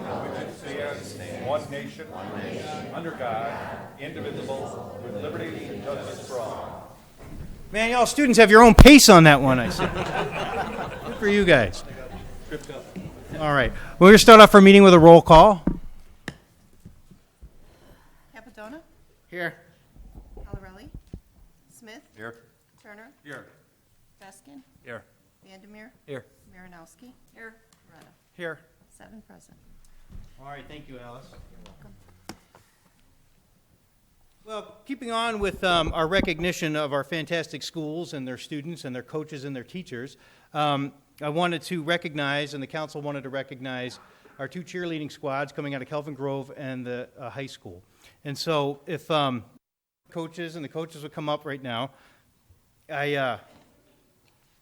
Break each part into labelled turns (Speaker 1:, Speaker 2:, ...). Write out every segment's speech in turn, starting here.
Speaker 1: which stands one nation, under God, indivisible, with liberty and justice for all.
Speaker 2: Man, y'all students have your own pace on that one, I see. Good for you guys.
Speaker 1: Good stuff.
Speaker 2: All right. We're going to start off our meeting with a roll call.
Speaker 3: Capitona,
Speaker 2: Here.
Speaker 3: Colorelli, Smith,
Speaker 1: Here.
Speaker 3: Turner,
Speaker 1: Here.
Speaker 3: Baskin,
Speaker 1: Here.
Speaker 3: Vandermeer,
Speaker 2: Here.
Speaker 3: Marinowski, here, Moreno.
Speaker 2: Here.
Speaker 3: 7 present.
Speaker 2: All right, thank you, Alice. Well, keeping on with our recognition of our fantastic schools and their students and their coaches and their teachers, I wanted to recognize, and the council wanted to recognize, our 2 cheerleading squads coming out of Kelvin Grove and the high school. And so if coaches would come up right now,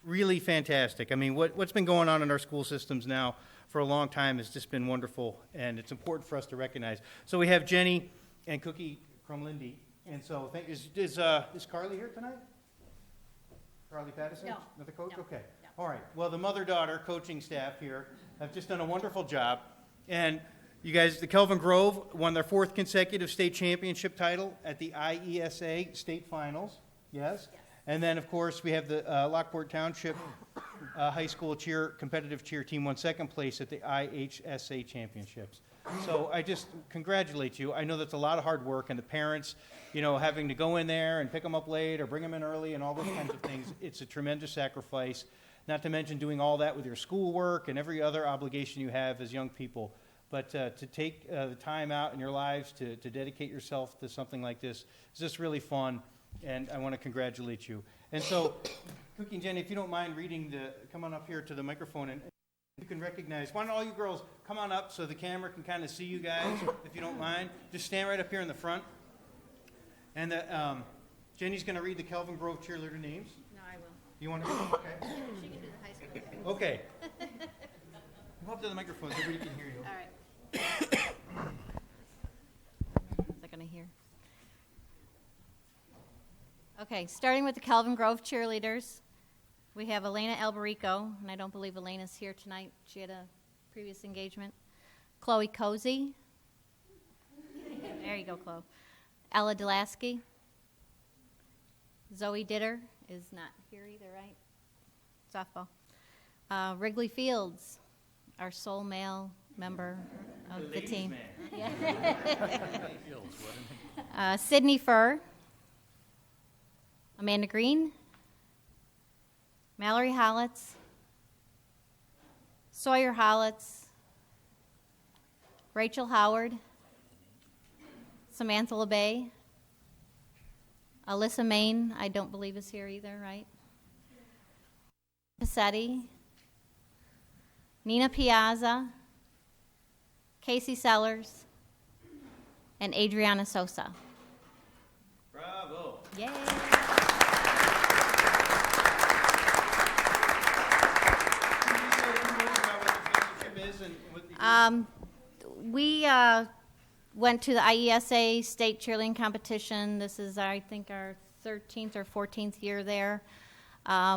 Speaker 2: really fantastic. I mean, what's been going on in our school systems now for a long time has just been wonderful, and it's important for us to recognize. So we have Jenny and Cookie Crumlindy, and so is Carly here tonight? Carly Pattison?
Speaker 4: No.
Speaker 2: Another coach?
Speaker 4: No.
Speaker 2: Okay.
Speaker 4: No.
Speaker 2: All right. Well, the mother-daughter coaching staff here have just done a wonderful job, and you guys, the Kelvin Grove won their 4th consecutive state championship title at the IESA state finals. Yes? And then, of course, we have the Lockport Township High School competitive cheer team won 2nd place at the IHSA championships. So I just congratulate you. I know that's a lot of hard work, and the parents, having to go in there and pick them up late or bring them in early and all those kinds of things, it's a tremendous sacrifice, not to mention doing all that with your schoolwork and every other obligation you have as young people. But to take the time out in your lives to dedicate yourself to something like this is just really fun, and I want to congratulate you. And so, Cookie and Jenny, if you don't mind come on up here to the microphone, and you can recognize, why don't all you girls come on up so the camera can kind of see you guys, if you don't mind. Just stand right up here in the front. And Jenny's going to read the Kelvin Grove cheerleader names.
Speaker 4: No, I will.
Speaker 2: You want to read them? Okay.
Speaker 4: She can do the high school.
Speaker 2: Okay. Go up to the microphone so everybody can hear you.
Speaker 4: All right. Is that going to hear? Okay, starting with the Kelvin Grove cheerleaders, we have Elena Alberico, and I don't believe Elena's here tonight. She had a previous engagement. Chloe Cozy. There you go, Chloe. Ella Delasky. Zoe Ditter is not here either, right? Softball. Wrigley Fields, our sole male member of the team. Yeah. Sydney Furr. Amanda Green. Mallory Hollitz. Sawyer Hollitz. Rachel Howard. Samantha LeBay. Alyssa Main, I don't believe is here either, right? Passetti. Nina Piazza. Casey Sellers. And Adriana Sosa.
Speaker 2: Bravo.
Speaker 4: Yay! We went to the IESA state cheerleading competition. This is, I think, our 13th or 14th year there.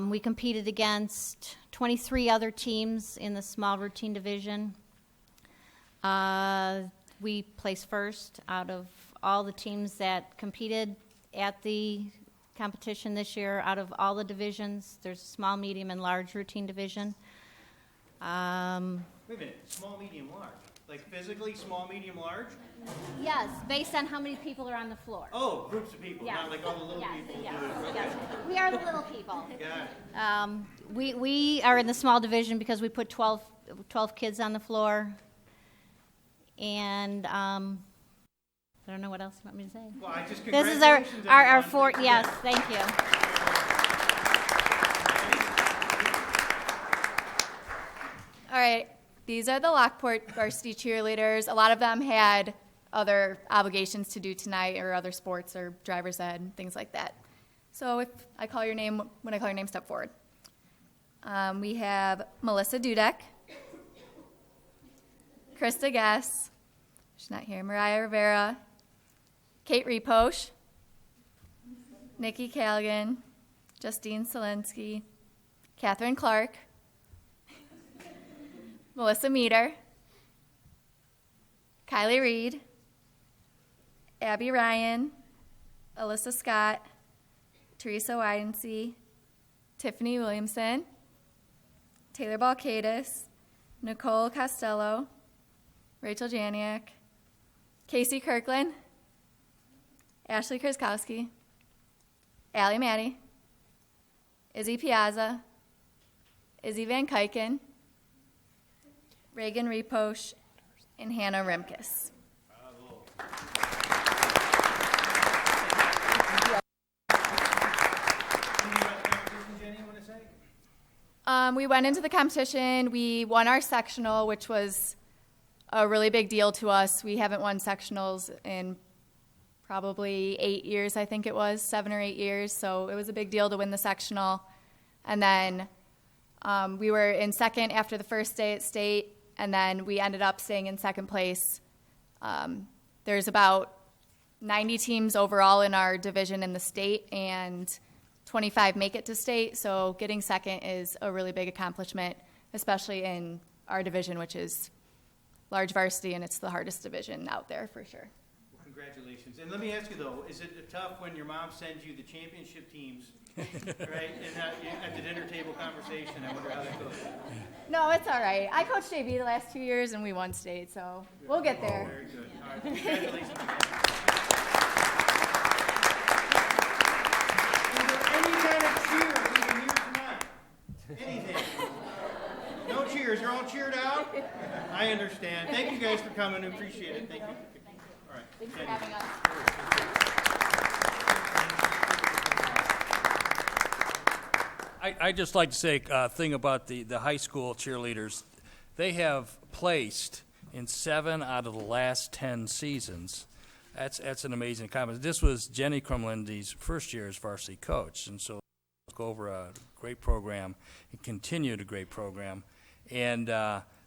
Speaker 4: We competed against 23 other teams in the small routine division. We placed first out of all the teams that competed at the competition this year. Out of all the divisions, there's a small, medium, and large routine division.
Speaker 2: Wait a minute, small, medium, large. Like physically small, medium, large?
Speaker 4: Yes, based on how many people are on the floor.
Speaker 2: Oh, groups of people, not like all the little people.
Speaker 4: Yes,
Speaker 2: Okay.
Speaker 4: yes. We are the little people.
Speaker 2: Got it.
Speaker 4: We are in the small division because we put 12 kids on the floor. And I don't know what else you want me to say.
Speaker 2: Well, I just
Speaker 4: This is
Speaker 2: congratulations,
Speaker 4: our
Speaker 2: everyone.
Speaker 4: fourth, yes, thank you.
Speaker 5: All right, these are the Lockport varsity cheerleaders. A lot of them had other obligations to do tonight or other sports or driver's ed and things like that. So if I call your name, when I call your name, step forward. We have Melissa Dudek, Krista Guess, she's not here, Mariah Rivera, Kate Reposh, Nikki Callaghan, Justine Selensky, Catherine Clark, Melissa Meter, Kylie Reed, Abby Ryan, Alyssa Scott, Teresa Widensee, Tiffany Williamson, Taylor Balkadis, Nicole Costello, Rachel Janiak, Casey Kirkland, Ashley Krzyzkowski, Allie Maddie, Izzy Piazza, Izzy Van Kuiken, Reagan Reposh, and Hannah Remkes. We went into the competition. We won our sectional, which was a really big deal to us. We haven't won sectionals in probably 8 years, I think it was, 7 or 8 years. So it was a big deal to win the sectional. And then we were in second after the first day at state, and then we ended up staying in second place. There's about 90 teams overall in our division in the state, and 25 make it to state, so getting second is a really big accomplishment, especially in our division, which is large varsity, and it's the hardest division out there for sure.
Speaker 2: Well, congratulations. And let me ask you, though, is it tough when your mom sends you the championship teams, right, and at the dinner table conversation? I wonder how that goes.
Speaker 5: No, it's all right. I coached JV the last 2 years, and we won state, so we'll get there.
Speaker 2: Very good. All right, congratulations again. Anything. No cheers. You're all cheered out? I understand. Thank you guys for coming. I appreciate it. Thank you. All right.
Speaker 5: Thanks for having us.
Speaker 6: I'd just like to say a thing about the high school cheerleaders. They have placed in 7 out of the last 10 seasons. That's an amazing accomplishment. This was Jenny Crumlindy's first year as varsity coach, and so took over a great program and continued a great program. And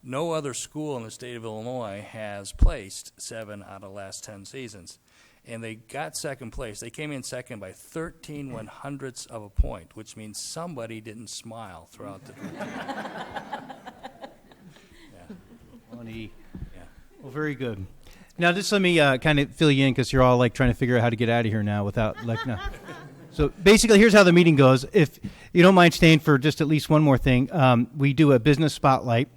Speaker 6: no other school in the state of Illinois has placed 7 out of the last 10 seasons. And they got second place. They came in second by 13 1/100ths of a point, which means somebody didn't smile throughout the
Speaker 2: Funny.
Speaker 6: Yeah.
Speaker 2: Well, very good. Now, just let me kind of fill you in, because you're all like trying to figure out how to get out of here now without like no. So basically, here's how the meeting goes. If you don't mind staying for just at least one more thing, we do a business spotlight,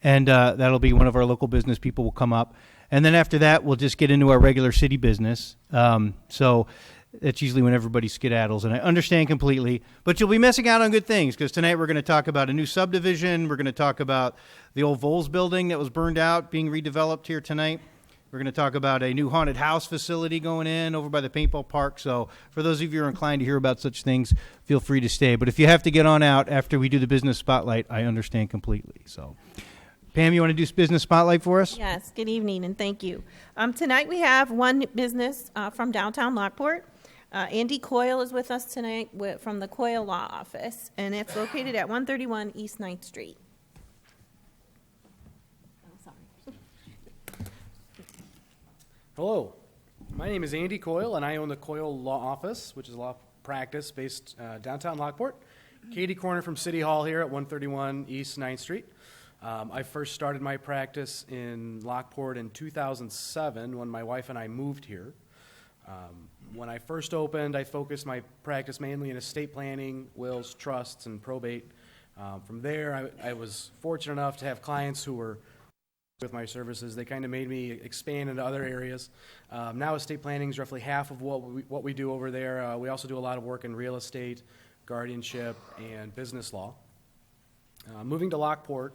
Speaker 2: and that'll be one of our local business people will come up. And then after that, we'll just get into our regular city business. So that's usually when everybody skedaddles, and I understand completely. But you'll be missing out on good things, because tonight we're going to talk about a new subdivision. We're going to talk about the old Vols building that was burned out being redeveloped here tonight. We're going to talk about a new haunted house facility going in over by the paintball park. So for those of you who are inclined to hear about such things, feel free to stay. But if you have to get on out after we do the business spotlight, I understand completely. So, Pam, you want to do business spotlight for us?
Speaker 7: Yes, good evening, and thank you. Tonight we have one business from downtown Lockport. Andy Coyle is with us tonight from the Coyle Law Office, and it's located at 131 East 9th Street.
Speaker 8: Hello, my name is Andy Coyle, and I own the Coyle Law Office, which is a law practice based downtown Lockport, Katie Corner from City Hall here at 131 East 9th Street. I first started my practice in Lockport in 2007 when my wife and I moved here. When I first opened, I focused my practice mainly in estate planning, wills, trusts, and probate. From there, I was fortunate enough to have clients who were with my services. They kind of made me expand into other areas. Now estate planning is roughly half of what we do over there. We also do a lot of work in real estate, guardianship, and business law. Moving to Lockport,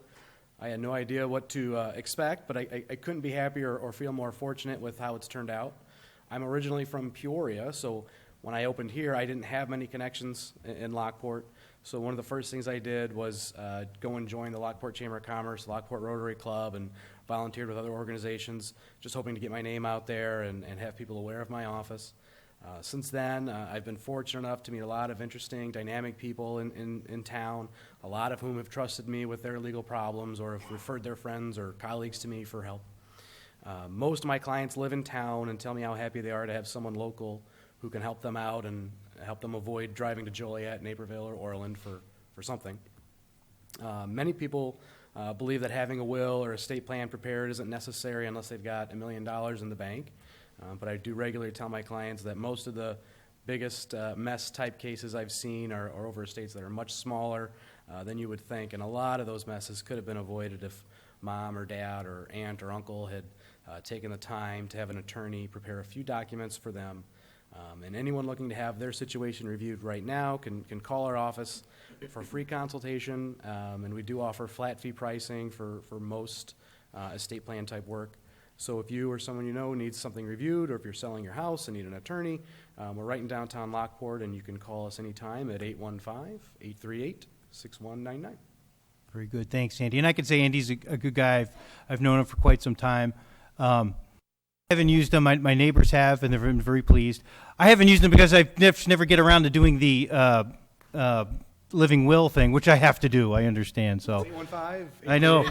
Speaker 8: I had no idea what to expect, but I couldn't be happier or feel more fortunate with how it's turned out. I'm originally from Peoria, so when I opened here, I didn't have many connections in Lockport. So one of the first things I did was go and join the Lockport Chamber of Commerce, Lockport Rotary Club, and volunteered with other organizations, just hoping to get my name out there and have people aware of my office. Since then, I've been fortunate enough to meet a lot of interesting, dynamic people in town, a lot of whom have trusted me with their legal problems or have referred their friends or colleagues to me for help. Most of my clients live in town and tell me how happy they are to have someone local who can help them out and help them avoid driving to Joliet, Naperville, or Orland for something. Many people believe that having a will or estate plan prepared isn't necessary unless they've got $1 million in the bank. But I do regularly tell my clients that most of the biggest mess type cases I've seen are over estates that are much smaller than you would think, and a lot of those messes could have been avoided if mom or dad or aunt or uncle had taken the time to have an attorney prepare a few documents for them. And anyone looking to have their situation reviewed right now can call our office for a free consultation, and we do offer flat fee pricing for most estate plan type work. So if you or someone you know needs something reviewed, or if you're selling your house and need an attorney, we're right in downtown Lockport, and you can call us anytime at 815-838-6199.
Speaker 2: Very good. Thanks, Andy. And I can say Andy's a good guy. I've known him for quite some time. I haven't used them. My neighbors have, and they've been very pleased. I haven't used them because I never get around to doing the living will thing, which I have to do. I understand. So
Speaker 8: 815.
Speaker 2: I know.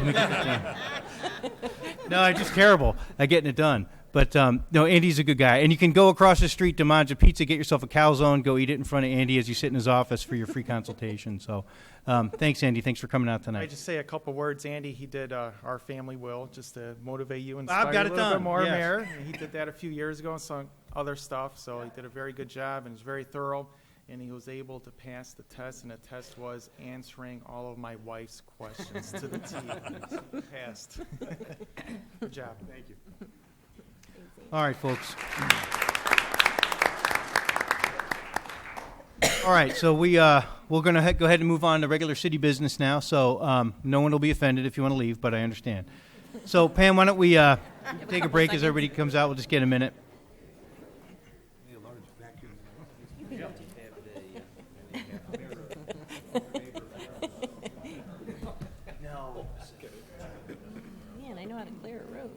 Speaker 2: No, I'm just terrible at getting it done. But no, Andy's a good guy. And you can go across the street to Mangia Pizza, get yourself a calzone, go eat it in front of Andy as you sit in his office for your free consultation. So thanks, Andy. Thanks for coming out tonight.
Speaker 9: I just say a couple words. Andy, he did our family will just to motivate you and
Speaker 2: Bob
Speaker 9: inspire
Speaker 2: got
Speaker 9: you
Speaker 2: it
Speaker 9: a little
Speaker 2: done,
Speaker 9: bit more,
Speaker 2: yes.
Speaker 9: Mayor. And he did that a few years ago and some other stuff. So he did a very good job and was very thorough. And he was able to pass the test, and the test was answering all of my wife's questions to the T. He passed. Good job. Thank you.
Speaker 2: All right, folks. All right, so we're going to go ahead and move on to regular city business now. So no one will be offended if you want to leave, but I understand. So Pam, why don't we take a break as everybody comes out? We'll just get a minute.
Speaker 7: Man, I know how to clear a road.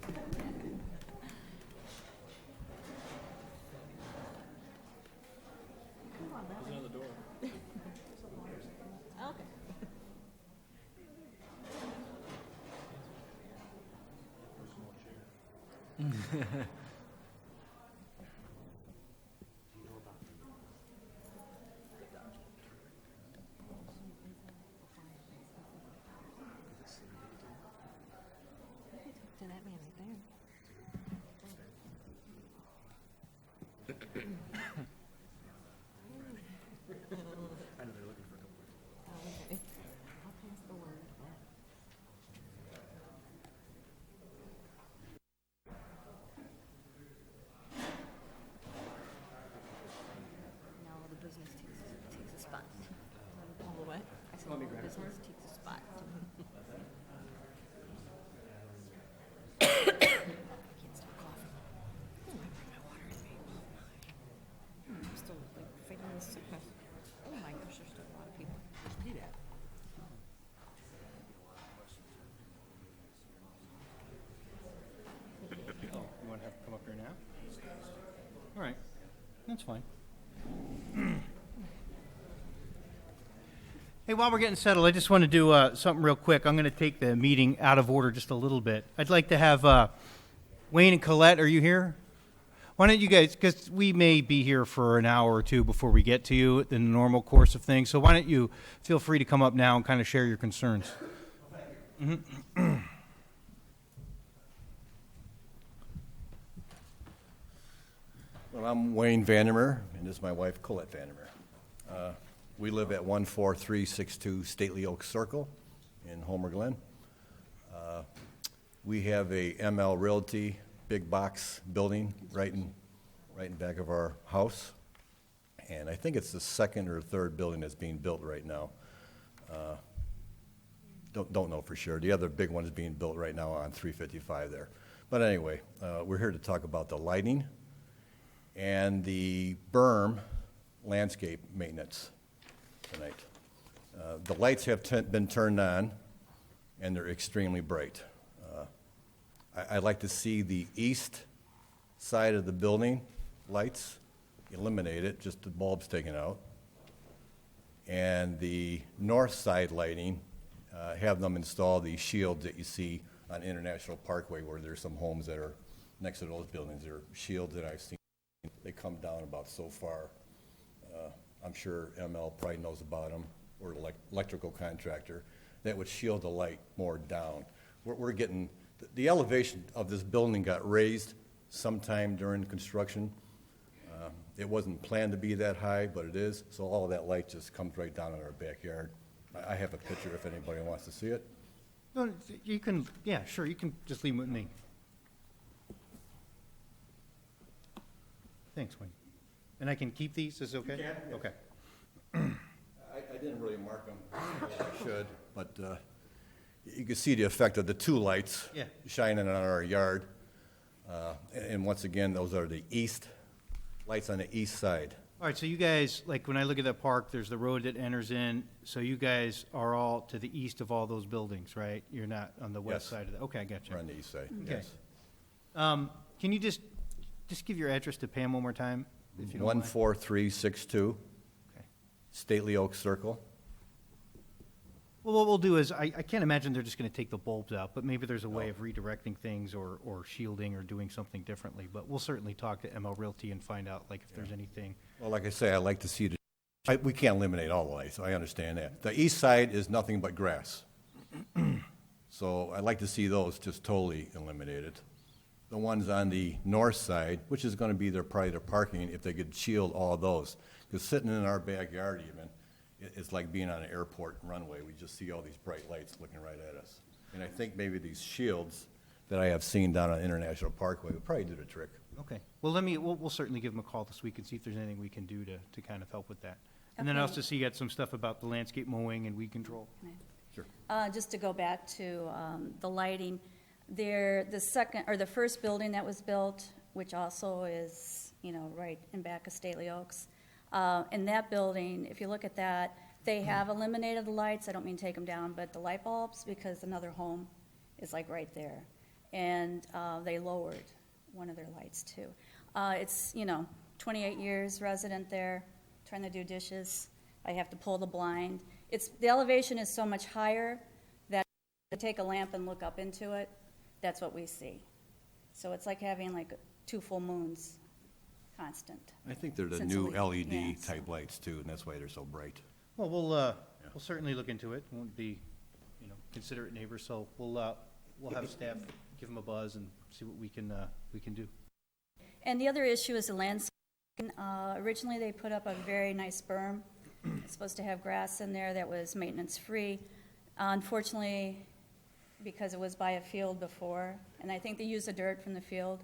Speaker 7: To that man right there. Okay. I'll pass the word.
Speaker 3: Now the business takes a spot.
Speaker 7: All the what?
Speaker 3: I said the business takes a spot. I can't stop coughing. Oh, I brought my water in me. I'm still like fighting this sickness. Oh my gosh, there's still a lot of people.
Speaker 2: You want to have to come up here now? All right, that's fine. Hey, while we're getting settled, I just want to do something real quick. I'm going to take the meeting out of order just a little bit. I'd like to have Wayne and Colette, are you here? Why don't you guys, because we may be here for an hour or two before we get to you in the normal course of things, so why don't you feel free to come up now and kind of share your concerns.
Speaker 10: Well, I'm Wayne Vandermeer, and this is my wife, Colette Vandermeer. We live at 14362 Stately Oak Circle in Homer Glen. We have a ML Realty big box building right in back of our house, and I think it's the second or third building that's being built right now. Don't know for sure. The other big one is being built right now on 355 there. But anyway, we're here to talk about the lighting and the berm landscape maintenance tonight. The lights have been turned on, and they're extremely bright. I'd like to see the east side of the building lights eliminated, just the bulbs taken out, and the north side lighting, have them install the shields that you see on International Parkway, where there's some homes that are next to those buildings. There are shields that I've seen. They come down about so far. I'm sure ML probably knows about them, or electrical contractor. that would shield the light more down. We're getting, the elevation of this building got raised sometime during construction. It wasn't planned to be that high, but it is, so all of that light just comes right down in our backyard. I have a picture if anybody wants to see it.
Speaker 2: No, you can, yeah, sure, you can just leave it with me. Thanks, Wayne. And I can keep these, is it okay?
Speaker 10: You can, yes.
Speaker 2: Okay.
Speaker 10: I didn't really mark them, I should, but you can see the effect of the two lights
Speaker 2: Yeah.
Speaker 10: shining on our yard. And once again, those are the lights on the east side.
Speaker 2: All right, so you guys, like, when I look at that park, there's the road that enters in, so you guys are all to the east of all those buildings, right? You're not on the west
Speaker 10: Yes.
Speaker 2: side of that? Okay, I got you.
Speaker 10: We're on the east side,
Speaker 2: Okay.
Speaker 10: yes.
Speaker 2: Can you just give your address to Pam one more time, if you don't mind?
Speaker 10: 14362
Speaker 2: Okay.
Speaker 10: Stately Oak Circle.
Speaker 2: Well, what we'll do is, I can't imagine they're just gonna take the bulbs out, but maybe there's a way of redirecting things or shielding or doing something differently. But we'll certainly talk to ML Realty and find out, like, if there's anything.
Speaker 10: Well, like I say, I like to see we can't eliminate all the lights, I understand that. The east side is nothing but grass. So I'd like to see those just totally eliminated. The ones on the north side, which is gonna be probably their parking, if they could shield all of those. Because sitting in our backyard even, it's like being on an airport runway. We just see all these bright lights looking right at us. And I think maybe these shields that I have seen down on International Parkway would probably do the trick.
Speaker 2: Okay. Well, we'll certainly give them a call this week and see if there's anything we can do to kind of help with that. And then I
Speaker 11: Okay.
Speaker 2: also see you got some stuff about the landscape mowing and weed control.
Speaker 10: Sure.
Speaker 11: Just to go back to the lighting, the first building that was built, which also is, right in back of Stately Oaks, in that building, if you look at that, they have eliminated the lights. I don't mean take them down, but the light bulbs, because another home is like right there. And they lowered one of their lights too. It's, 28 years resident there, trying to do dishes. I have to pull the blind. The elevation is so much higher that to take a lamp and look up into it, that's what we see. So it's like having like 2 full moons constant.
Speaker 10: I think they're the
Speaker 11: Since
Speaker 10: new
Speaker 11: we-
Speaker 10: LED
Speaker 11: yeah, so-
Speaker 10: type lights too, and that's why they're so bright.
Speaker 2: Well, we'll certainly look into it. Won't be, considerate neighbors, so we'll have staff give them a buzz and see what we can do.
Speaker 11: And the other issue is the landscaping. Originally, they put up a very nice berm. It's supposed to have grass in there that was maintenance-free. Unfortunately, because it was by a field before, and I think they used the dirt from the field,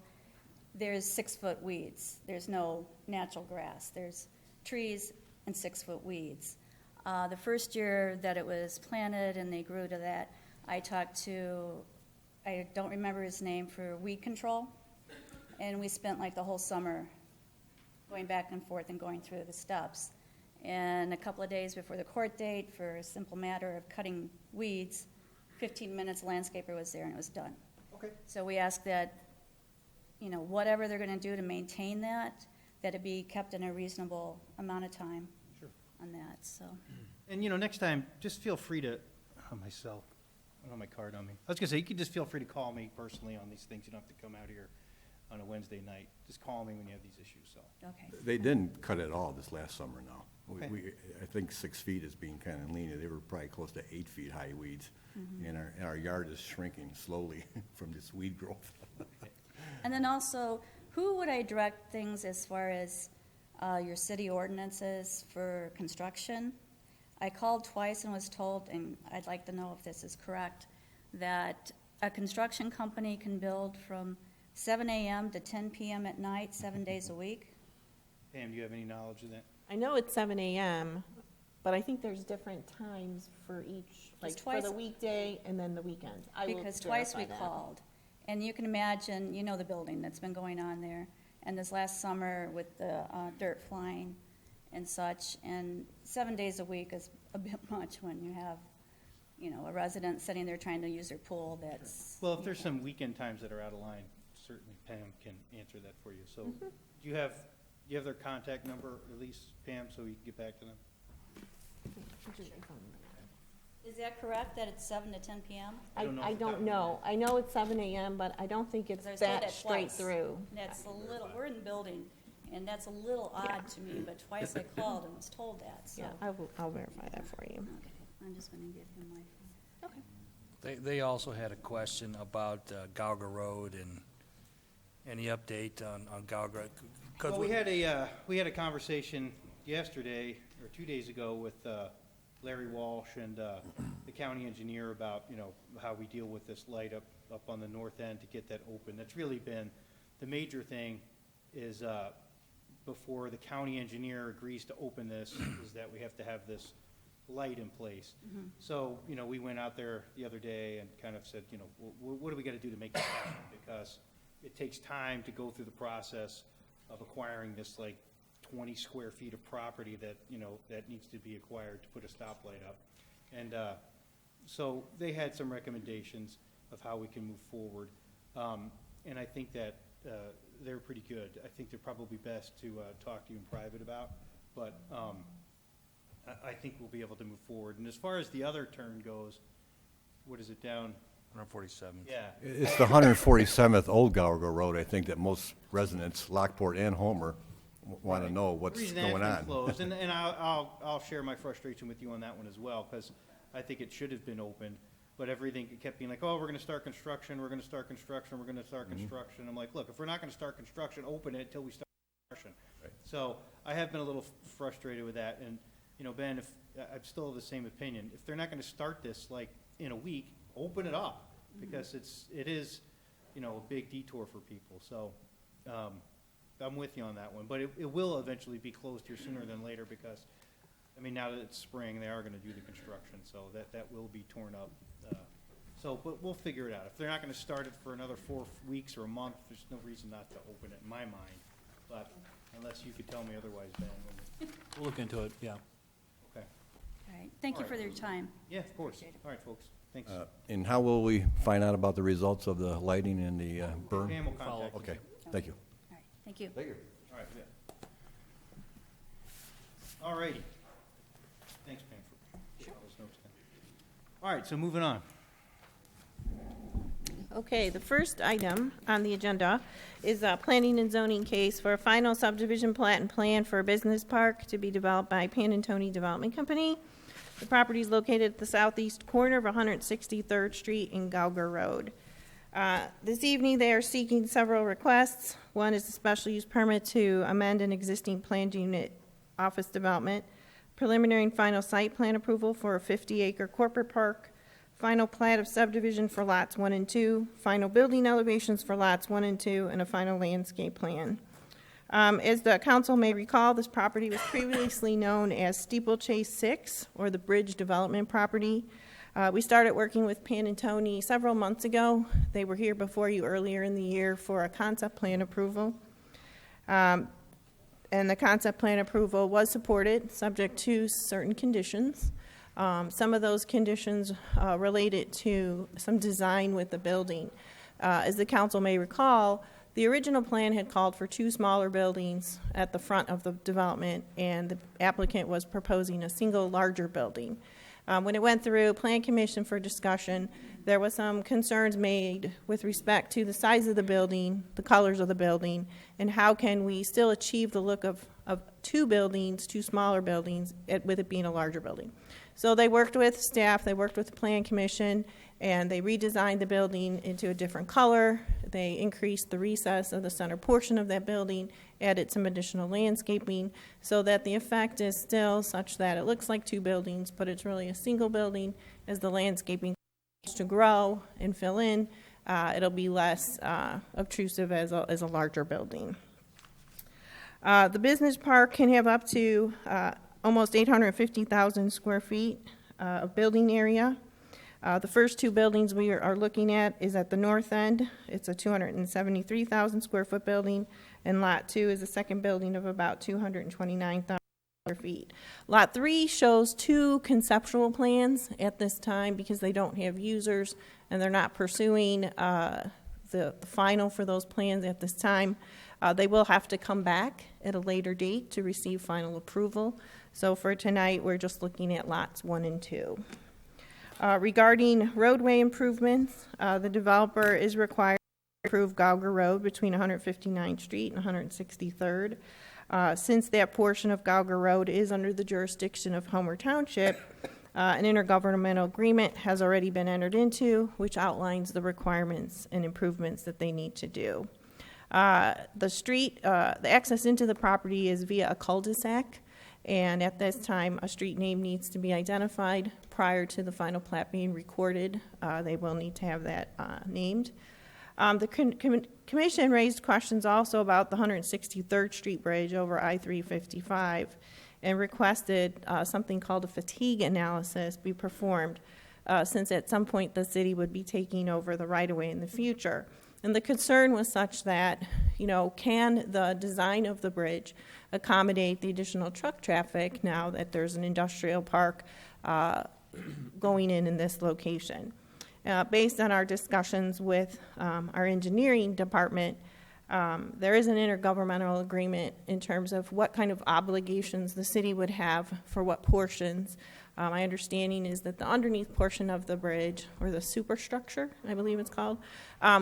Speaker 11: there's 6-foot weeds. There's no natural grass. There's trees and 6-foot weeds. The first year that it was planted and they grew to that, I talked to, I don't remember his name, for weed control, and we spent like the whole summer going back and forth and going through the steps. And a couple of days before the court date, for a simple matter of cutting weeds, 15 minutes, landscaper was there and it was done.
Speaker 2: Okay.
Speaker 11: So we ask that, whatever they're going to do to maintain that it be kept in a reasonable amount of time.
Speaker 2: Sure.
Speaker 11: On that, so.
Speaker 2: And, next time, just feel free to, I don't have my card on me. I was gonna say, you can just feel free to call me personally on these things. You don't have to come out here on a Wednesday night. Just call me when you have these issues, so.
Speaker 11: Okay.
Speaker 10: They didn't cut it all this last summer now.
Speaker 2: Okay.
Speaker 10: I think 6 feet is being kind of lenient. They were probably close to 8 feet high weeds. And our yard is shrinking slowly from this weed growth.
Speaker 11: And then also, who would I direct things as far as your city ordinances for construction? I called twice and was told, and I'd like to know if this is correct, that a construction company can build from 7 a.m. to 10 p.m. at night, 7 days a week.
Speaker 2: Pam, do you have any knowledge of that?
Speaker 7: I know it's 7 a.m., but I think there's different times for each, like for
Speaker 11: twice-
Speaker 7: the weekday and then the weekends. I will
Speaker 11: Because twice we
Speaker 7: verify that.
Speaker 11: called. And you can imagine, the building that's been going on there. And this last summer with the dirt flying and such, and 7 days a week is a bit much when you have, a resident sitting there trying to use their pool that's.
Speaker 2: Well, if there's some weekend times that are out of line, certainly Pam can answer that for you. So, do you have their contact number, at least, Pam, so we can get back to them?
Speaker 11: Is that correct, that it's 7 to 10 p.m.?
Speaker 2: I don't know
Speaker 7: I
Speaker 2: off the top
Speaker 7: don't
Speaker 2: of my
Speaker 7: know. I know it's 7 a.m., but I don't think it's
Speaker 11: 'Cause I was told
Speaker 7: that
Speaker 11: that
Speaker 7: straight
Speaker 11: twice.
Speaker 7: through.
Speaker 11: That's a little, we're in the building, and that's a little odd to me, but twice I called and was told that, so.
Speaker 7: Yeah, I'll verify that for you.
Speaker 11: Okay, I'm just gonna give him my phone.
Speaker 7: Okay.
Speaker 6: They also had a question about Gauger Road and any update on Gauger? 'Cause
Speaker 2: Well, we had a conversation yesterday or 2 days ago with Larry Walsh and the county engineer about, you know, how we deal with this light up on the north end to get that open. That's really been the major thing is before the county engineer agrees to open this, is that we have to have this light in place. So, you know, we went out there the other day and kind of said, you know, what do we got to do to make this happen? Because it takes time to go through the process of acquiring this like 20 square feet of property that, you know, that needs to be acquired to put a stoplight up. And so they had some recommendations of how we can move forward. And I think that they're pretty good. I think they're probably best to talk to you in private about, but I think we'll be able to move forward. And as far as the other turn goes, what is it down?
Speaker 6: 147.
Speaker 2: Yeah.
Speaker 10: It's the 147th Old Gauger Road, I think, that most residents, Lockport and Homer, want to know what's
Speaker 2: The reason that's
Speaker 10: going
Speaker 2: been
Speaker 10: on.
Speaker 2: closed, and I'll share my frustration with you on that one as well, because I think it should have been opened, but everything kept being like, oh, we're going to start construction, we're going to start construction, we're going to start construction. I'm like, look, if we're not going to start construction, open it until we start construction.
Speaker 10: Right.
Speaker 2: So I have been a little frustrated with that, and, you know, Ben, if I'm still of the same opinion. If they're not going to start this like in a week, open it up, because it is, you know, a big detour for people. So I'm with you on that one, but it will eventually be closed here sooner than later, because, I mean, now that it's spring, they are going to do the construction, so that will be torn up. But we'll figure it out. If they're not going to start it for another 4 weeks or a month, there's no reason not to open it in my mind. But unless you could tell me otherwise, Ben.
Speaker 12: We'll look into it, yeah.
Speaker 2: Okay.
Speaker 11: All right, thank you for your time.
Speaker 2: Yeah, of course. All right, folks. Thanks.
Speaker 10: And how will we find out about the results of the lighting and the burn?
Speaker 2: Pam will contact you.
Speaker 10: Okay, thank you.
Speaker 11: All right, thank you.
Speaker 10: Thank you.
Speaker 2: All right, yeah. All righty. Thanks, Pam, for all those notes. All right, so moving on.
Speaker 7: Okay, the first item on the agenda is a planning and zoning case for a final subdivision plat and plan for a business park to be developed by Panantoni Development Company. The property is located at the southeast corner of 163rd Street and Gauger Road. This evening, they are seeking several requests. One is a special use permit to amend an existing planned unit office development, preliminary and final site plan approval for a 50-acre corporate park, final plat of subdivision for lots 1 and 2, final building elevations for lots 1 and 2, and a final landscape plan. As the council may recall, this property was previously known as Steeplechase 6, or the Bridge Development Property. We started working with Panantoni several months ago. They were here before you earlier in the year for a concept plan approval. And the concept plan approval was supported, subject to certain conditions. Some of those conditions related to some design with the building. As the council may recall, the original plan had called for 2 smaller buildings at the front of the development, and the applicant was proposing a single larger building. When it went through Plan Commission for discussion, there was some concerns made with respect to the size of the building, the colors of the building, and how can we still achieve the look of 2 buildings, 2 smaller buildings, with it being a larger building. So they worked with staff, they worked with the Plan Commission, and they redesigned the building into a different color. They increased the recess of the center portion of that building, added some additional landscaping, so that the effect is still such that it looks like 2 buildings, but it's really a single building. As the landscaping continues to grow and fill in, it'll be less obtrusive as a larger building. The business park can have up to almost 850,000 square feet of building area. The first 2 buildings we are looking at is at the north end. It's a 273,000 square foot building, and Lot 2 is a second building of about 229,000 square feet. Lot 3 shows 2 conceptual plans at this time because they don't have users and they're not pursuing the final for those plans at this time. They will have to come back at a later date to receive final approval. So for tonight, we're just looking at lots 1 and 2. Regarding roadway improvements, the developer is required to improve Gauger Road between 159th Street and 163rd. Since that portion of Gauger Road is under the jurisdiction of Homer Township, An intergovernmental agreement has already been entered into, which outlines the requirements and improvements that they need to do. The access into the property is via a cul-de-sac, and at this time, a street name needs to be identified prior to the final plat being recorded. They will need to have that named. The commission raised questions also about the 163rd Street Bridge over I-355 and requested something called a fatigue analysis be performed since at some point the city would be taking over the right-of-way in the future. And the concern was such that, can the design of the bridge accommodate the additional truck traffic now that there's an industrial park going in this location? Based on our discussions with our engineering department, there is an intergovernmental agreement in terms of what kind of obligations the city would have for what portions. My understanding is that the underneath portion of the bridge, or the superstructure, I believe it's called,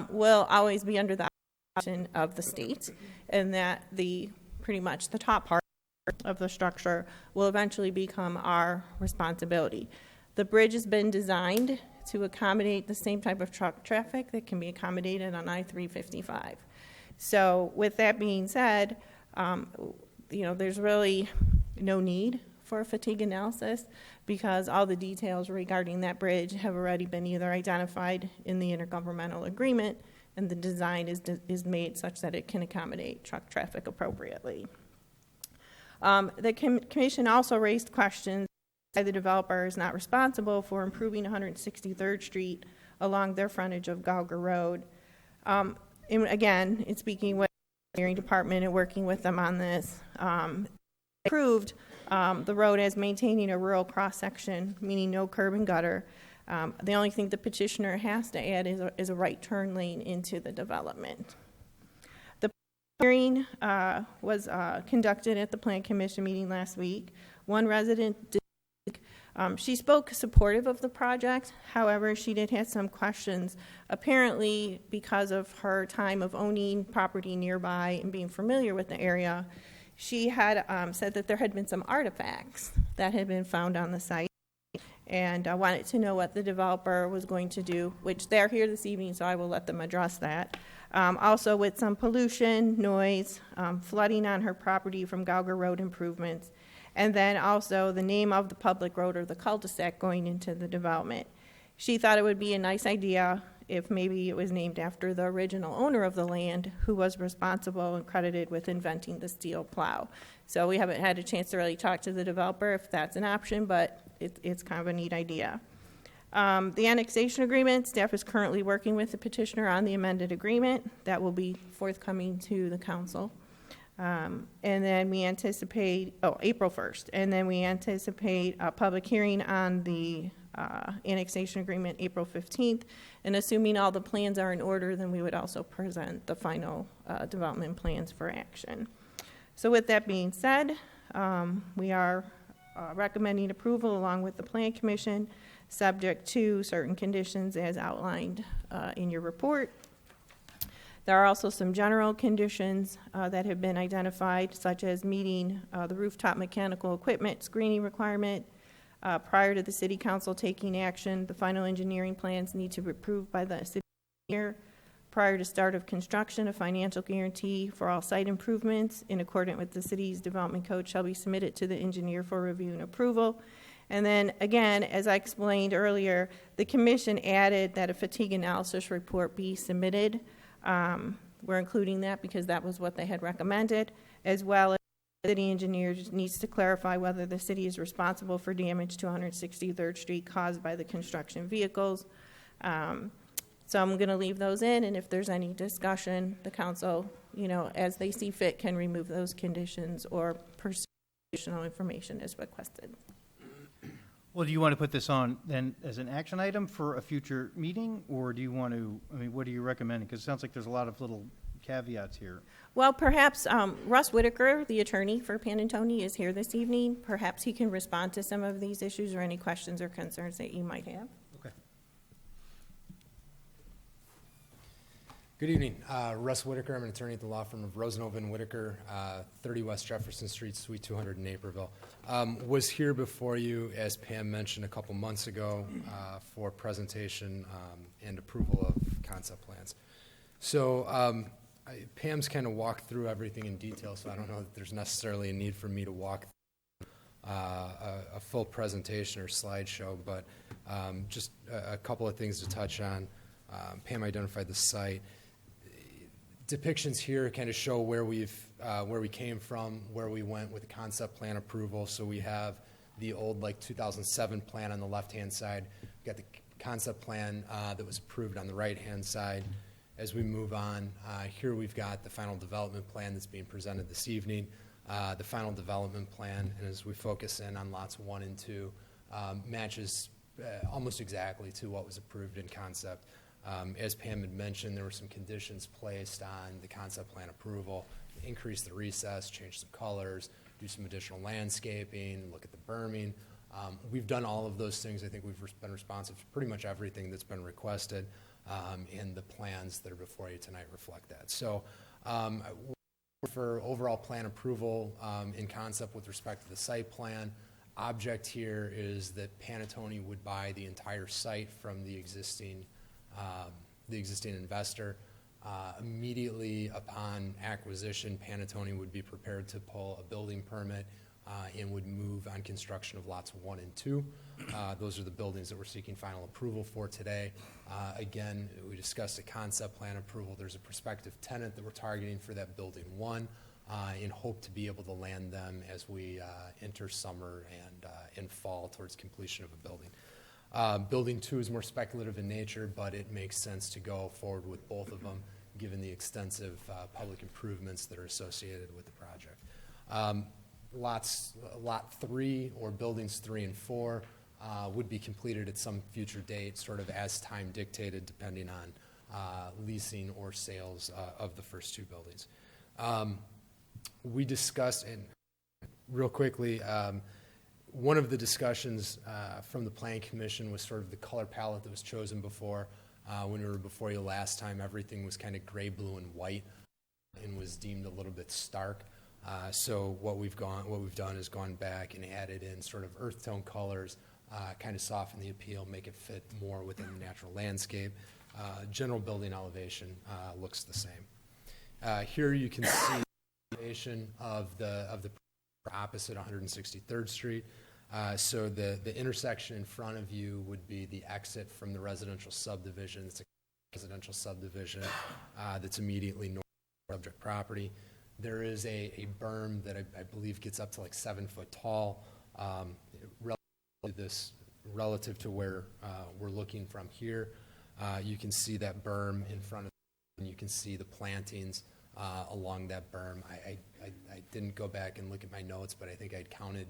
Speaker 7: will always be under the obligation of the state, and that pretty much the top part of the structure will eventually become our responsibility. The bridge has been designed to accommodate the same type of truck traffic that can be accommodated on I-355. So with that being said, there's really no need for a fatigue analysis because all the details regarding that bridge have already been either identified in the intergovernmental agreement and the design is made such that it can accommodate truck traffic appropriately. The commission also raised questions why the developer is not responsible for improving 163rd Street along their frontage of Gauger Road. And again, in speaking with the engineering department and working with them on this, approved the road as maintaining a rural cross-section, meaning no curb and gutter. The only thing the petitioner has to add is a right turn lane into the development. The hearing was conducted at the Plan Commission meeting last week. One resident she spoke supportive of the project. However, she did have some questions, apparently because of her time of owning property nearby and being familiar with the area. She had said that there had been some artifacts that had been found on the site, and I wanted to know what the developer was going to do, which they're here this evening, so I will let them address that. Also with some pollution, noise, flooding on her property from Gauger Road improvements, and then also the name of the public road or the cul-de-sac going into the development. She thought it would be a nice idea if maybe it was named after the original owner of the land who was responsible and credited with inventing the steel plow. So we haven't had a chance to really talk to the developer if that's an option, but it's kind of a neat idea. The annexation agreement, staff is currently working with the petitioner on the amended agreement. That will be forthcoming to the council. And then we anticipate, April 1st, and then we anticipate a public hearing on the annexation agreement April 15th, and assuming all the plans are in order, then we would also present the final development plans for action. So with that being said, we are recommending approval along with the Plan Commission, subject to certain conditions as outlined in your report. There are also some general conditions that have been identified, such as meeting the rooftop mechanical equipment screening requirement. Prior to the City Council taking action, the final engineering plans need to be approved by the city engineer. Prior to start of construction, a financial guarantee for all site improvements in accordance with the city's development code shall be submitted to the engineer for review and approval. And then again, as I explained earlier, the commission added that a fatigue analysis report be submitted. We're including that because that was what they had recommended, as well as the city engineer just needs to clarify whether the city is responsible for damage to 163rd Street caused by the construction vehicles. So I'm going to leave those in, and if there's any discussion, the council, as they see fit, can remove those conditions or pursue additional information as requested.
Speaker 2: Well, do you want to put this on then as an action item for a future meeting, or do you want to, what are you recommending? Because it sounds like there's a lot of little caveats here.
Speaker 7: Well, perhaps Russ Whitaker, the attorney for Panantoni, is here this evening. Perhaps he can respond to some of these issues or any questions or concerns that you might have.
Speaker 2: Okay.
Speaker 12: Good evening. Russ Whitaker. I'm an attorney at the law firm of Rosenova and Whitaker, 30 West Jefferson Street, Suite 200 in Naperville. Was here before you, as Pam mentioned a couple months ago, for presentation and approval of concept plans. So Pam's kind of walked through everything in detail, so I don't know that there's necessarily a need for me to walk through a full presentation or slideshow, but just a couple of things to touch on. Pam identified the site. Depictions here kind of show where we came from, where we went with the concept plan approval. So we have the old 2007 plan on the left-hand side. We've got the concept plan that was approved on the right-hand side. As we move on, here we've got the final development plan that's being presented this evening. The final development plan, and as we focus in on lots 1 and 2, matches almost exactly to what was approved in concept. As Pam had mentioned, there were some conditions placed on the concept plan approval, increase the recess, change some colors, do some additional landscaping, look at the berming. We've done all of those things. I think we've been responsive to pretty much everything that's been requested, and the plans that are before you tonight reflect that. So for overall plan approval in concept with respect to the site plan, object here is that Panattoni would buy the entire site from the existing investor. Immediately upon acquisition, Panattoni would be prepared to pull a building permit and would move on construction of lots 1 and 2. Those are the buildings that we're seeking final approval for today. Again, we discussed a concept plan approval. There's a prospective tenant that we're targeting for that building 1 and hope to be able to land them as we enter summer and fall towards completion of a building. Building 2 is more speculative in nature, but it makes sense to go forward with both of them, given the extensive public improvements that are associated with the project. Lot 3, or buildings 3 and 4, would be completed at some future date, sort of as time dictated, depending on leasing or sales of the first 2 buildings. We discussed, and real quickly, one of the discussions from the Planning Commission was sort of the color palette that was chosen before. When we were before you last time, everything was kind of gray, blue, and white, and was deemed a little bit stark. So what we've done is gone back and added in sort of earth tone colors, kind of soften the appeal, make it fit more within the natural landscape. General building elevation looks the same. Here you can see the elevation of the opposite 163rd Street. So the intersection in front of you would be the exit from the residential subdivision. It's a residential subdivision that's immediately north of the subject property. There is a berm that I believe gets up to 7 foot tall. Relative to where we're looking from here, you can see that berm in front of you, and you can see the plantings along that berm. I didn't go back and look at my notes, but I think I'd counted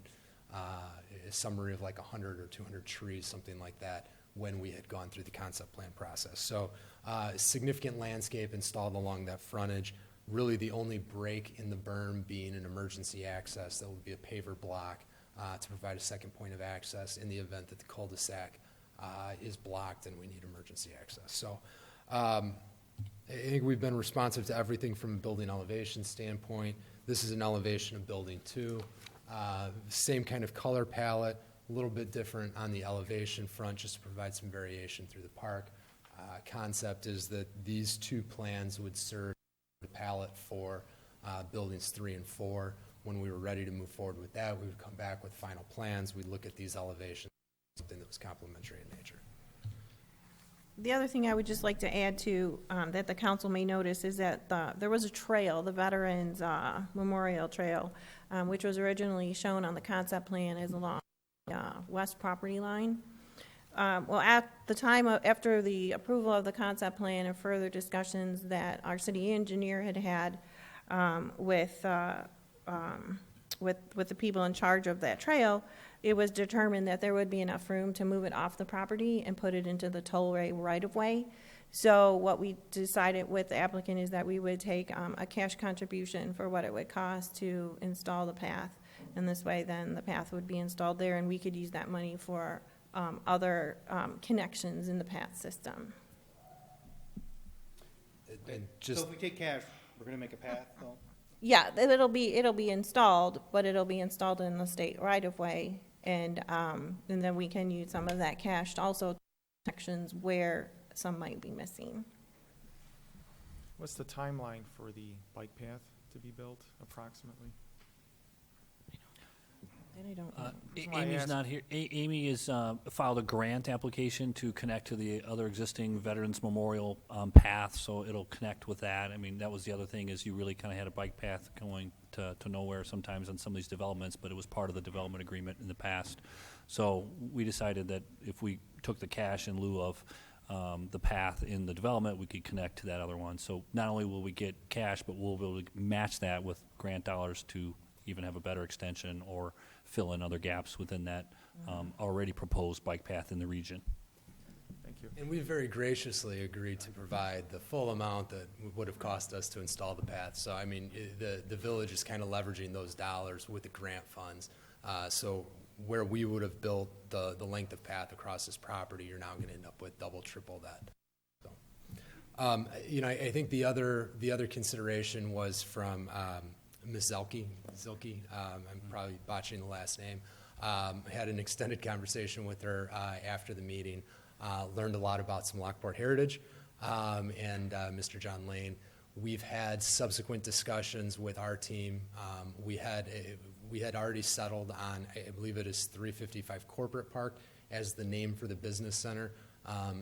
Speaker 12: a summary of 100 or 200 trees, something like that, when we had gone through the concept plan process. So significant landscape installed along that frontage. Really the only break in the berm being an emergency access. That would be a paver block to provide a second point of access in the event that the cul-de-sac is blocked and we need emergency access. So I think we've been responsive to everything from a building elevation standpoint. This is an elevation of building 2. Same kind of color palette, a little bit different on the elevation front, just to provide some variation through the park. Concept is that these 2 plans would serve the palette for buildings 3 and 4. When we were ready to move forward with that, we would come back with final plans. We'd look at these elevations, something that was complementary in nature.
Speaker 7: The other thing I would just like to add to that the council may notice is that there was a trail, the Veterans Memorial Trail, which was originally shown on the concept plan as along the west property line. Well, at the time after the approval of the concept plan and further discussions that our city engineer had with the people in charge of that trail, it was determined that there would be enough room to move it off the property and put it into the tollway right-of-way. So what we decided with the applicant is that we would take a cash contribution for what it would cost to install the path. And this way, then, the path would be installed there, and we could use that money for other connections in the path system.
Speaker 12: And
Speaker 2: So
Speaker 12: just,
Speaker 2: if we take cash, we're gonna make a path, though?
Speaker 7: Yeah, it'll be installed, but it'll be installed in the state right of way. And then we can use some of that cash to also sections where some might be missing.
Speaker 9: What's the timeline for the bike path to be built approximately?
Speaker 7: And I don't know.
Speaker 9: That's why I
Speaker 13: Amy's
Speaker 9: asked.
Speaker 13: not here. Amy has filed a grant application to connect to the other existing Veterans Memorial path, so it'll connect with that. I mean, that was the other thing, is you really kind of had a bike path going to nowhere sometimes on some of these developments, but it was part of the development agreement in the past. So we decided that if we took the cash in lieu of the path in the development, we could connect to that other one. So not only will we get cash, but we'll be able to match that with grant dollars to even have a better extension or fill in other gaps within that already proposed bike path in the region.
Speaker 9: Thank you.
Speaker 12: and we very graciously agreed to provide the full amount that would have cost us to install the path. So, I mean, the village is kind of leveraging those dollars with the grant funds. So where we would have built the length of path across this property, you're now going to end up with double, triple that. So, you know, I think the other consideration was from Ms. Zilke. I'm probably botching the last name. I had an extended conversation with her after the meeting. Learned a lot about some Lockport heritage, and Mr. John Lane. We've had subsequent discussions with our team. We had already settled on, I believe it is 355 Corporate Park as the name for the business center.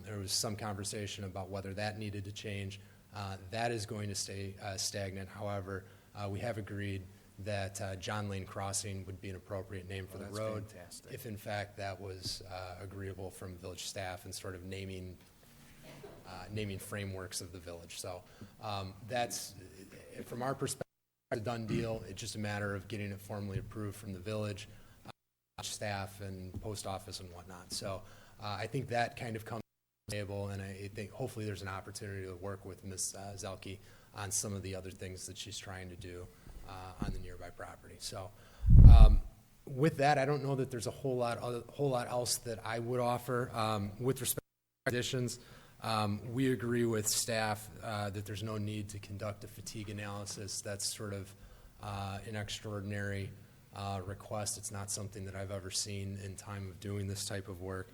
Speaker 12: There was some conversation about whether that needed to change. That is going to stay stagnant. However, we have agreed that John Lane Crossing would be an appropriate name for the road.
Speaker 8: Fantastic.
Speaker 12: If in fact that was agreeable from village staff and sort of naming frameworks of the village. So that's, from our perspective, a done deal. It's just a matter of getting it formally approved from the village, staff and post office and whatnot. So I think that kind of comes to the table, and I think hopefully there's an opportunity to work with Ms. Zelke on some of the other things that she's trying to do on the nearby property. So with that, I don't know that there's a whole lot else that I would offer. With respect to additions, we agree with staff that there's no need to conduct a fatigue analysis. That's sort of an extraordinary request. It's not something that I've ever seen in time of doing this type of work.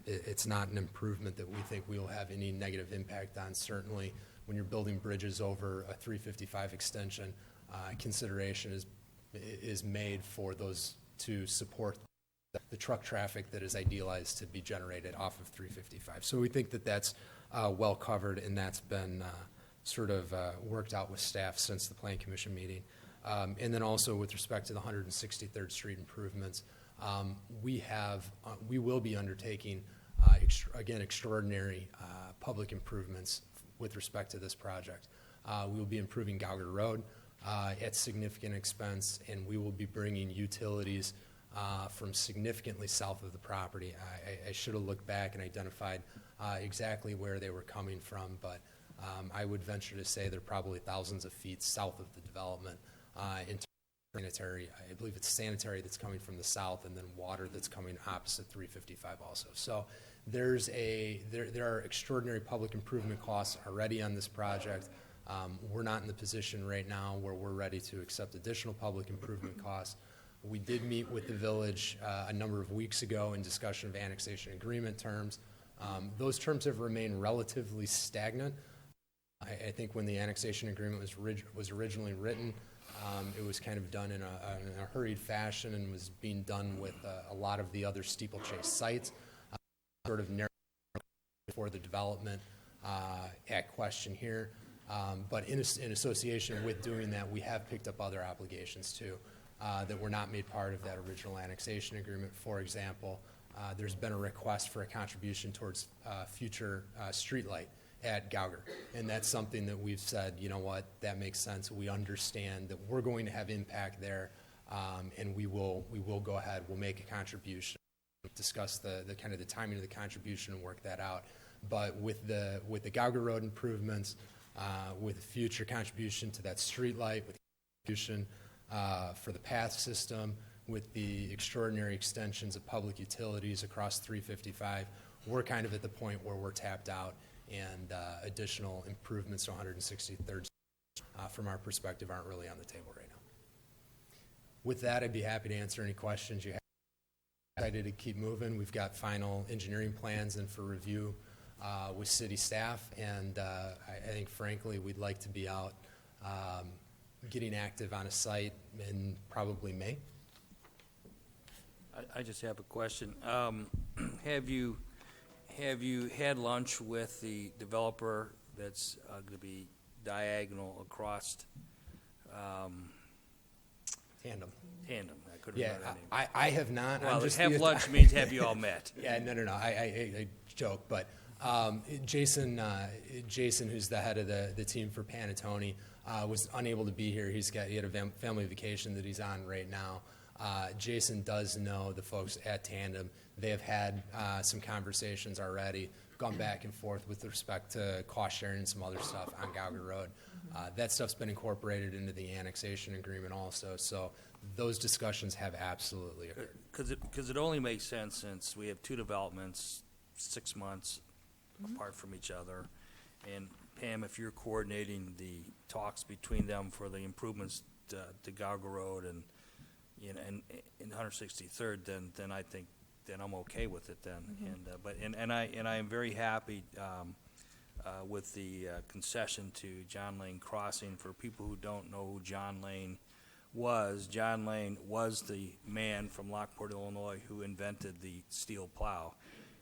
Speaker 12: It's not an improvement that we think we will have any negative impact on. Certainly, when you're building bridges over a 355 extension, consideration is made for those to support the truck traffic that is idealized to be generated off of 355. So we think that that's well covered, and that's been sort of worked out with staff since the Plan Commission meeting. And then also with respect to the 163rd Street improvements, we will be undertaking, again, extraordinary public improvements with respect to this project. We will be improving Gauger Road at significant expense, and we will be bringing utilities from significantly south of the property. I should have looked back and identified exactly where they were coming from, but I would venture to say they're probably thousands of feet south of the development in terms of sanitary. I believe it's sanitary that's coming from the south, and then water that's coming opposite 355 also. So there are extraordinary public improvement costs already on this project. We're not in the position right now where we're ready to accept additional public improvement costs. We did meet with the village a number of weeks ago in discussion of annexation agreement terms. Those terms have remained relatively stagnant. I think when the annexation agreement was originally written, it was kind of done in a hurried fashion and was being done with a lot of the other steeplechase sites, sort of narrow for the development at question here. But in association with doing that, we have picked up other obligations too that were not made part of that original annexation agreement. For example, there's been a request for a contribution towards future streetlight at Gauger, and that's something that we've said, you know what, that makes sense. We understand that we're going to have impact there, and we will go ahead. We'll make a contribution, discuss the kind of the timing of the contribution and work that out. But with the Gauger Road improvements, with future contribution to that streetlight, with contribution for the path system, with the extraordinary extensions of public utilities across 355, we're kind of at the point where we're tapped out, and additional improvements to 163rd from our perspective aren't really on the table right now. With that, I'd be happy to answer any questions you have. Excited to keep moving. We've got final engineering plans in for review with city staff, and I think, frankly, we'd like to be out getting active on a site in probably May.
Speaker 6: I just have a question. Have you had lunch with the developer that's going to be diagonal across
Speaker 12: Tandem.
Speaker 6: I couldn't
Speaker 12: Yeah,
Speaker 6: remember that name.
Speaker 12: I have not.
Speaker 6: Well,
Speaker 12: I'm just
Speaker 6: have lunch means have you all met?
Speaker 12: Yeah, no. I joke, but Jason, who's the head of the team for Panettone, was unable to be here. He had a family vacation that he's on right now. Jason does know the folks at Tandem. They have had some conversations already, gone back and forth with respect to cost sharing and some other stuff on Gauger Road. That stuff's been incorporated into the annexation agreement also. So those discussions have absolutely occurred.
Speaker 6: Because it only makes sense since we have two developments 6 months apart from each other. And Pam, if you're coordinating the talks between them for the improvements to Gauger Road and 163rd, then I think then I'm okay with it then. And I am very happy with the concession to John Lane Crossing. For people who don't know who John Lane was the man from Lockport, Illinois, who invented the steel plow.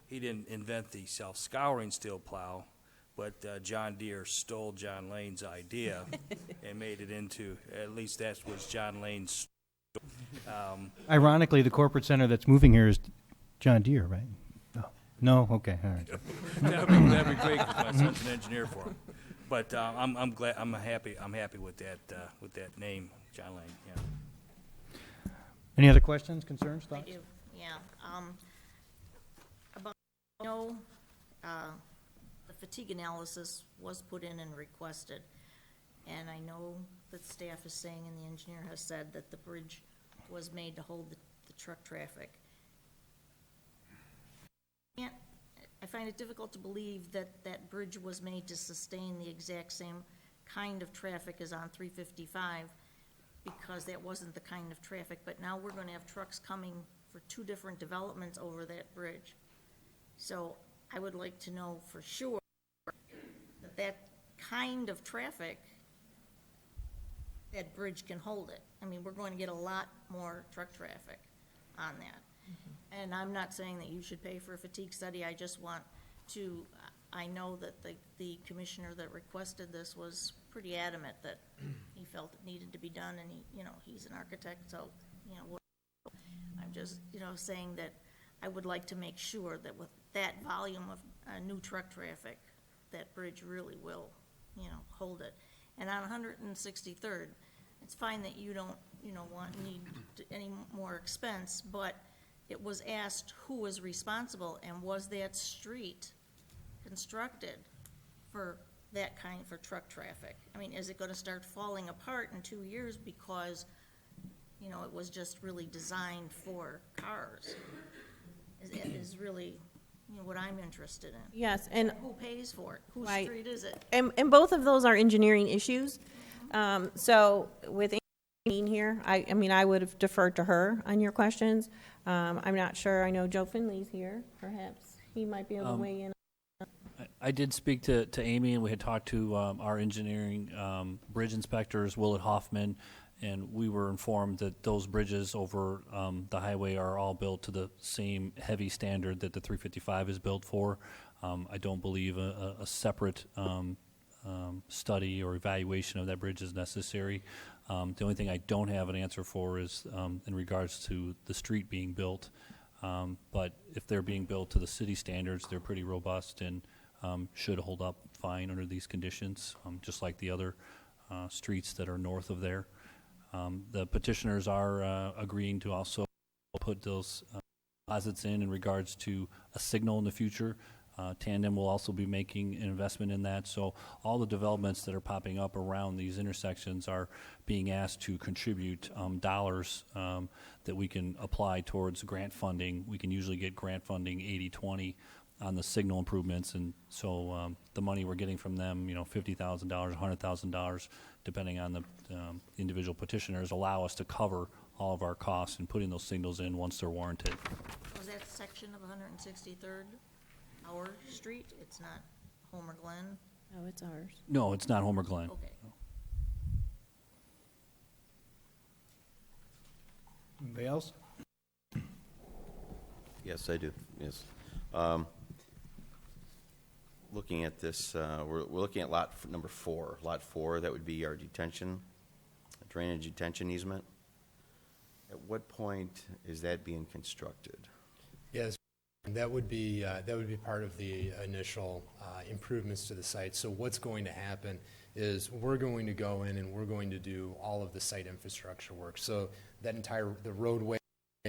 Speaker 6: He didn't invent the self-scouring steel plow, but John Deere stole John Lane's idea and made it into, at least that was John Lane's.
Speaker 2: Ironically, the corporate center that's moving here is John Deere, right? Oh. No? Okay, all right.
Speaker 6: That'd be great, 'cause my son's an engineer for him. But I'm glad, I'm happy with that name, John Lane, yeah.
Speaker 2: Any other questions, concerns,
Speaker 3: I
Speaker 2: thoughts?
Speaker 3: do, yeah. The fatigue analysis was put in and requested, and I know that staff is saying and the engineer has said that the bridge was made to hold the truck traffic. I find it difficult to believe that that bridge was made to sustain the exact same kind of traffic as on 355, because that wasn't the kind of traffic. But now we're going to have trucks coming for two different developments over that bridge. So I would like to know for sure that that kind of traffic, that bridge can hold it. I mean, we're going to get a lot more truck traffic on that. And I'm not saying that you should pay for a fatigue study. I just want to, I know that the commissioner that requested this was pretty adamant that he felt it needed to be done, and he's an architect, so, I'm just, saying that I would like to make sure that with that volume of new truck traffic, that bridge really will, hold it. And on 163rd, it's fine that you don't, need any more expense, but it was asked who was responsible, and was that street constructed for that kind, for truck traffic? I mean, is it gonna start falling apart in 2 years because, it was just really designed for cars? Is really, what I'm interested in.
Speaker 7: Yes, and
Speaker 3: Who pays for it? Whose
Speaker 7: Right.
Speaker 3: street is it?
Speaker 7: and both of those are engineering issues. So with Amy here, I mean, I would have deferred to her on your questions. I'm not sure. I know Joe Finley's here. Perhaps he might be able to weigh in.
Speaker 13: I did speak to Amy, and we had talked to our engineering bridge inspectors, Willett Hoffman, and we were informed that those bridges over the highway are all built to the same heavy standard that the 355 is built for. I don't believe a separate study or evaluation of that bridge is necessary. The only thing I don't have an answer for is in regards to the street being built. But if they're being built to the city standards, they're pretty robust and should hold up fine under these conditions, just like the other streets that are north of there. The petitioners are agreeing to also put those deposits in regards to a signal in the future. Tandem will also be making an investment in that. So all the developments that are popping up around these intersections are being asked to contribute dollars that we can apply towards grant funding. We can usually get grant funding 80-20 on the signal improvements, and so the money we're getting from them, $50,000, $100,000, depending on the individual petitioners, allow us to cover all of our costs in putting those signals in once they're warranted.
Speaker 3: Was that section of 163rd our street? It's not Homer Glen?
Speaker 7: Oh, it's ours.
Speaker 13: No, it's not Homer Glen.
Speaker 3: Okay.
Speaker 8: Anybody else?
Speaker 14: Yes, I do, yes. Looking at this, we're looking at number 4. Lot 4, that would be our drainage detention easement. At what point is that being constructed?
Speaker 12: Yes, that would be part of the initial improvements to the site. So what's going to happen is we're going to go in and we're going to do all of the site infrastructure work. So that the roadway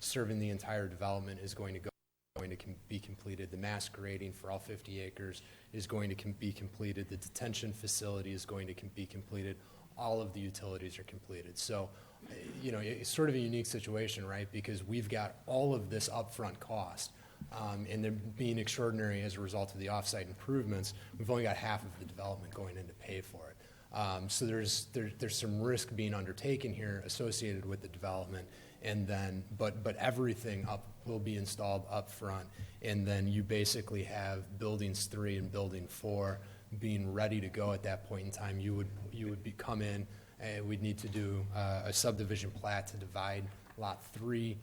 Speaker 12: serving the entire development is going to be completed. The mass grading for all 50 acres is going to be completed. The detention facility is going to be completed. All of the utilities are completed. So, it's sort of a unique situation, right? Because we've got all of this upfront cost, and they're being extraordinary as a result of the offsite improvements. We've only got half of the development going in to pay for it. So there's some risk being undertaken here associated with the development, and then but everything will be installed up front, and then you basically have buildings 3 and building 4 being ready to go at that point in time. You would come in, and we'd need to do a subdivision plat to divide lot 3,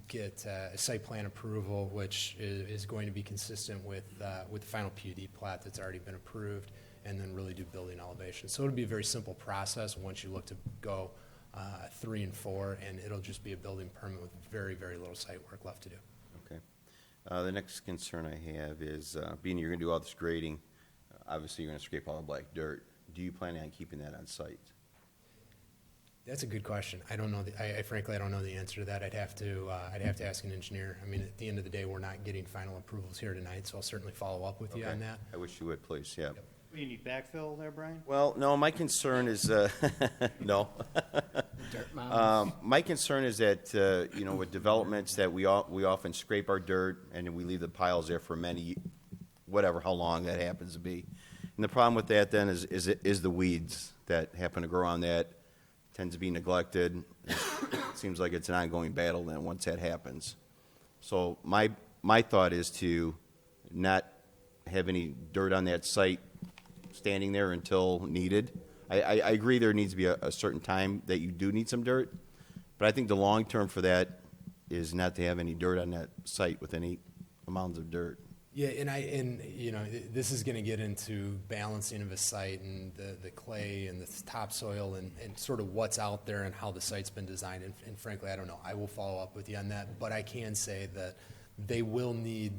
Speaker 12: get a site plan approval, which is going to be consistent with the final PUD plat that's already been approved, and then really do building elevation. So it'll be a very simple process once you look to go 3 and 4, and it'll just be a building permit with very, very little site work left to do.
Speaker 14: Okay. The next concern I have is, being you're going to do all this grading, obviously you're going to scrape all the black dirt. Do you plan on keeping that on site?
Speaker 12: That's a good question. I don't know. Frankly, I don't know the answer to that. I'd have to ask an engineer. I mean, at the end of the day, we're not getting final approvals here tonight, so I'll certainly follow up with you on that.
Speaker 14: I wish you would, please, yeah.
Speaker 12: Yep.
Speaker 2: You need backfill there, Brian?
Speaker 14: Well, no, my concern is, no. My concern is that, with developments that we often scrape our dirt and then we leave the piles there for how long that happens to be. And the problem with that then is the weeds that happen to grow on that, tends to be neglected. It seems like it's an ongoing battle then once that happens. So my thought is to not have any dirt on that site standing there until needed. I agree there needs to be a certain time that you do need some dirt, but I think the long term for that is not to have any dirt on that site with any amounts of dirt.
Speaker 12: Yeah, and this is going to get into balancing of a site and the clay and the topsoil and sort of what's out there and how the site's been designed. And frankly, I don't know. I will follow up with you on that, but I can say that they will need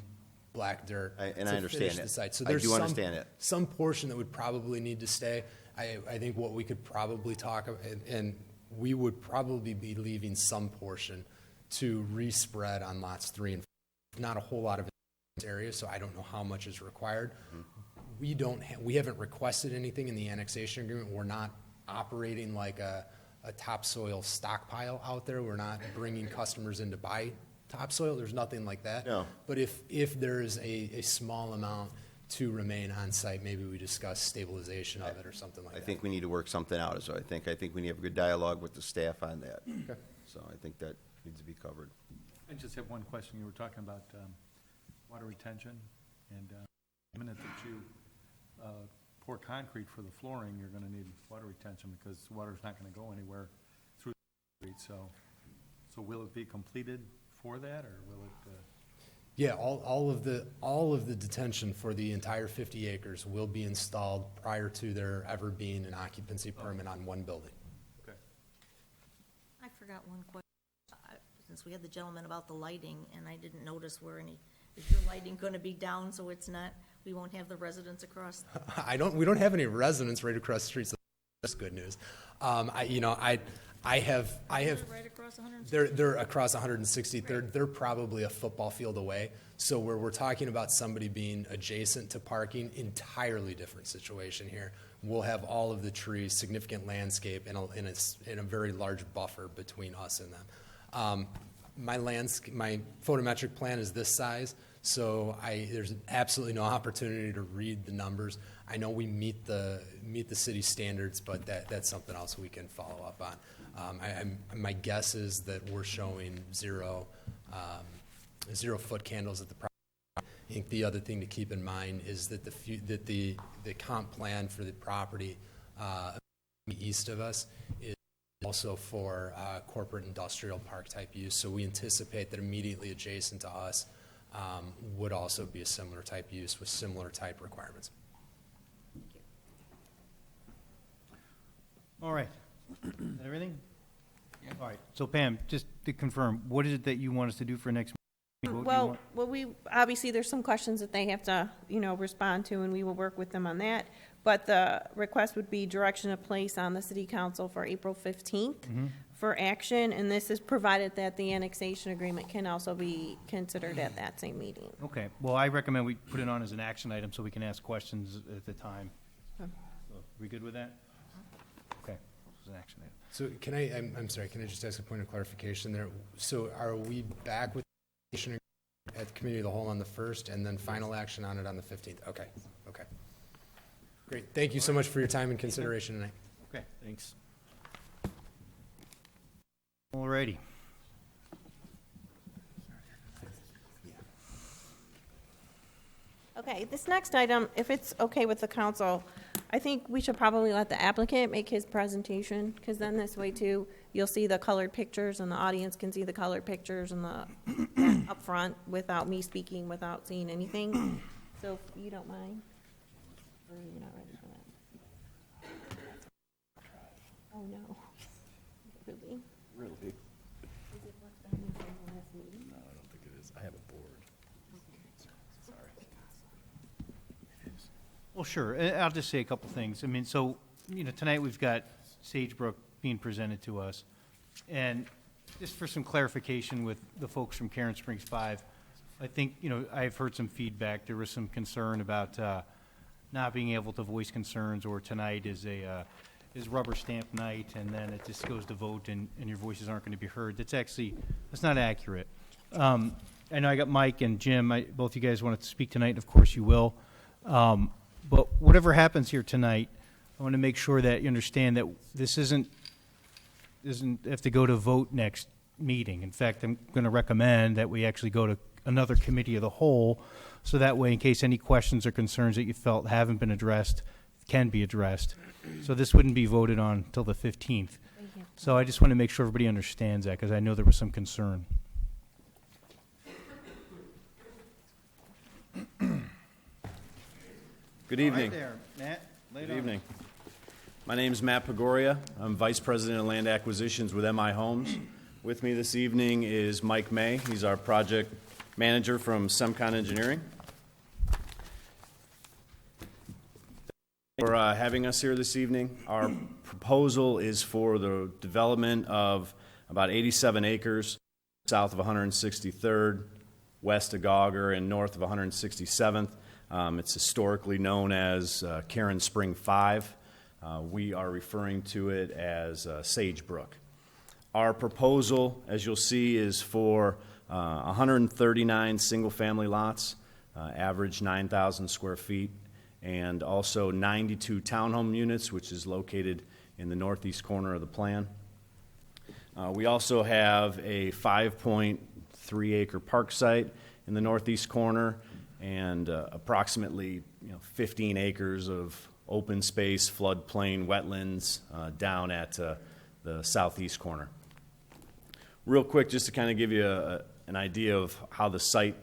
Speaker 12: black dirt
Speaker 14: I
Speaker 12: to
Speaker 14: understand
Speaker 12: finish
Speaker 14: it.
Speaker 12: the site. So
Speaker 14: I
Speaker 12: there's
Speaker 14: do understand it.
Speaker 12: some portion that would probably need to stay. I think what we could probably talk about, and we would probably be leaving some portion to respread on lots 3 and 4. Not a whole lot of area, so I don't know how much is required. Mm-hmm. We haven't requested anything in the annexation agreement. We're not operating like a topsoil stockpile out there. We're not bringing customers in to buy topsoil. There's nothing like that.
Speaker 14: No.
Speaker 12: But if there is a small amount to remain on site, maybe we discuss stabilization of it or something like that.
Speaker 14: I think we need to work something out. So I think we need to have a good dialogue with the staff on that.
Speaker 12: Okay.
Speaker 14: So I think that needs to be covered.
Speaker 1: I just have one question. You were talking about water retention, and the minute that you pour concrete for the flooring, you're going to need water retention because water's not going to go anywhere through the concrete. So will it be completed for that, or will it?
Speaker 12: Yeah, all of the detention for the entire 50 acres will be installed prior to there ever being an occupancy permit on one building.
Speaker 1: Okay.
Speaker 3: I forgot one question. Since we had the gentleman about the lighting, and I didn't notice is your lighting going to be down so we won't have the residents across?
Speaker 12: We don't have any residents right across the street, so that's good news. I have.
Speaker 3: Right across 160th?
Speaker 12: They're across 160th. They're probably a football field away. So where we're talking about somebody being adjacent to parking, entirely different situation here. We'll have all of the trees, significant landscape, and a very large buffer between us and them. My photometric plan is this size, So there's absolutely no opportunity to read the numbers. I know we meet the city standards, but that's something else we can follow up on. My guess is that we're showing zero foot candles at the property. I think the other thing to keep in mind is that the comp plan for the property east of us is also for corporate industrial park type use. So we anticipate that immediately adjacent to us would also be a similar type use with similar type requirements.
Speaker 2: All right. Is that everything? All right. So Pam, just to confirm, what is it that you want us to do for next meeting? What do you want?
Speaker 7: We obviously there's some questions that they have to, respond to, and we will work with them on that. But the request would be direction of place on the city council for April 15th for action, and this is provided that the annexation agreement can also be considered at that same meeting.
Speaker 2: Okay. Well, I recommend we put it on as an action item so we can ask questions at the time.
Speaker 7: Okay.
Speaker 2: So, we good with that? Okay. It's an action item.
Speaker 12: So I'm sorry, can I just ask a point of clarification there? So are we back with at the committee of the whole on the 1st and then final action on it on the 15th? Okay. Great. Thank you so much for your time and consideration tonight.
Speaker 2: Okay. Thanks. All righty.
Speaker 7: Okay, this next item, if it's okay with the council, I think we should probably let the applicant make his presentation, because then this way too, you'll see the colored pictures and the audience can see the colored pictures and the up front without me speaking, without seeing anything. So if you don't mind, or you're not ready for that. Oh, no. Really?
Speaker 10: Really?
Speaker 7: Is it what's been in the last meeting?
Speaker 10: No, I don't think it is. I have a board. Sorry.
Speaker 2: Well, sure. I'll just say a couple things. I mean, so, tonight we've got Sagebrook being presented to us. And just for some clarification with the folks from Karen Springs 5, I think, I've heard some feedback. There was some concern about not being able to voice concerns, or tonight is rubber stamp night, and then it just goes to vote and your voices aren't going to be heard. That's not accurate. I know I got Mike and Jim. Both you guys wanted to speak tonight, and of course you will. But whatever happens here tonight, I want to make sure that you understand that this doesn't have to go to vote next meeting. In fact, I'm going to recommend that we actually go to another committee of the whole, so that way, in case any questions or concerns that you felt haven't been addressed, can be addressed. So this wouldn't be voted on until the 15th. So I just want to make sure everybody understands that, because I know there was some concern.
Speaker 15: Good evening.
Speaker 2: Right there, Matt.
Speaker 15: Good evening. My name is Matt Pagoria. I'm Vice President of Land Acquisitions with MI Homes. With me this evening is Mike May. He's our project manager from Semcon Engineering. For having us here this evening. Our proposal is for the development of about 87 acres south of 163rd, west of Gauger, and north of 167th. It's historically known as Karen Spring 5. We are referring to it as Sagebrook. Our proposal, as you'll see, is for 139 single-family lots, average 9,000 square feet, and also 92 townhome units, which is located in the northeast corner of the plan. We also have a 5.3 acre park site in the northeast corner, and approximately 15 acres of open space, floodplain, wetlands down at the southeast corner. Real quick, just to kind of give you an idea of how the site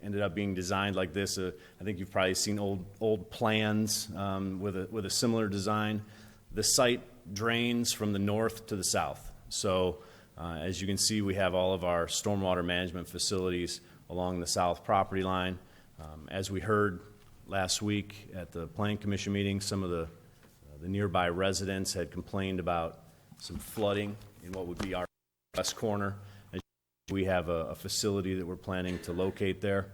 Speaker 15: ended up being designed like this. I think you've probably seen old plans with a similar design. The site drains from the north to the south. So as you can see, we have all of our stormwater management facilities along the south property line. As we heard last week at the Planning Commission meeting, some of the nearby residents had complained about some flooding in what would be our west corner. We have a facility that we're planning to locate there.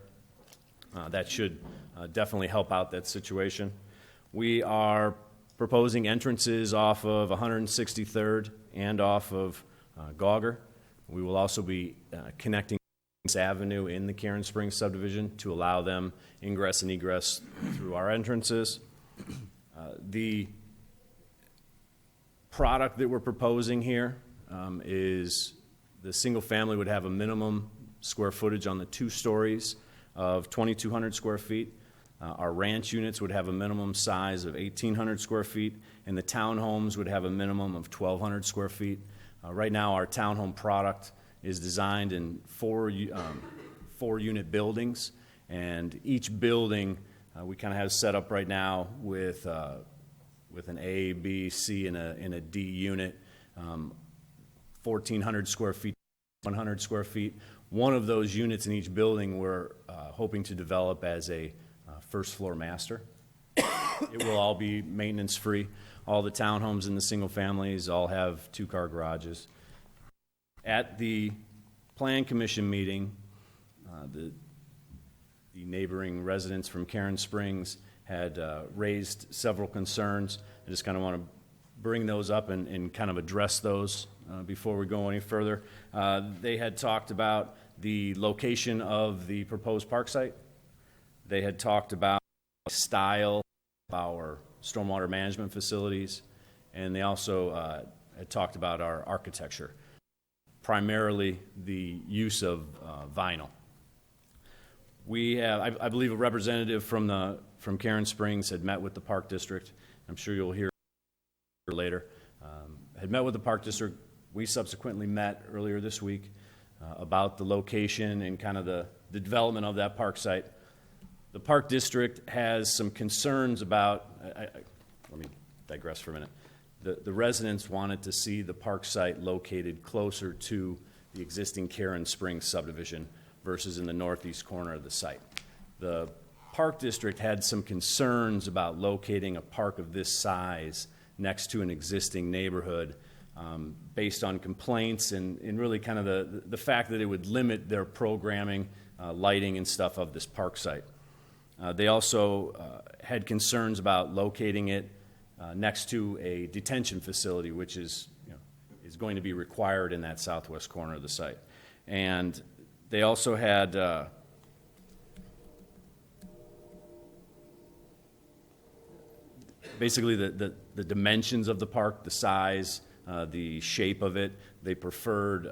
Speaker 15: That should definitely help out that situation. We are proposing entrances off of 163rd and off of Gauger. We will also be connecting Avenue in the Karen Springs subdivision to allow them ingress and egress through our entrances. The product that we're proposing here is the single family would have a minimum square footage on the 2 stories of 2,200 square feet. Our ranch units would have a minimum size of 1,800 square feet, and the townhomes would have a minimum of 1,200 square feet. Right now, our townhome product is designed in 4-unit buildings, and each building we kind of have set up right now with an A, B, C, and a D unit, 1,400 square feet, 100 square feet. One of those units in each building we're hoping to develop as a first floor master. It will all be maintenance free. All the townhomes and the single families all have 2-car garages. At the Plan Commission meeting, the neighboring residents from Karen Springs had raised several concerns. I just kind of want to bring those up and kind of address those before we go any further. They had talked about the location of the proposed park site. They had talked about the style of our stormwater management facilities, and they also had talked about our architecture, primarily the use of vinyl. We have, I believe, a representative from Karen Springs had met with the Park District. I'm sure you'll hear later. Had met with the Park District. We subsequently met earlier this week about the location and kind of the development of that park site. The Park District has some concerns about, let me digress for a minute. The residents wanted to see the park site located closer to the existing Karen Springs subdivision versus in the northeast corner of the site. The Park District had some concerns about locating a park of this size next to an existing neighborhood based on complaints and really kind of the fact that it would limit their programming, lighting and stuff of this park site. They also had concerns about locating it next to a detention facility, which is going to be required in that southwest corner of the site. And they also had basically the dimensions of the park, the size, the shape of it. They preferred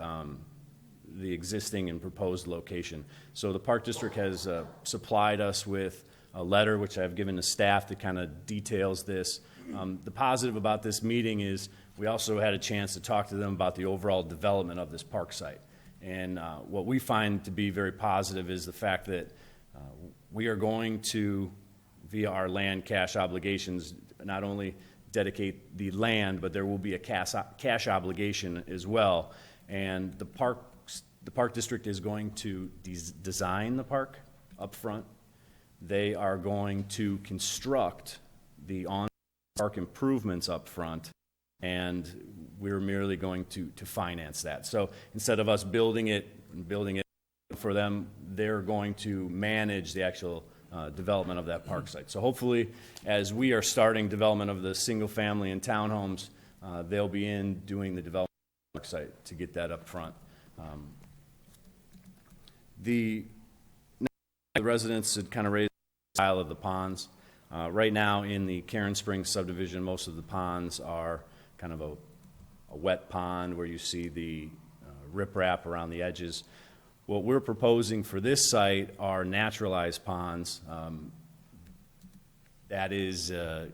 Speaker 15: the existing and proposed location. So the Park District has supplied us with a letter, which I've given to staff, that kind of details this. The positive about this meeting is we also had a chance to talk to them about the overall development of this park site. And what we find to be very positive is the fact that we are going to, via our land cash obligations, not only dedicate the land, but there will be a cash obligation as well. And the Park District is going to design the park up front. They are going to construct the on-park improvements up front, and we're merely going to finance that. So instead of us building it for them, they're going to manage the actual development of that park site. So hopefully, as we are starting development of the single family and townhomes, they'll be in doing the development of the park site to get that up front. The residents had kind of raised the style of the ponds. Right now in the Karen Springs subdivision, most of the ponds are kind of a wet pond where you see the riprap around the edges. What we're proposing for this site are naturalized ponds. That is, the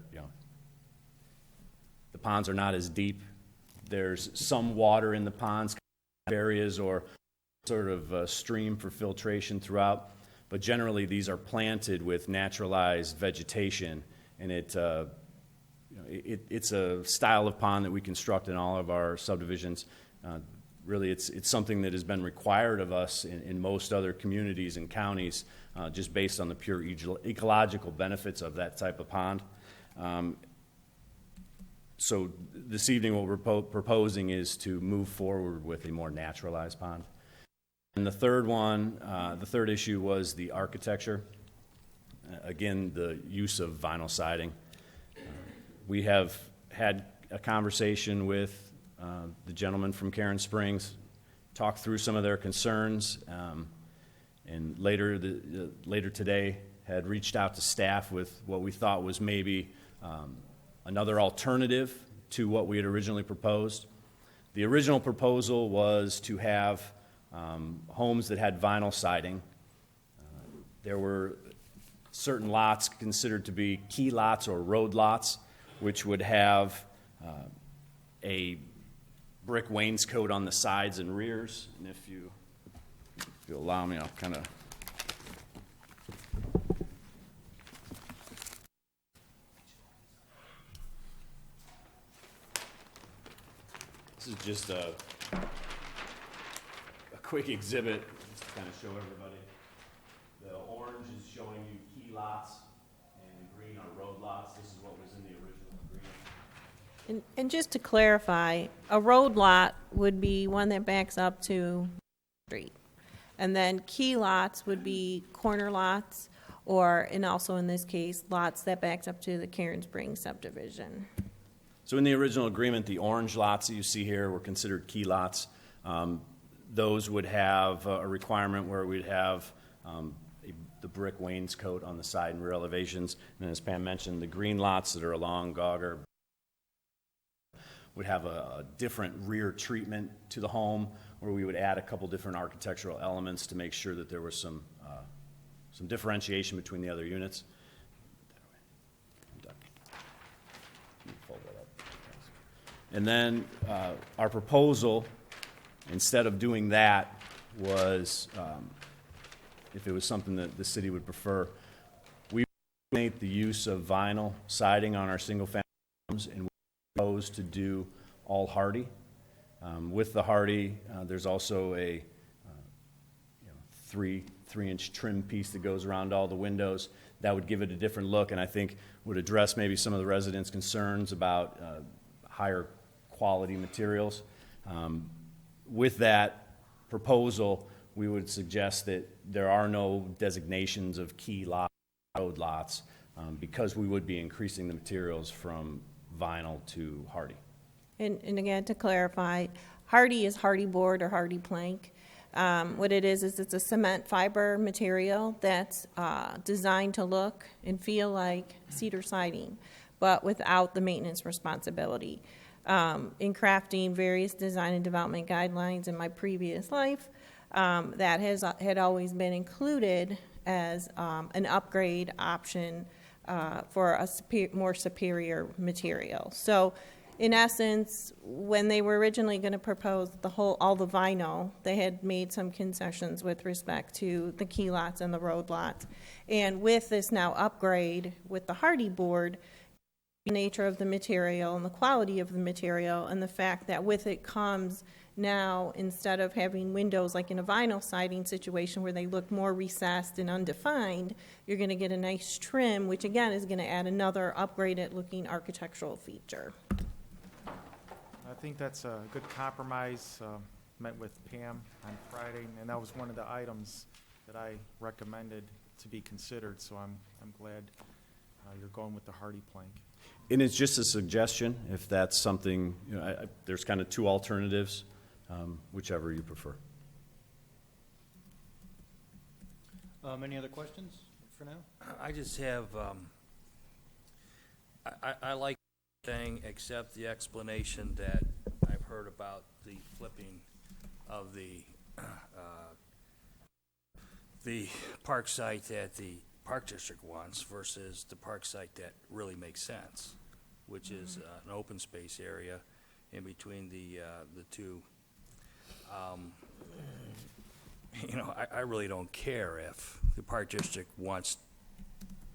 Speaker 15: ponds are not as deep. There's some water in the ponds, areas or sort of a stream for filtration throughout. But generally, these are planted with naturalized vegetation, and it's a style of pond that we construct in all of our subdivisions. Really, it's something that has been required of us in most other communities and counties, just based on the pure ecological benefits of that type of pond. So this evening, what we're proposing is to move forward with a more naturalized pond. And the third issue was the architecture. Again, the use of vinyl siding. We have had a conversation with the gentleman from Karen Springs, talked through some of their concerns. And later today, had reached out to staff with what we thought was maybe another alternative to what we had originally proposed. The original proposal was to have homes that had vinyl siding. There were certain lots considered to be key lots or road lots, which would have a brick wainscot on the sides and rears. And if you allow me, I'll kind of... This is just a quick exhibit, just to kind of show everybody. The orange is showing you key lots, and the green are road lots. This is what was in the original agreement.
Speaker 7: And just to clarify, a road lot would be one that backs up to the street. And then key lots would be corner lots, or, and also in this case, lots that backs up to the Karen Springs subdivision.
Speaker 15: So in the original agreement, the orange lots that you see here were considered key lots. Those would have a requirement where we'd have the brick wainscot on the side and rear elevations. And as Pam mentioned, the green lots that are along Gauger would have a different rear treatment to the home, where we would add a couple different architectural elements to make sure that there was some differentiation between the other units. And then our proposal, instead of doing that, was, if it was something that the city would prefer, we would eliminate the use of vinyl siding on our single-family homes, and we propose to do all hardy. With the hardy, there's also a 3-inch trim piece that goes around all the windows. That would give it a different look, and I think would address maybe some of the residents' concerns about higher quality materials. With that proposal, we would suggest that there are no designations of key lots, road lots, because we would be increasing the materials from vinyl to hardy.
Speaker 7: And again, to clarify, hardy is hardy board or hardy plank. What it is it's a cement fiber material that's designed to look and feel like cedar siding, but without the maintenance responsibility. In crafting various design and development guidelines in my previous life, that had always been included as an upgrade option for a more superior material. So in essence, when they were originally going to propose all the vinyl, they had made some concessions with respect to the key lots and the road lots. And with this now upgrade with the hardy board, the nature of the material and the quality of the material, and the fact that with it comes now, instead of having windows like in a vinyl siding situation where they look more recessed and undefined, you're going to get a nice trim, which again is going to add another upgraded looking architectural feature.
Speaker 9: I think that's a good compromise. Met with Pam on Friday, and that was one of the items that I recommended to be considered, so I'm glad you're going with the hardy plank.
Speaker 15: And it's just a suggestion, if that's something, there's kind of two alternatives, whichever you prefer.
Speaker 2: Any other questions for now?
Speaker 6: I just have, I like the thing, except the explanation that I've heard about the flipping of the park site that the Park District wants versus the park site that really makes sense, which is an open space area in between the two. I really don't care if the Park District wants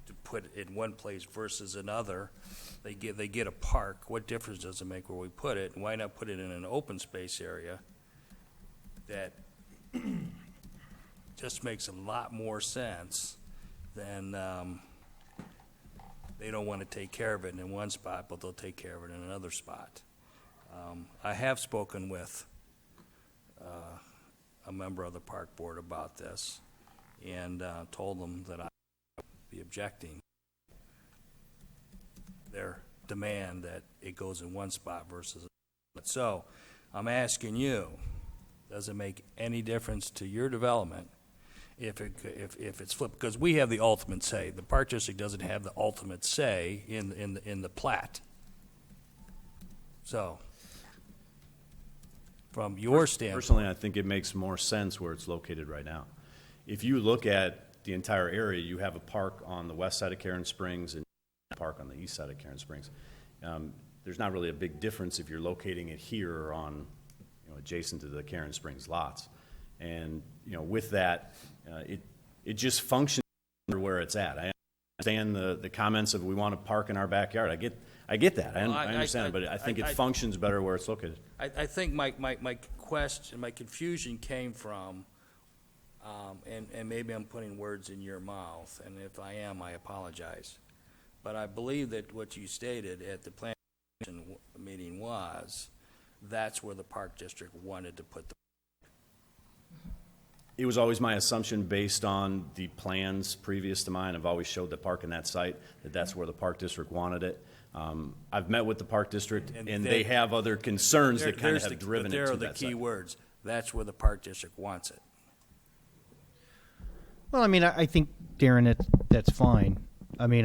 Speaker 6: to put it in one place versus another. They get a park. What difference does it make where we put it? And why not put it in an open space area that just makes a lot more sense than they don't want to take care of it in one spot, but they'll take care of it in another spot. I have spoken with a member of the park board about this and told them that I would be objecting their demand that it goes in one spot versus another. So I'm asking you, does it make any difference to your development if it's flipped, because we have the ultimate say. The Park District doesn't have the ultimate say in the plat. So, from your standpoint.
Speaker 15: Personally, I think it makes more sense where it's located right now. If you look at the entire area, you have a park on the west side of Karen Springs and a park on the east side of Karen Springs. There's not really a big difference if you're locating it here or on, adjacent to the Karen Springs lots. And, with that, it just functions where it's at. I understand the comments of we want to park in our backyard. I get that. I understand it, but I think it functions better where it's located.
Speaker 6: I think my question, my confusion came from, and maybe I'm putting words in your mouth, and if I am, I apologize. But I believe that what you stated at the planning commission meeting was, that's where the Park District wanted to put the.
Speaker 15: It was always my assumption, based on the plans previous to mine, I've always showed the park in that site, that's where the Park District wanted it. I've met with the Park District, and they have other concerns that kind of have driven it to that site.
Speaker 6: There are the key words. That's where the Park District wants it.
Speaker 2: Well, I mean, I think, Darren, that's fine. I mean,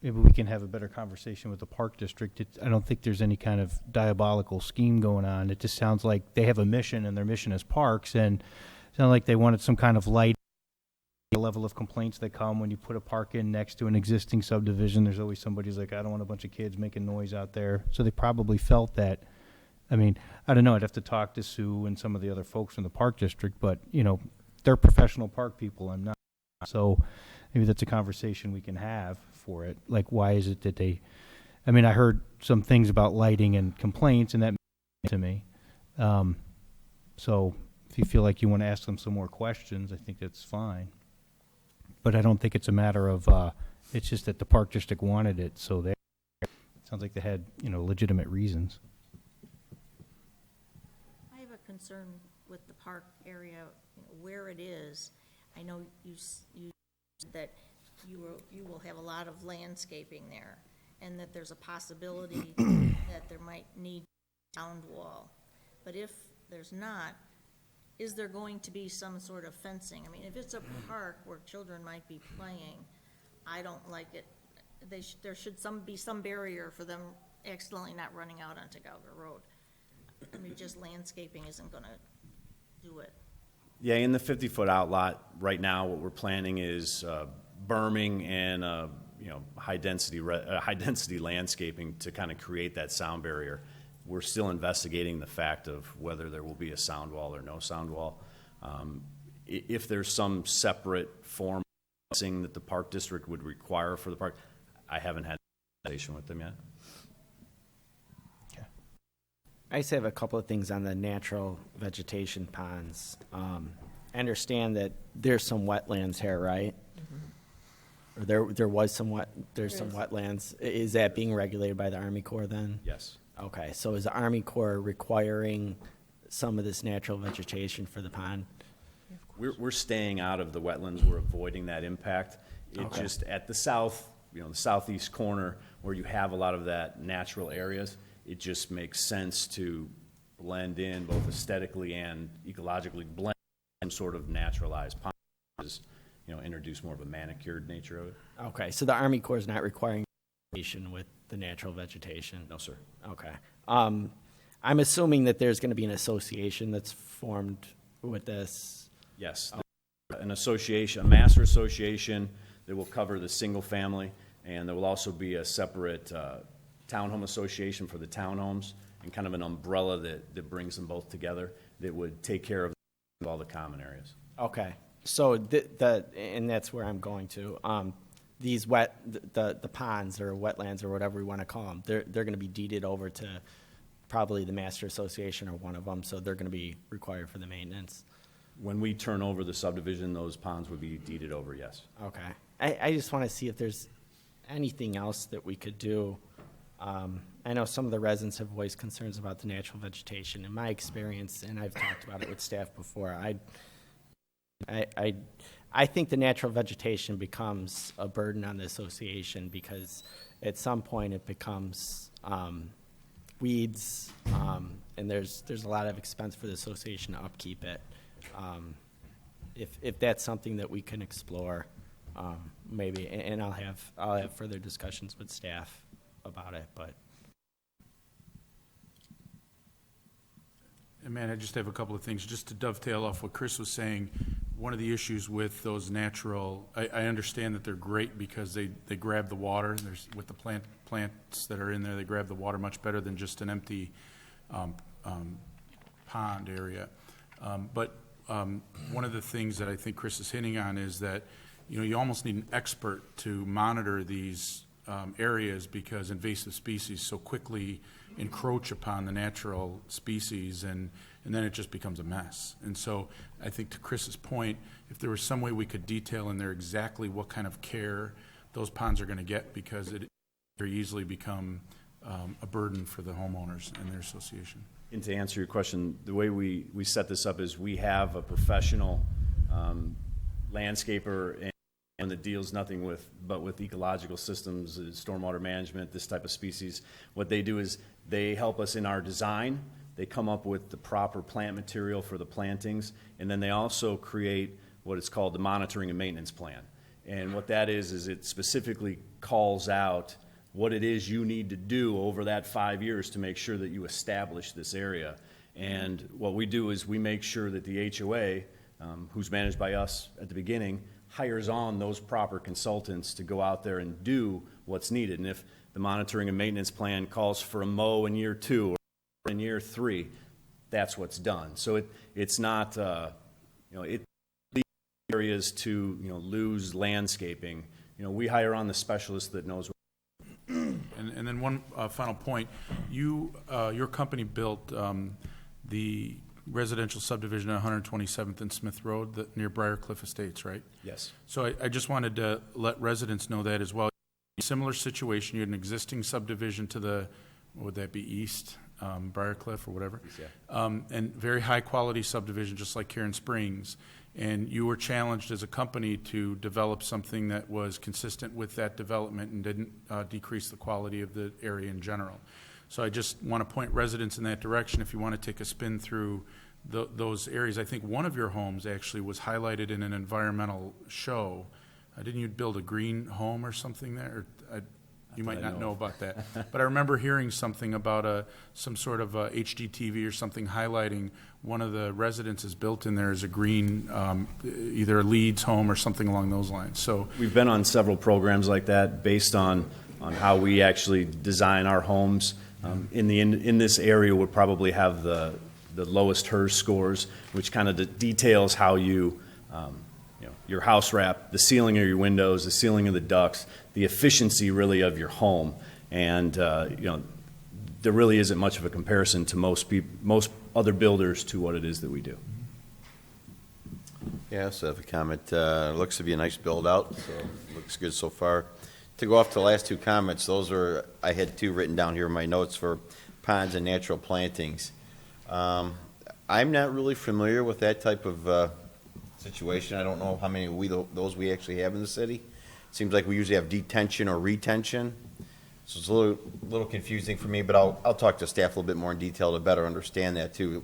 Speaker 2: maybe we can have a better conversation with the Park District. I don't think there's any kind of diabolical scheme going on. It just sounds like they have a mission, and their mission is parks, and it sounds like they wanted some kind of light. The level of complaints that come when you put a park in next to an existing subdivision. There's always somebody who's like, I don't want a bunch of kids making noise out there. So they probably felt that. I mean, I don't know. I'd have to talk to Sue and some of the other folks from the Park District, but, they're professional park people. I'm not. So maybe that's a conversation we can have for it. Like, why is it that they, I mean, I heard some things about lighting and complaints, and that made sense to me. So if you feel like you want to ask them some more questions, I think that's fine. But I don't think it's a matter of, it's just that the Park District wanted it, so it sounds like they had, legitimate reasons.
Speaker 3: I have a concern with the park area, where it is. I know you said that you will have a lot of landscaping there, and that there's a possibility that there might need a sound wall. But if there's not, is there going to be some sort of fencing? I mean, if it's a park where children might be playing, I don't like it. There should be some barrier for them accidentally not running out onto Gauger Road. I mean, just landscaping isn't going to do it.
Speaker 15: Yeah, in the 50-foot outlot, right now, what we're planning is berming and high density landscaping to kind of create that sound barrier. We're still investigating the fact of whether there will be a sound wall or no sound wall. If there's some separate form of fencing that the Park District would require for the park, I haven't had a conversation with them yet.
Speaker 16: I just have a couple of things on the natural vegetation ponds. I understand that there's some wetlands here, right? Mm-hmm. Or there was some wetlands. Is that being regulated by the Army Corps then?
Speaker 15: Yes.
Speaker 16: Okay, so is the Army Corps requiring some of this natural vegetation for the pond?
Speaker 15: We're staying out of the wetlands. We're avoiding that impact. Just at the south, the southeast corner where you have a lot of that natural areas, it just makes sense to blend in both aesthetically and ecologically, blend some sort of naturalized ponds, introduce more of a manicured nature of it.
Speaker 16: Okay, so the Army Corps is not requiring vegetation with the natural vegetation?
Speaker 15: No, sir.
Speaker 16: Okay. I'm assuming that there's going to be an association that's formed with this?
Speaker 15: Yes. An association, a master association that will cover the single family, and there will also be a separate townhome association for the townhomes, and kind of an umbrella that brings them both together that would take care of all the common areas.
Speaker 16: Okay. So and that's where I'm going to. These the ponds or wetlands or whatever we want to call them, they're going to be deeded over to probably the master association or one of them, so they're going to be required for the maintenance.
Speaker 15: When we turn over the subdivision, those ponds would be deeded over, yes.
Speaker 16: Okay. I just want to see if there's anything else that we could do. I know some of the residents have voiced concerns about the natural vegetation. In my experience, and I've talked about it with staff before, I think the natural vegetation becomes a burden on the association because at some point it becomes weeds, and there's a lot of expense for the association to upkeep it. if that's something that we can explore, maybe, and I'll have further discussions with staff about it, but.
Speaker 17: And man, I just have a couple of things, just to dovetail off what Chris was saying. One of the issues with those natural, I understand that they're great because they grab the water. There's, with the plants that are in there, they grab the water much better than just an empty pond area. But one of the things that I think Chris is hinting on is that, you almost need an expert to monitor these areas because invasive species so quickly encroach upon the natural species, and then it just becomes a mess. And so I think to Chris's point, if there was some way we could detail in there exactly what kind of care those ponds are going to get, because it very easily become a burden for the homeowners and their association.
Speaker 15: And to answer your question, the way we set this up is we have a professional landscaper and that deals nothing but with ecological systems, stormwater management, this type of species. What they do is they help us in our design. They come up with the proper plant material for the plantings, and then they also create what is called the monitoring and maintenance plan. And what that is it specifically calls out what it is you need to do over that 5 years to make sure that you establish this area. And what we do is we make sure that the HOA, who's managed by us at the beginning, hires on those proper consultants to go out there and do what's needed. And if the monitoring and maintenance plan calls for a mow in year 2 or in year 3, that's what's done. So it's not, it leaves areas to, lose landscaping. We hire on the specialist that knows what.
Speaker 17: And then one final point, your company built the residential subdivision at 127th and Smith Road near Briarcliff Estates, right?
Speaker 15: Yes.
Speaker 17: So I just wanted to let residents know that as well. Similar situation, you had an existing subdivision to the, what would that be, east, Briarcliff or whatever?
Speaker 15: Yeah.
Speaker 17: And very high quality subdivision, just like Karen Springs. And you were challenged as a company to develop something that was consistent with that development and didn't decrease the quality of the area in general. So I just want to point residents in that direction if you want to take a spin through those areas. I think one of your homes actually was highlighted in an environmental show. Didn't you build a green home or something there? You might not know about that. But I remember hearing something about some sort of HGTV or something highlighting one of the residences built in there as a green, either a Leeds home or something along those lines. So
Speaker 15: we've been on several programs like that based on how we actually design our homes. In this area would probably have the lowest HERS scores, which kind of details how your house wrap, the ceiling of your windows, the ceiling of the ducts, the efficiency really of your home. And there really isn't much of a comparison to most other builders to what it is that we do.
Speaker 14: Yeah, so I have a comment. Looks to be a nice build out, so looks good so far. To go off to the last two comments, I had 2 written down here in my notes for ponds and natural plantings. I'm not really familiar with that type of situation. I don't know how many those we actually have in the city. Seems like we usually have detention or retention. So it's a little confusing for me, but I'll talk to staff a little bit more in detail to better understand that too,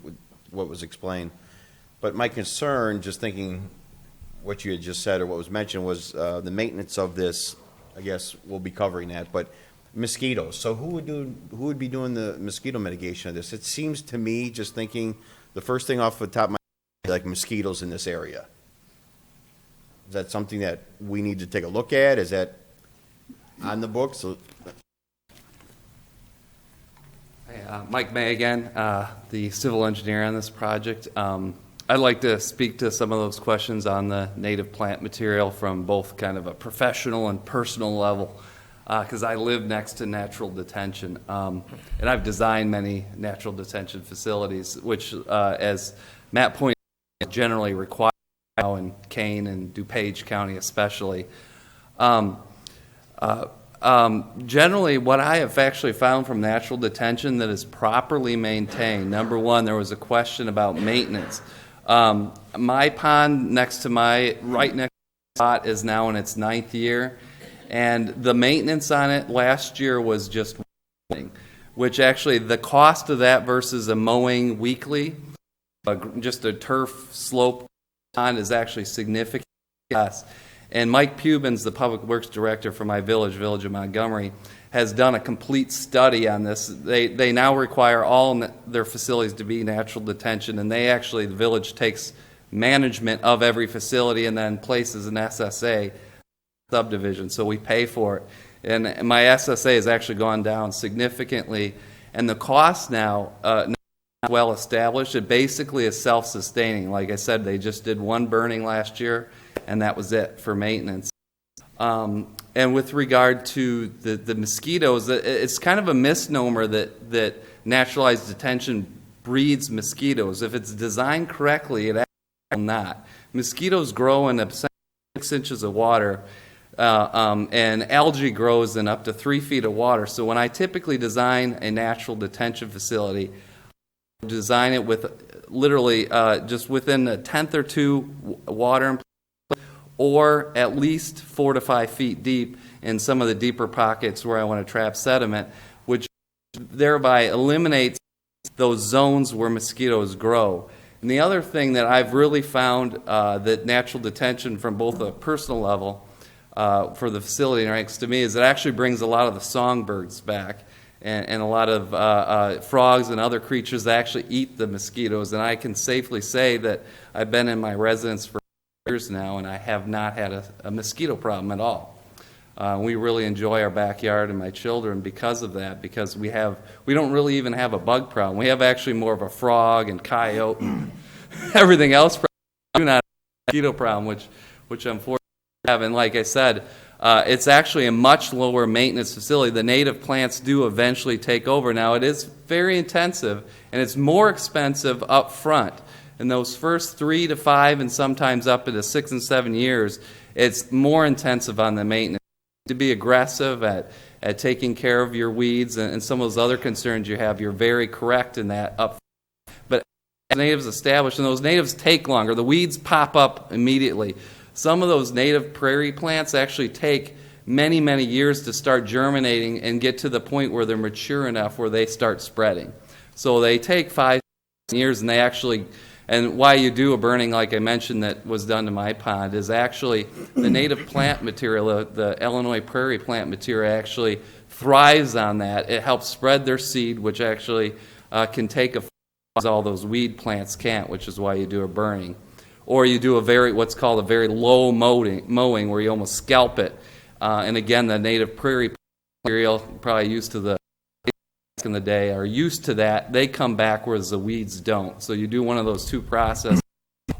Speaker 14: what was explained. But my concern, just thinking what you had just said or what was mentioned, was the maintenance of this. I guess we'll be covering that, but mosquitoes. So who would be doing the mosquito mitigation of this? It seems to me, just thinking, the first thing off the top of my head, like mosquitoes in this area. Is that something that we need to take a look at? Is that on the books?
Speaker 18: Mike May again, the civil engineer on this project. I'd like to speak to some of those questions on the native plant material from both kind of a professional and personal level, because I live next to natural detention. And I've designed many natural detention facilities, which, as Matt pointed out, generally require now in Kane and DuPage County especially. Generally, what I have actually found from natural detention that is properly maintained, number one, there was a question about maintenance. My pond right next to the spot is now in its 9th year, and the maintenance on it last year was just mowing, which actually the cost of that versus a mowing weekly, just a turf slope pond is actually significant less. And Mike Pubin's the Public Works Director for my village of Montgomery, has done a complete study on this. They now require all their facilities to be natural detention, and the village takes management of every facility and then places an SSA subdivision, so we pay for it. And my SSA has actually gone down significantly, and the cost now, well established, it basically is self-sustaining. Like I said, they just did one burning last year, and that was it for maintenance. And with regard to the mosquitoes, it's kind of a misnomer that naturalized detention breeds mosquitoes. If it's designed correctly, it actually will not. Mosquitoes grow in 6 inches of water, and algae grows in up to 3 feet of water. So when I typically design a natural detention facility, I design it with literally just within a tenth or two water and or at least 4 to 5 feet deep in some of the deeper pockets where I want to trap sediment, which thereby eliminates those zones where mosquitoes grow. And the other thing that I've really found that natural detention from both a personal level for the facility next to me is it actually brings a lot of the songbirds back and a lot of frogs and other creatures that actually eat the mosquitoes. And I can safely say that I've been in my residence for years now, and I have not had a mosquito problem at all. We really enjoy our backyard and my children because of that, because we don't really even have a bug problem. We have actually more of a frog and coyote and everything else problem. We do not have a mosquito problem, which I'm fortunate to have. And like I said, it's actually a much lower maintenance facility. The native plants do eventually take over. Now, it is very intensive, and it's more expensive up front. In those first 3 to 5 and sometimes up into 6 and 7 years, it's more intensive on the maintenance. To be aggressive at taking care of your weeds and some of those other concerns you have, you're very correct in that up front. But as natives establish, and those natives take longer, the weeds pop up immediately. Some of those native prairie plants actually take many, many years to start germinating and get to the point where they're mature enough where they start spreading. So they take 5 years, and they actually... And why you do a burning, like I mentioned, that was done to my pond, is actually the native plant material, the Illinois prairie plant material actually thrives on that. It helps spread their seed, which actually can take all those weed plants can't, which is why you do a burning. Or you do what's called a very low mowing where you almost scalp it. And again, the native prairie material, probably used to the in the day, are used to that. They come back whereas the weeds don't. So you do one of those two processes,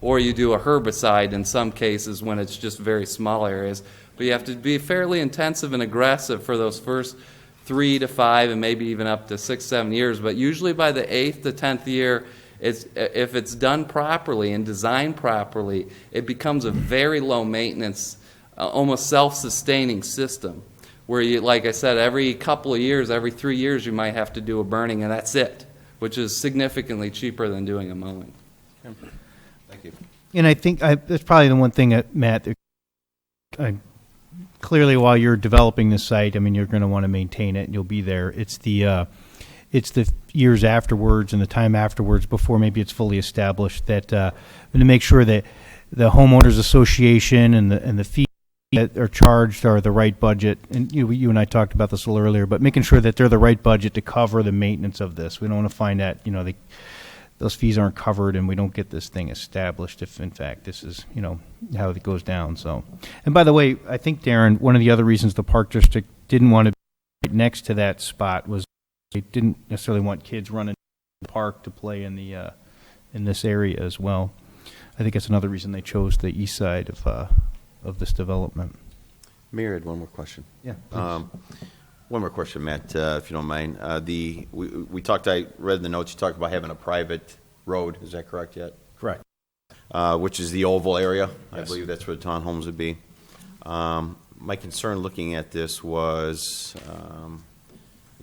Speaker 18: or you do a herbicide in some cases when it's just very small areas. But you have to be fairly intensive and aggressive for those first 3 to 5 and maybe even up to 6, 7 years. But usually by the 8th to 10th year, if it's done properly and designed properly, it becomes a very low maintenance, almost self-sustaining system. Where you, like I said, every couple of years, every 3 years, you might have to do a burning, and that's it, which is significantly cheaper than doing a mowing.
Speaker 14: Thank you.
Speaker 2: And I think that's probably the one thing that, Matt, clearly while you're developing this site, I mean, you're going to want to maintain it, and you'll be there. It's the years afterwards and the time afterwards before maybe it's fully established that to make sure that the homeowners association and the fee that are charged are the right budget, and you and I talked about this a little earlier, but making sure that they're the right budget to cover the maintenance of this. We don't want to find that, those fees aren't covered and we don't get this thing established if, in fact, this is, how it goes down. So, and by the way, I think, Darren, one of the other reasons the Park District didn't want to be right next to that spot was they didn't necessarily want kids running the park to play in this area as well. I think that's another reason they chose the east side of this development.
Speaker 14: Mayor, I had one more question.
Speaker 2: Yeah.
Speaker 14: One more question, Matt, if you don't mind. We talked. I read the notes. You talked about having a private road. Is that correct yet?
Speaker 2: Correct.
Speaker 14: Which is the oval area.
Speaker 2: Yes.
Speaker 14: I believe that's where the townhomes would be. My concern looking at this was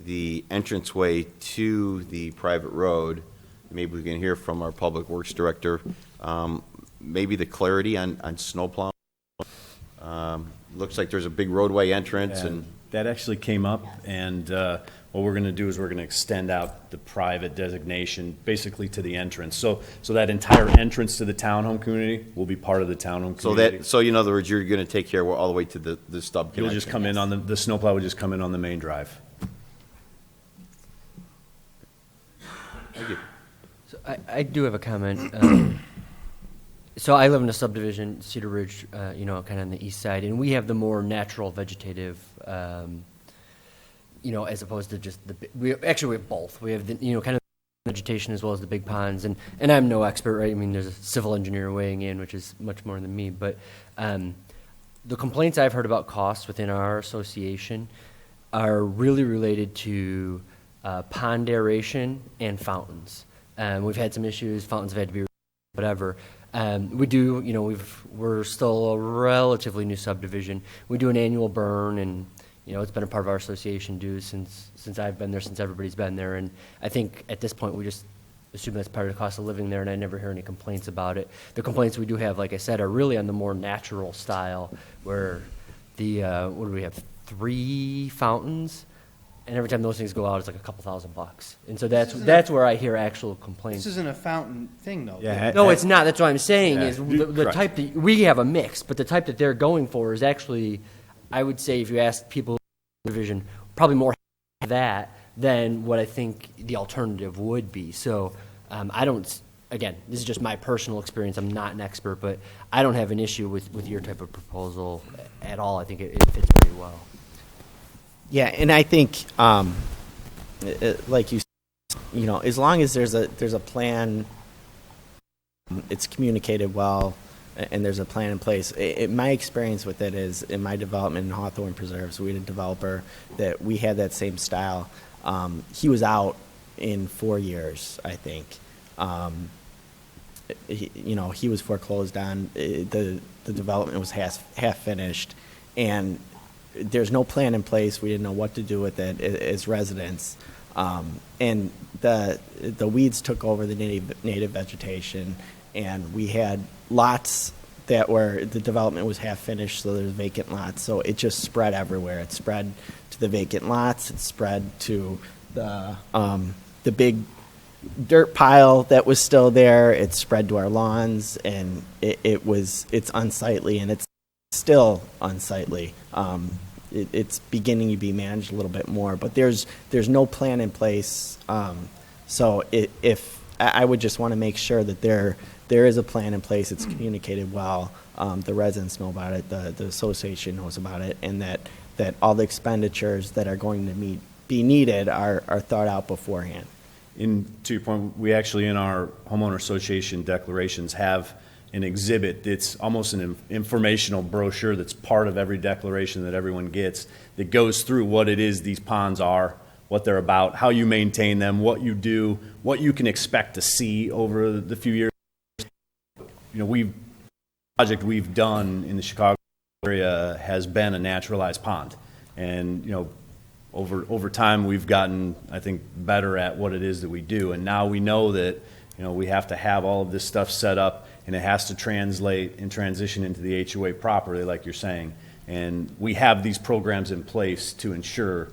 Speaker 14: the entranceway to the private road. Maybe we can hear from our Public Works Director. Maybe the clarity on snowplow. Looks like there's a big roadway entrance, and
Speaker 15: that actually came up, and what we're going to do is we're going to extend out the private designation basically to the entrance. So that entire entrance to the townhome community will be part of the townhome community.
Speaker 14: So in other words, you're going to take care of all the way to the stub
Speaker 15: You'll
Speaker 14: connection.
Speaker 15: just come in on the snowplow will just come in on the main drive.
Speaker 14: Thank you.
Speaker 19: So I do have a comment. So I live in a subdivision, Cedar Ridge, kind of on the east side, and we have the more natural vegetative, as opposed to just we have both. We have the, kind of vegetation as well as the big ponds, and I'm no expert, right? I mean, there's a civil engineer weighing in, which is much more than me, but the complaints I've heard about costs within our association are really related to pond aeration and fountains. We've had some issues, fountains have had to be whatever. We do, we're still a relatively new subdivision. We do an annual burn, and, it's been a part of our association dues since I've been there, since everybody's been there. And I think at this point, we just assume that's part of the cost of living there, and I never hear any complaints about it. The complaints we do have, like I said, are really on the more natural style, where what do we have, 3 fountains? And every time those things go out, it's like a couple $1,000. And so that's where I hear actual complaints.
Speaker 2: This isn't a fountain thing, though.
Speaker 15: Yeah.
Speaker 19: No, it's not. That's what I'm saying is the
Speaker 15: Correct.
Speaker 19: type that we have a mix, but the type that they're going for is actually, I would say, if you ask people in the division, probably more that than what I think the alternative would be. So I don't, again, this is just my personal experience. I'm not an expert, but I don't have an issue with your type of proposal at all. I think it fits very well.
Speaker 16: Yeah, and I think, like you said, as long as there's a plan, it's communicated well, and there's a plan in place. My experience with it is, in my development in Hawthorne Preserves, we had a developer that we had that same style. He was out in 4 years, I think. He was foreclosed on. The development was half finished, and there's no plan in place. We didn't know what to do with it as residents. And the weeds took over the native vegetation, and we had lots that were, the development was half finished, so there's vacant lots. So it just spread everywhere. It spread to the vacant lots. It spread to the big dirt pile that was still there. It spread to our lawns, and it's unsightly, and it's still unsightly. It's beginning to be managed a little bit more, but there's no plan in place. So if I would just want to make sure that there is a plan in place, it's communicated well, the residents know about it, the association knows about it, and that all the expenditures that are going to be needed are thought out beforehand.
Speaker 15: To your point, we actually in our homeowner association declarations have an exhibit. It's almost an informational brochure that's part of every declaration that everyone gets, that goes through what it is these ponds are, what they're about, how you maintain them, what you do, what you can expect to see over the few years. The project we've done in the Chicago area has been a naturalized pond, and over time we've gotten, I think, better at what it is that we do, and now we know that we have to have all of this stuff set up, and it has to translate and transition into the HOA properly, like you're saying. And we have these programs in place to ensure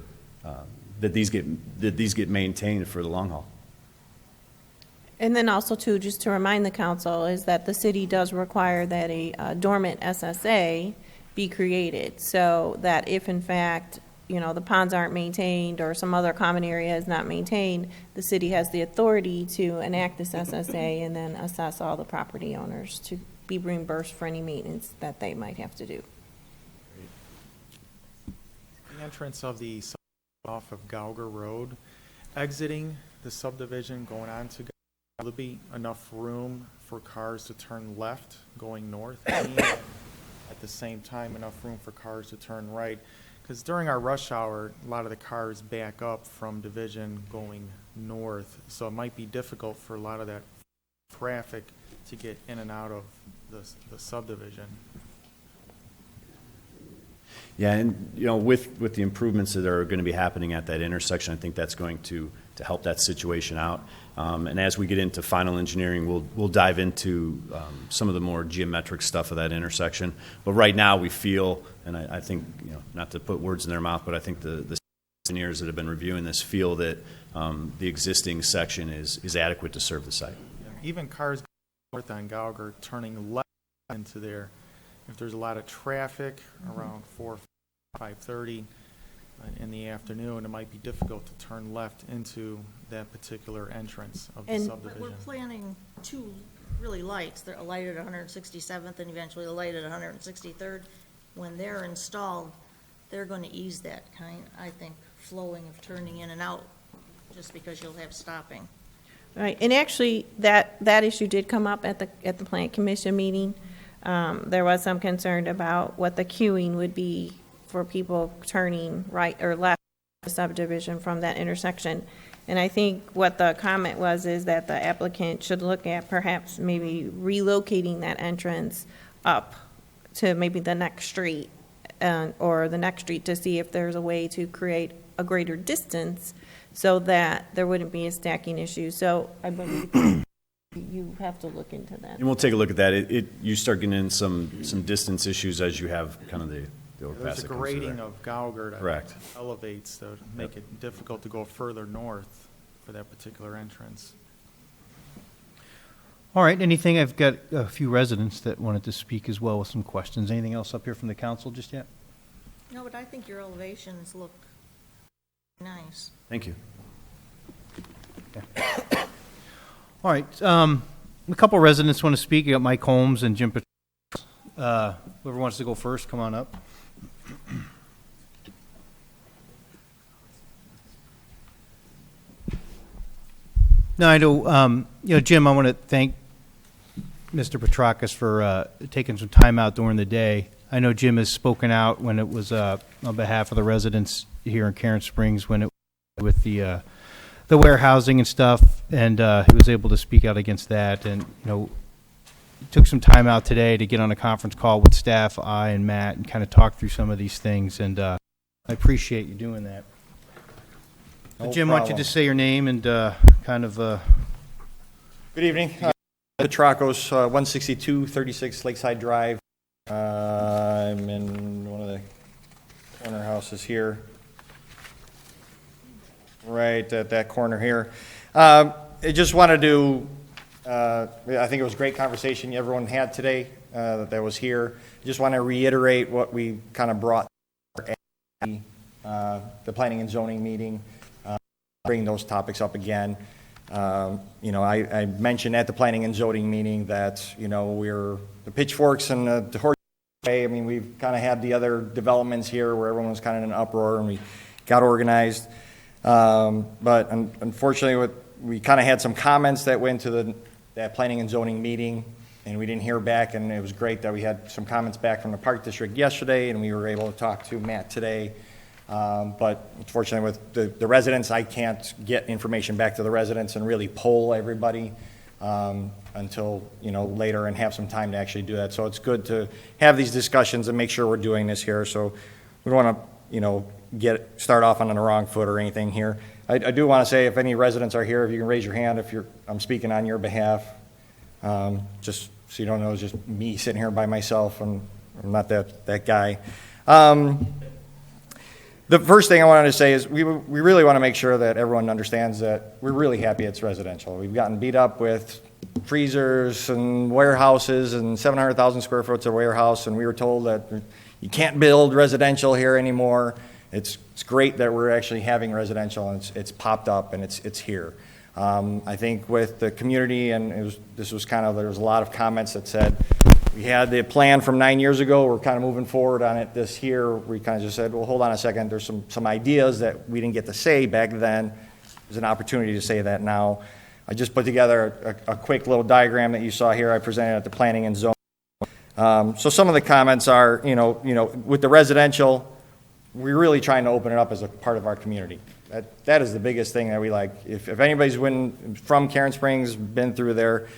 Speaker 15: that these get maintained for the long haul.
Speaker 7: And then also, too, just to remind the council, is that the city does require that a dormant SSA be created, so that if, in fact, the ponds aren't maintained or some other common area is not maintained, the city has the authority to enact this SSA and then assess all the property owners to be reimbursed for any maintenance that they might have to do.
Speaker 9: The entrance of the off of Gauger Road, exiting the subdivision going on to Gauger, there'll be enough room for cars to turn left going north, and at the same time enough room for cars to turn right. Because during our rush hour, a lot of the cars back up from Division going north, so it might be difficult for a lot of that traffic to get in and out of the subdivision.
Speaker 15: Yeah, and with the improvements that are going to be happening at that intersection, I think that's going to help that situation out. And as we get into final engineering, we'll dive into some of the more geometric stuff of that intersection. But right now, we feel, and I think, not to put words in their mouth, but I think the engineers that have been reviewing this feel that the existing section is adequate to serve the site.
Speaker 9: Even cars north on Gauger turning left into there, if there's a lot of traffic around 4, 5:30 in the afternoon, it might be difficult to turn left into that particular entrance of the
Speaker 7: And-
Speaker 3: But
Speaker 9: subdivision.
Speaker 3: we're planning two really lights. They're a light at 167th and eventually a light at 163rd. When they're installed, they're going to ease that I think, flowing of turning in and out, just because you'll have stopping.
Speaker 7: Right, and actually, that issue did come up at the Plan Commission meeting. There was some concern about what the queuing would be for people turning right or left the subdivision from that intersection. And I think what the comment was is that the applicant should look at perhaps maybe relocating that entrance up to maybe the next street, or the next street, to see if there's a way to create a greater distance so that there wouldn't be a stacking issue. So I believe you have to look into that.
Speaker 15: And we'll take a look at that. You start getting in some distance issues as you have kind of the overpass
Speaker 9: There's a
Speaker 15: that comes through
Speaker 9: grading
Speaker 15: there.
Speaker 9: of Gauger that
Speaker 15: Correct.
Speaker 9: elevates to make it difficult to go further north for that particular entrance.
Speaker 2: All right, anything, I've got a few residents that wanted to speak as well with some questions. Anything else up here from the council just yet?
Speaker 3: No, but I think your elevations look nice.
Speaker 15: Thank you.
Speaker 2: All right, a couple residents want to speak. You got Mike Holmes and Jim Whoever wants to go first, come on up. No, I know, Jim, I want to thank Mr. Petrakis for taking some time out during the day. I know Jim has spoken out when it was on behalf of the residents here in Karen Springs when it with the warehousing and stuff, and he was able to speak out against that. And took some time out today to get on a conference call with staff, I and Matt, and kind of talk through some of these things. And I appreciate you doing that.
Speaker 20: No
Speaker 2: Jim, why don't you
Speaker 20: problem.
Speaker 2: just say your name and kind of.
Speaker 20: Good evening. Petrakos, 162 36 Lakeside Drive. I'm in one of the corner houses here. Right at that corner here. I just wanted to, I think it was a great conversation everyone had today that was here. Just want to reiterate what we kind of brought at the planning and zoning meeting. Bring those topics up again. I mentioned at the planning and zoning meeting that, we're the pitchforks and the horse way. I mean, we've kind of had the other developments here where everyone was kind of in an uproar and we got organized. But unfortunately, we kind of had some comments that went to that planning and zoning meeting, and we didn't hear back, and it was great that we had some comments back from the Park District yesterday, and we were able to talk to Matt today. But unfortunately, with the residents, I can't get information back to the residents and really poll everybody until, later and have some time to actually do that. So it's good to have these discussions and make sure we're doing this here. So we don't want to, start off on the wrong foot or anything here. I do want to say, if any residents are here, if you can raise your hand if I'm speaking on your behalf, just so you don't know, it's just me sitting here by myself, and I'm not that guy. The first thing I wanted to say is we really want to make sure that everyone understands that we're really happy it's residential. We've gotten beat up with freezers and warehouses and 700,000 square foot of warehouse, and we were told that you can't build residential here anymore. It's great that we're actually having residential, and it's popped up and it's here. I think with the community, and there was a lot of comments that said we had the plan from 9 years ago. We're kind of moving forward on it this year. We kind of just said, well, hold on a second. There's some ideas that we didn't get to say back then. There's an opportunity to say that now. I just put together a quick little diagram that you saw here. I presented at the planning and zoning. So some of the comments are, with the residential, we're really trying to open it up as a part of our community. That is the biggest thing that we like. If anybody's from Karen Springs, been through there,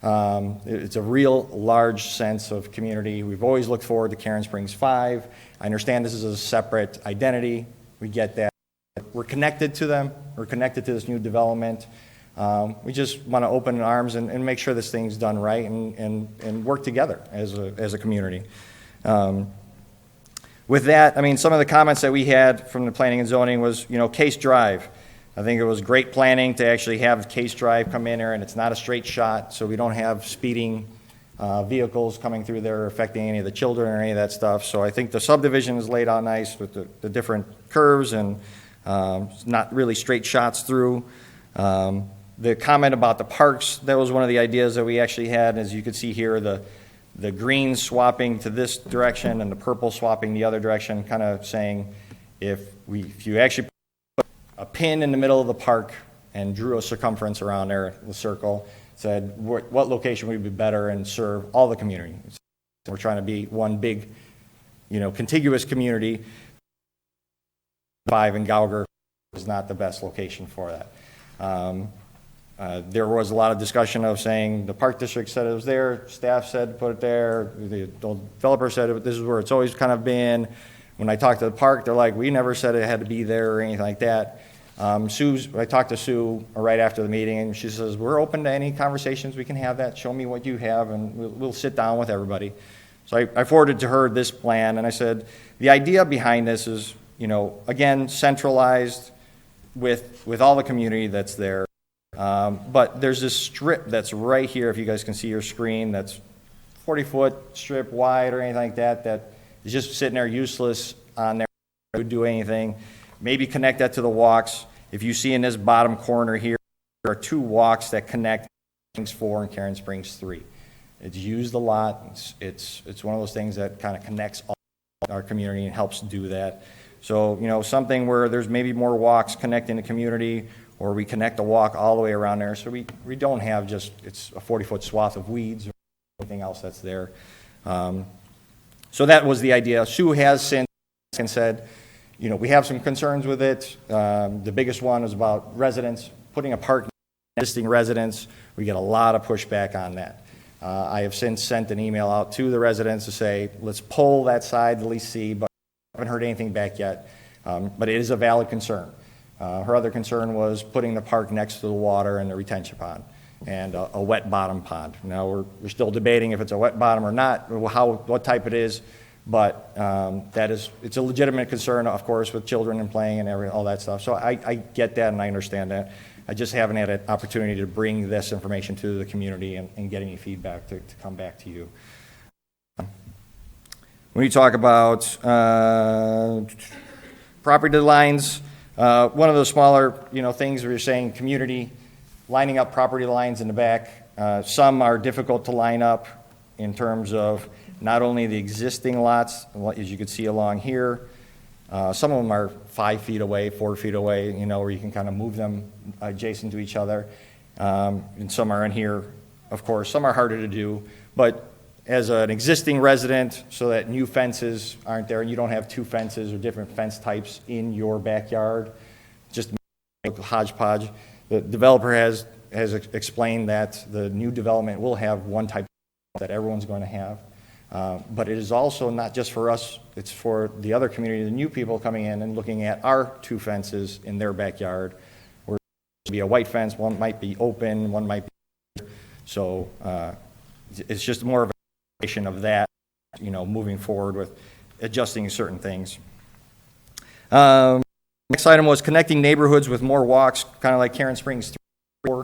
Speaker 20: it's a real large sense of community. We've always looked forward to Karen Springs 5. I understand this is a separate identity. We get that. We're connected to them. We're connected to this new development. We just want to open arms and make sure this thing's done right and work together as a community. with that, I mean, some of the comments that we had from the planning and zoning was, Case Drive. I think it was great planning to actually have Case Drive come in there, and it's not a straight shot, so we don't have speeding vehicles coming through there affecting any of the children or any of that stuff. So I think the subdivision is laid out nice with the different curves and not really straight shots through. The comment about the parks, that was one of the ideas that we actually had. As you can see here, the green swapping to this direction and the purple swapping the other direction, kind of saying if you actually put a pin in the middle of the park and drew a circumference around there, the circle, said what location would be better and serve all the community. We're trying to be one big, contiguous community. 5 in Gauger is not the best location for that. There was a lot of discussion of saying the park district said it was there, staff said put it there, the developer said this is where it's always kind of been. When I talked to the park, they're like, we never said it had to be there or anything like that. I talked to Sue right after the meeting, and she says, we're open to any conversations. We can have that. Show me what you have, and we'll sit down with everybody. So I forwarded to her this plan, and I said, the idea behind this is, again, centralized with all the community that's there. But there's this strip that's right here, if you guys can see your screen, that's 40-foot strip wide or anything like that, that is just sitting there useless on there, would do anything. Maybe connect that to the walks. If you see in this bottom corner here, there are 2 walks that connect Springs 4 and Karen Springs 3. It's used a lot. It's one of those things that kind of connects all our community and helps do that. So, something where there's maybe more walks connecting the community, or we connect the walk all the way around there, so we don't have just, it's a 40-foot swath of weeds or anything else that's there. So that was the idea. Sue has since and said, we have some concerns with it. The biggest one is about residents, putting a park in existing residents. We get a lot of pushback on that. I have since sent an email out to the residents to say, let's pull that side, at least see, but I haven't heard anything back yet. But it is a valid concern. Her other concern was putting the park next to the water and the retention pond and a wet bottom pond. Now, we're still debating if it's a wet bottom or not, what type it is, but it's a legitimate concern, of course, with children and playing and all that stuff. So I get that and I understand that. I just haven't had an opportunity to bring this information to the community and get any feedback to come back to you. When you talk about property lines, one of those smaller, things where you're saying community, lining up property lines in the back. Some are difficult to line up in terms of not only the existing lots, as you can see along here. Some of them are 5 feet away, 4 feet away, where you can kind of move them adjacent to each other. And some are in here, of course. Some are harder to do. But as an existing resident, so that new fences aren't there, and you don't have 2 fences or different fence types in your backyard, just a hodgepodge. The developer has explained that the new development will have one type that everyone's going to have. But it is also not just for us, it's for the other community, the new people coming in and looking at our 2 fences in their backyard, where it will be a white fence, one might be open, one might be. So it's just more of a of that, moving forward with adjusting certain things. Next item was connecting neighborhoods with more walks, kind of like Karen Springs 3.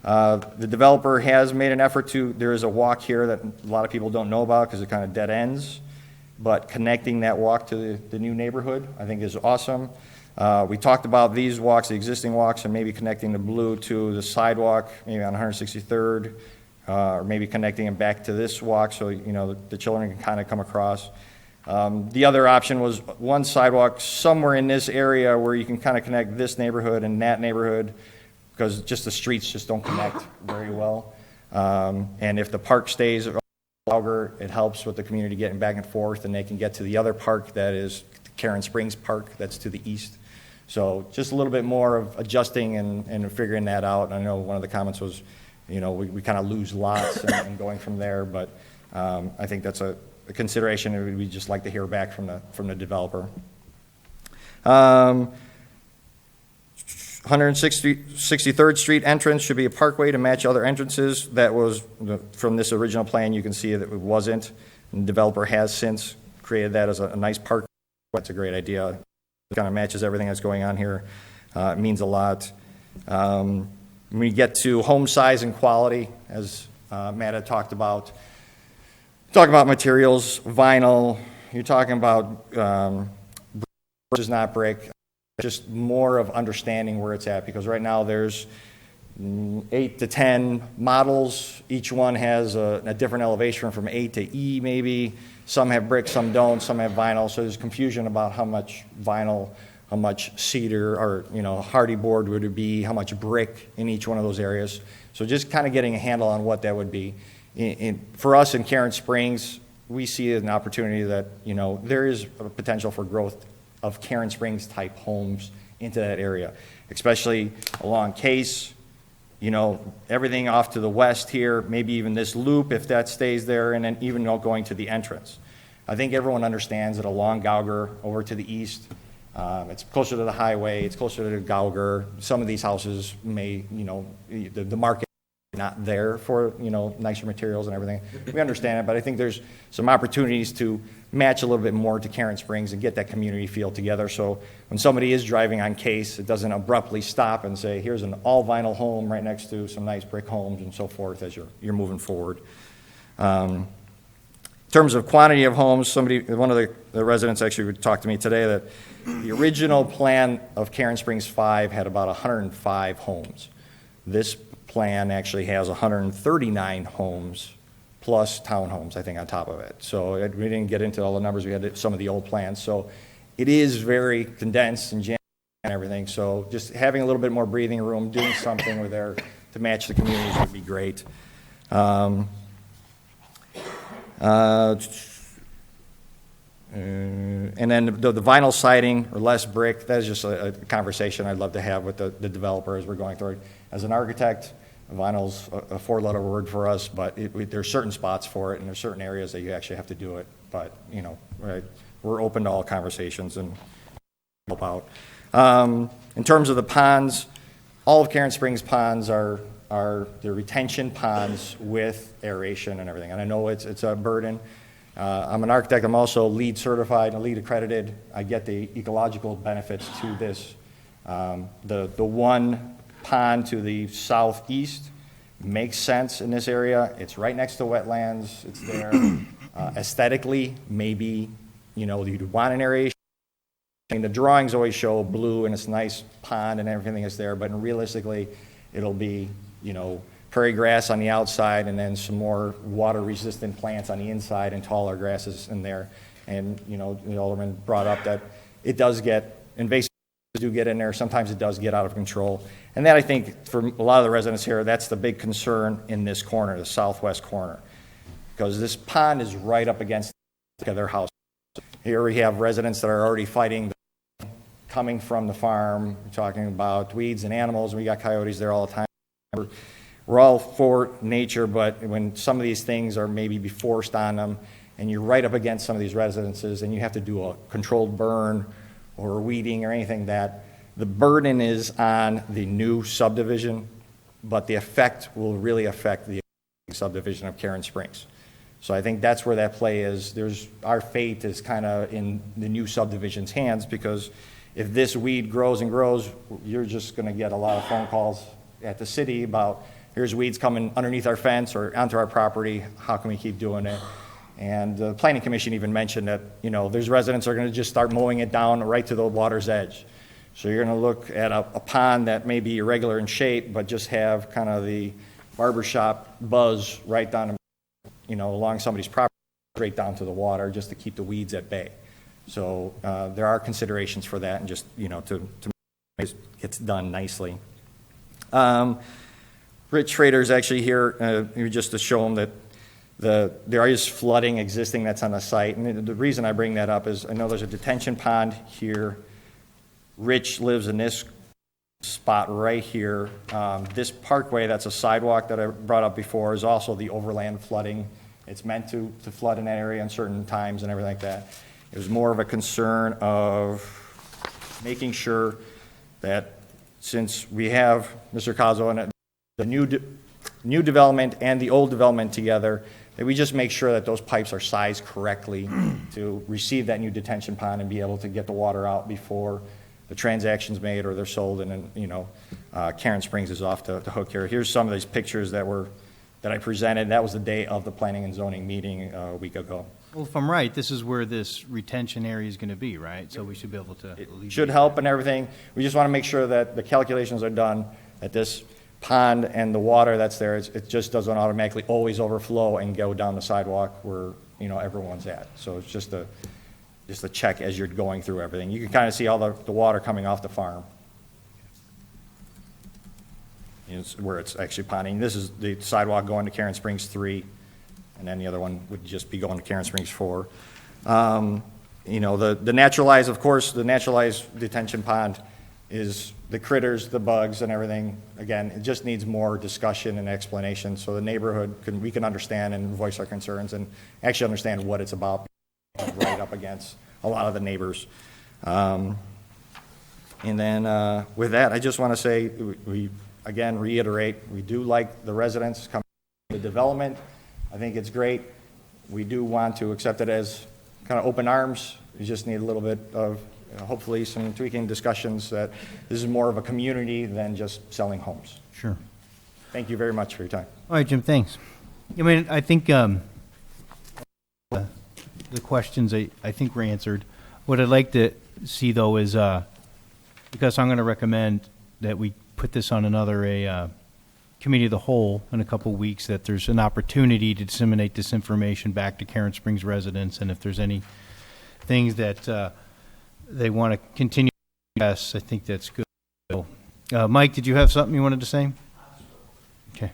Speaker 20: The developer has made an effort there is a walk here that a lot of people don't know about because it kind of dead ends, but connecting that walk to the new neighborhood, I think, is awesome. We talked about these walks, the existing walks, and maybe connecting the blue to the sidewalk, maybe on 163rd, or maybe connecting them back to this walk so, the children can kind of come across. The other option was one sidewalk somewhere in this area where you can kind of connect this neighborhood and that neighborhood, because just the streets just don't connect very well. And if the park stays longer, it helps with the community getting back and forth, and they can get to the other park that is Karen Springs Park that's to the east. So just a little bit more of adjusting and figuring that out. I know one of the comments was, we kind of lose lots and going from there, but I think that's a consideration, and we'd just like to hear back from the developer. 163rd Street entrance should be a parkway to match other entrances. That was, from this original plan, you can see that it wasn't. And the developer has since created that as a nice park That's a great idea. It kind of matches everything that's going on here. It means a lot. When we get to home size and quality, as Matt had talked about materials, vinyl, you're talking about brick versus not brick, just more of understanding where it's at, because right now there's 8 to 10 models. Each one has a different elevation from A to E maybe. Some have brick, some don't, some have vinyl, so there's confusion about how much vinyl, how much cedar or, hardy board would it be, how much brick in each one of those areas. So just kind of getting a handle on what that would be. For us in Karen Springs, we see an opportunity that, there is a potential for growth of Karen Springs type homes into that area, especially along Case, everything off to the west here, maybe even this loop if that stays there, and then even going to the entrance. I think everyone understands that along Gauger over to the east, it's closer to the highway, it's closer to Gauger. Some of these houses may, the market is not there for, nicer materials and everything. We understand it, but I think there's some opportunities to match a little bit more to Karen Springs and get that community feel together. So when somebody is driving on Case, it doesn't abruptly stop and say, here's an all vinyl home right next to some nice brick homes and so forth as you're moving forward. In terms of quantity of homes, one of the residents actually talked to me today that the original plan of Karen Springs 5 had about 105 homes. This plan actually has 139 homes plus townhomes, I think, on top of it. So we didn't get into all the numbers. We had some of the old plans. So it is very condensed and jammed and everything. So just having a little bit more breathing room, doing something with there to match the communities would be great. And then the vinyl siding or less brick, that is just a conversation I'd love to have with the developer as we're going through it. As an architect, vinyl's a four-letter word for us, but there's certain spots for it, and there's certain areas that you actually have to do it. But, we're open to all conversations and help out. In terms of the ponds, all of Karen Springs ponds are the retention ponds with aeration and everything. And I know it's a burden. I'm an architect. I'm also LEED certified and LEED accredited. I get the ecological benefits to this. The one pond to the southeast makes sense in this area. It's right next to wetlands. It's there. Aesthetically, maybe, you'd want an aeration. I mean, the drawings always show blue and it's a nice pond and everything is there, but realistically, it'll be, prairie grass on the outside and then some more water-resistant plants on the inside and taller grasses in there. And, the alderman brought up that it does get, invasive do get in there. Sometimes it does get out of control. And that, I think, for a lot of the residents here, that's the big concern in this corner, the southwest corner. Because this pond is right up against their house. Here we have residents that are already fighting coming from the farm. We're talking about weeds and animals. We got coyotes there all the time. We're all for nature, but when some of these things are maybe be forced on them, and you're right up against some of these residences, and you have to do a controlled burn or weeding or anything, that the burden is on the new subdivision, but the effect will really affect the subdivision of Karen Springs. So I think that's where that play is. Our fate is kind of in the new subdivision's hands, because if this weed grows and grows, you're just going to get a lot of phone calls at the city about, here's weeds coming underneath our fence or onto our property, how can we keep doing it? And the Planning Commission even mentioned that, there's residents are going to just start mowing it down right to the water's edge. So you're going to look at a pond that may be irregular in shape, but just have kind of the barbershop buzz right down, along somebody's property, straight down to the water, just to keep the weeds at bay. So there are considerations for that, and just, to make it gets done nicely. Rich Schrader's actually here, just to show him that there is flooding existing that's on the site. And the reason I bring that up is I know there's a detention pond here. Rich lives in this spot right here. This parkway, that's a sidewalk that I brought up before, is also the overland flooding. It's meant to flood in that area in certain times and everything like that. It was more of a concern of making sure that since we have Mr. Cazzo and the new development and the old development together, that we just make sure that those pipes are sized correctly to receive that new detention pond and be able to get the water out before the transaction's made or they're sold, and then, you know, Karen Springs is off the hook here. Here's some of these pictures that I presented. That was the day of the planning and zoning meeting a week ago.
Speaker 2: Well, if I'm right, this is where this retention area is going to be, right? So we should be able to alleviate
Speaker 20: Should help and everything. We just want to make sure that the calculations are done, that this pond and the water that's there, it just doesn't automatically always overflow and go down the sidewalk where, you know, everyone's at. So it's just a check as you're going through everything. You can kind of see all the water coming off the farm. It's where it's actually ponding. This is the sidewalk going to Karen Springs 3, and then the other one would just be going to Karen Springs 4. You know, the naturalized, of course, the naturalized detention pond is the critters, the bugs and everything. Again, it just needs more discussion and explanation so the neighborhood we can understand and voice our concerns and actually understand what it's about, right up against a lot of the neighbors. And then with that, I just want to say, we again reiterate, we do like the residents coming to the development. I think it's great. We do want to accept it as kind of open arms. We just need a little bit of, hopefully, some tweaking discussions that this is more of a community than just selling homes.
Speaker 2: Sure.
Speaker 20: Thank you very much for your time.
Speaker 2: All right, Jim, thanks. I mean, I think the questions I think were answered. What I'd like to see, though, is, because I'm going to recommend that we put this on another committee of the whole in a couple of weeks, that there's an opportunity to disseminate this information back to Karen Springs residents, and if there's any things that they want to continue to address, I think that's good. Mike, did you have something you wanted to say? Okay.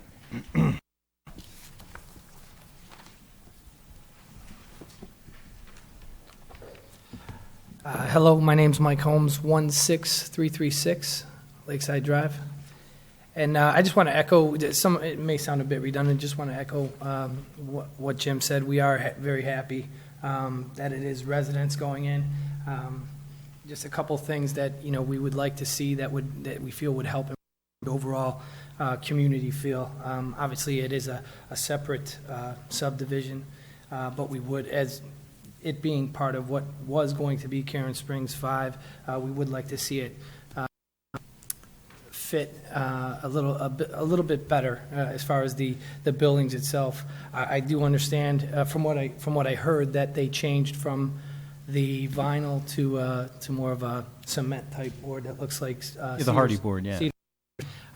Speaker 21: Hello, my name's Mike Holmes, 16336 Lakeside Drive. And I just want to echo, it may sound a bit redundant, just want to echo what Jim said. We are very happy that it is residents going in. Just a couple things that, you know, we would like to see that we feel would help the overall community feel. Obviously, it is a separate subdivision, but we would, as it being part of what was going to be Karen Springs 5, we would like to see it fit a little bit better as far as the buildings itself. I do understand from what I heard that they changed from the vinyl to more of a cement type board that looks like
Speaker 2: the hardy board, yeah.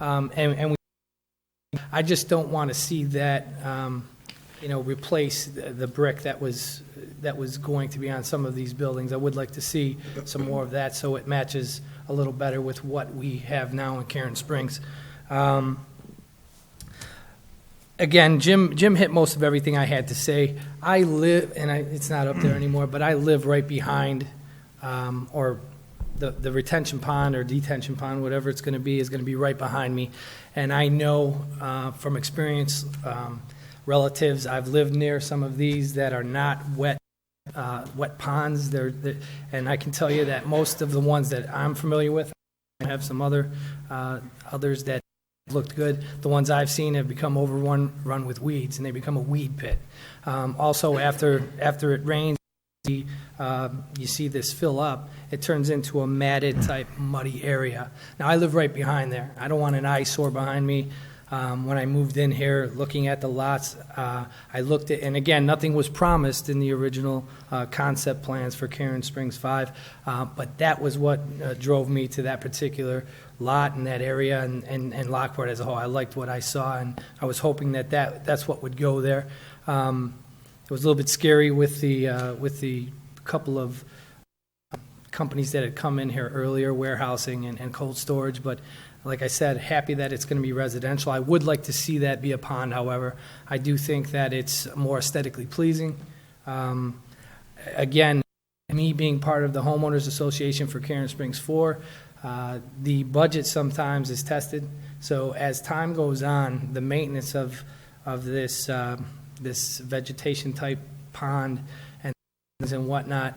Speaker 21: And I just don't want to see that replace the brick that was going to be on some of these buildings. I would like to see some more of that so it matches a little better with what we have now in Karen Springs. Again, Jim hit most of everything I had to say. I live, and it's not up there anymore, but I live right behind, or the retention pond or detention pond, whatever it's going to be, is going to be right behind me. And I know from experience, relatives, I've lived near some of these that are not wet ponds. And I can tell you that most of the ones that I'm familiar with, I have some others that looked good. The ones I've seen have become overrun with weeds, and they become a weed pit. Also, after it rains, you see this fill up. It turns into a matted type muddy area. Now, I live right behind there. I don't want an eyesore behind me. When I moved in here, looking at the lots, I looked at, and again, nothing was promised in the original concept plans for Karen Springs 5, but that was what drove me to that particular lot in that area and Lockport as a whole. I liked what I saw, and I was hoping that's what would go there. It was a little bit scary with the couple of companies that had come in here earlier, warehousing and cold storage, but like I said, happy that it's going to be residential. I would like to see that be a pond, however. I do think that it's more aesthetically pleasing. Again, me being part of the Homeowners Association for Karen Springs 4, the budget sometimes is tested. So as time goes on, the maintenance of this vegetation type pond and whatnot,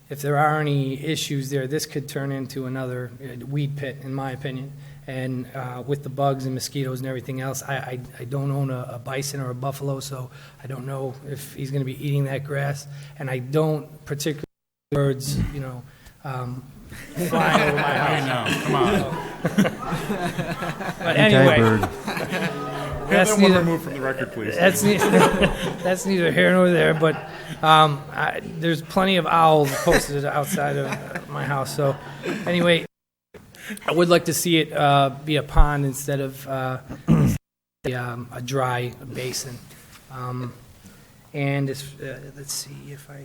Speaker 21: if there are any issues there, this could turn into another weed pit, in my opinion. And with the bugs and mosquitoes and everything else, I don't own a bison or a buffalo, so I don't know if he's going to be eating that grass. And I don't particularly birds, flying over my house.
Speaker 17: Hey, now, come on.
Speaker 21: But anyway,
Speaker 17: Have that one removed from the record, please.
Speaker 21: That's neither here nor there. But there's plenty of owls posted outside of my house. So anyway, I would like to see it be a pond instead of a dry basin. And let's see if I.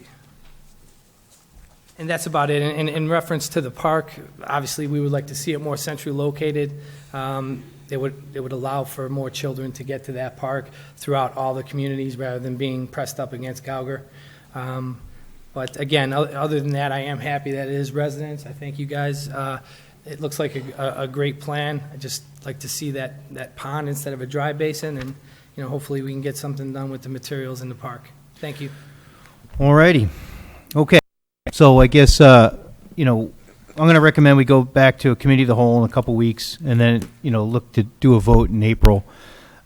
Speaker 21: And that's about it. And in reference to the park, obviously, we would like to see it more centrally located. It would allow for more children to get to that park throughout all the communities rather than being pressed up against Gauger. But again, other than that, I am happy that it is residents. I thank you guys. It looks like a great plan. I just like to see that pond instead of a dry basin, and hopefully we can get something done with the materials in the park. Thank you.
Speaker 2: All righty. Okay. So I guess, I'm going to recommend we go back to a committee of the whole in a couple weeks and then, look to do a vote in April.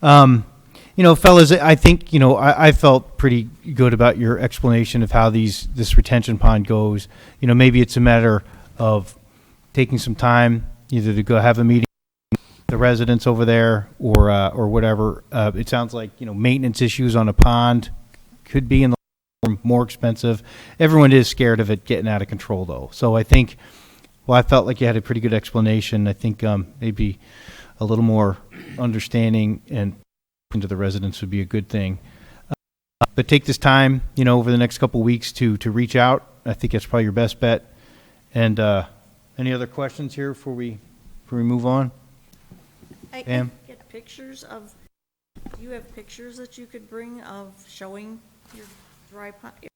Speaker 2: Fellas, I think, I felt pretty good about your explanation of how this retention pond goes. Maybe it's a matter of taking some time either to go have a meeting with the residents over there or whatever. It sounds like, maintenance issues on a pond could be in the more expensive. Everyone is scared of it getting out of control, though. So I think, I felt like you had a pretty good explanation. I think maybe a little more understanding and to the residents would be a good thing. But take this time, over the next couple of weeks to reach out. I think that's probably your best bet. And any other questions here before we move on?
Speaker 3: I
Speaker 2: Pam?
Speaker 3: get pictures of. Do you have pictures that you could bring of showing your dry pond?
Speaker 2: I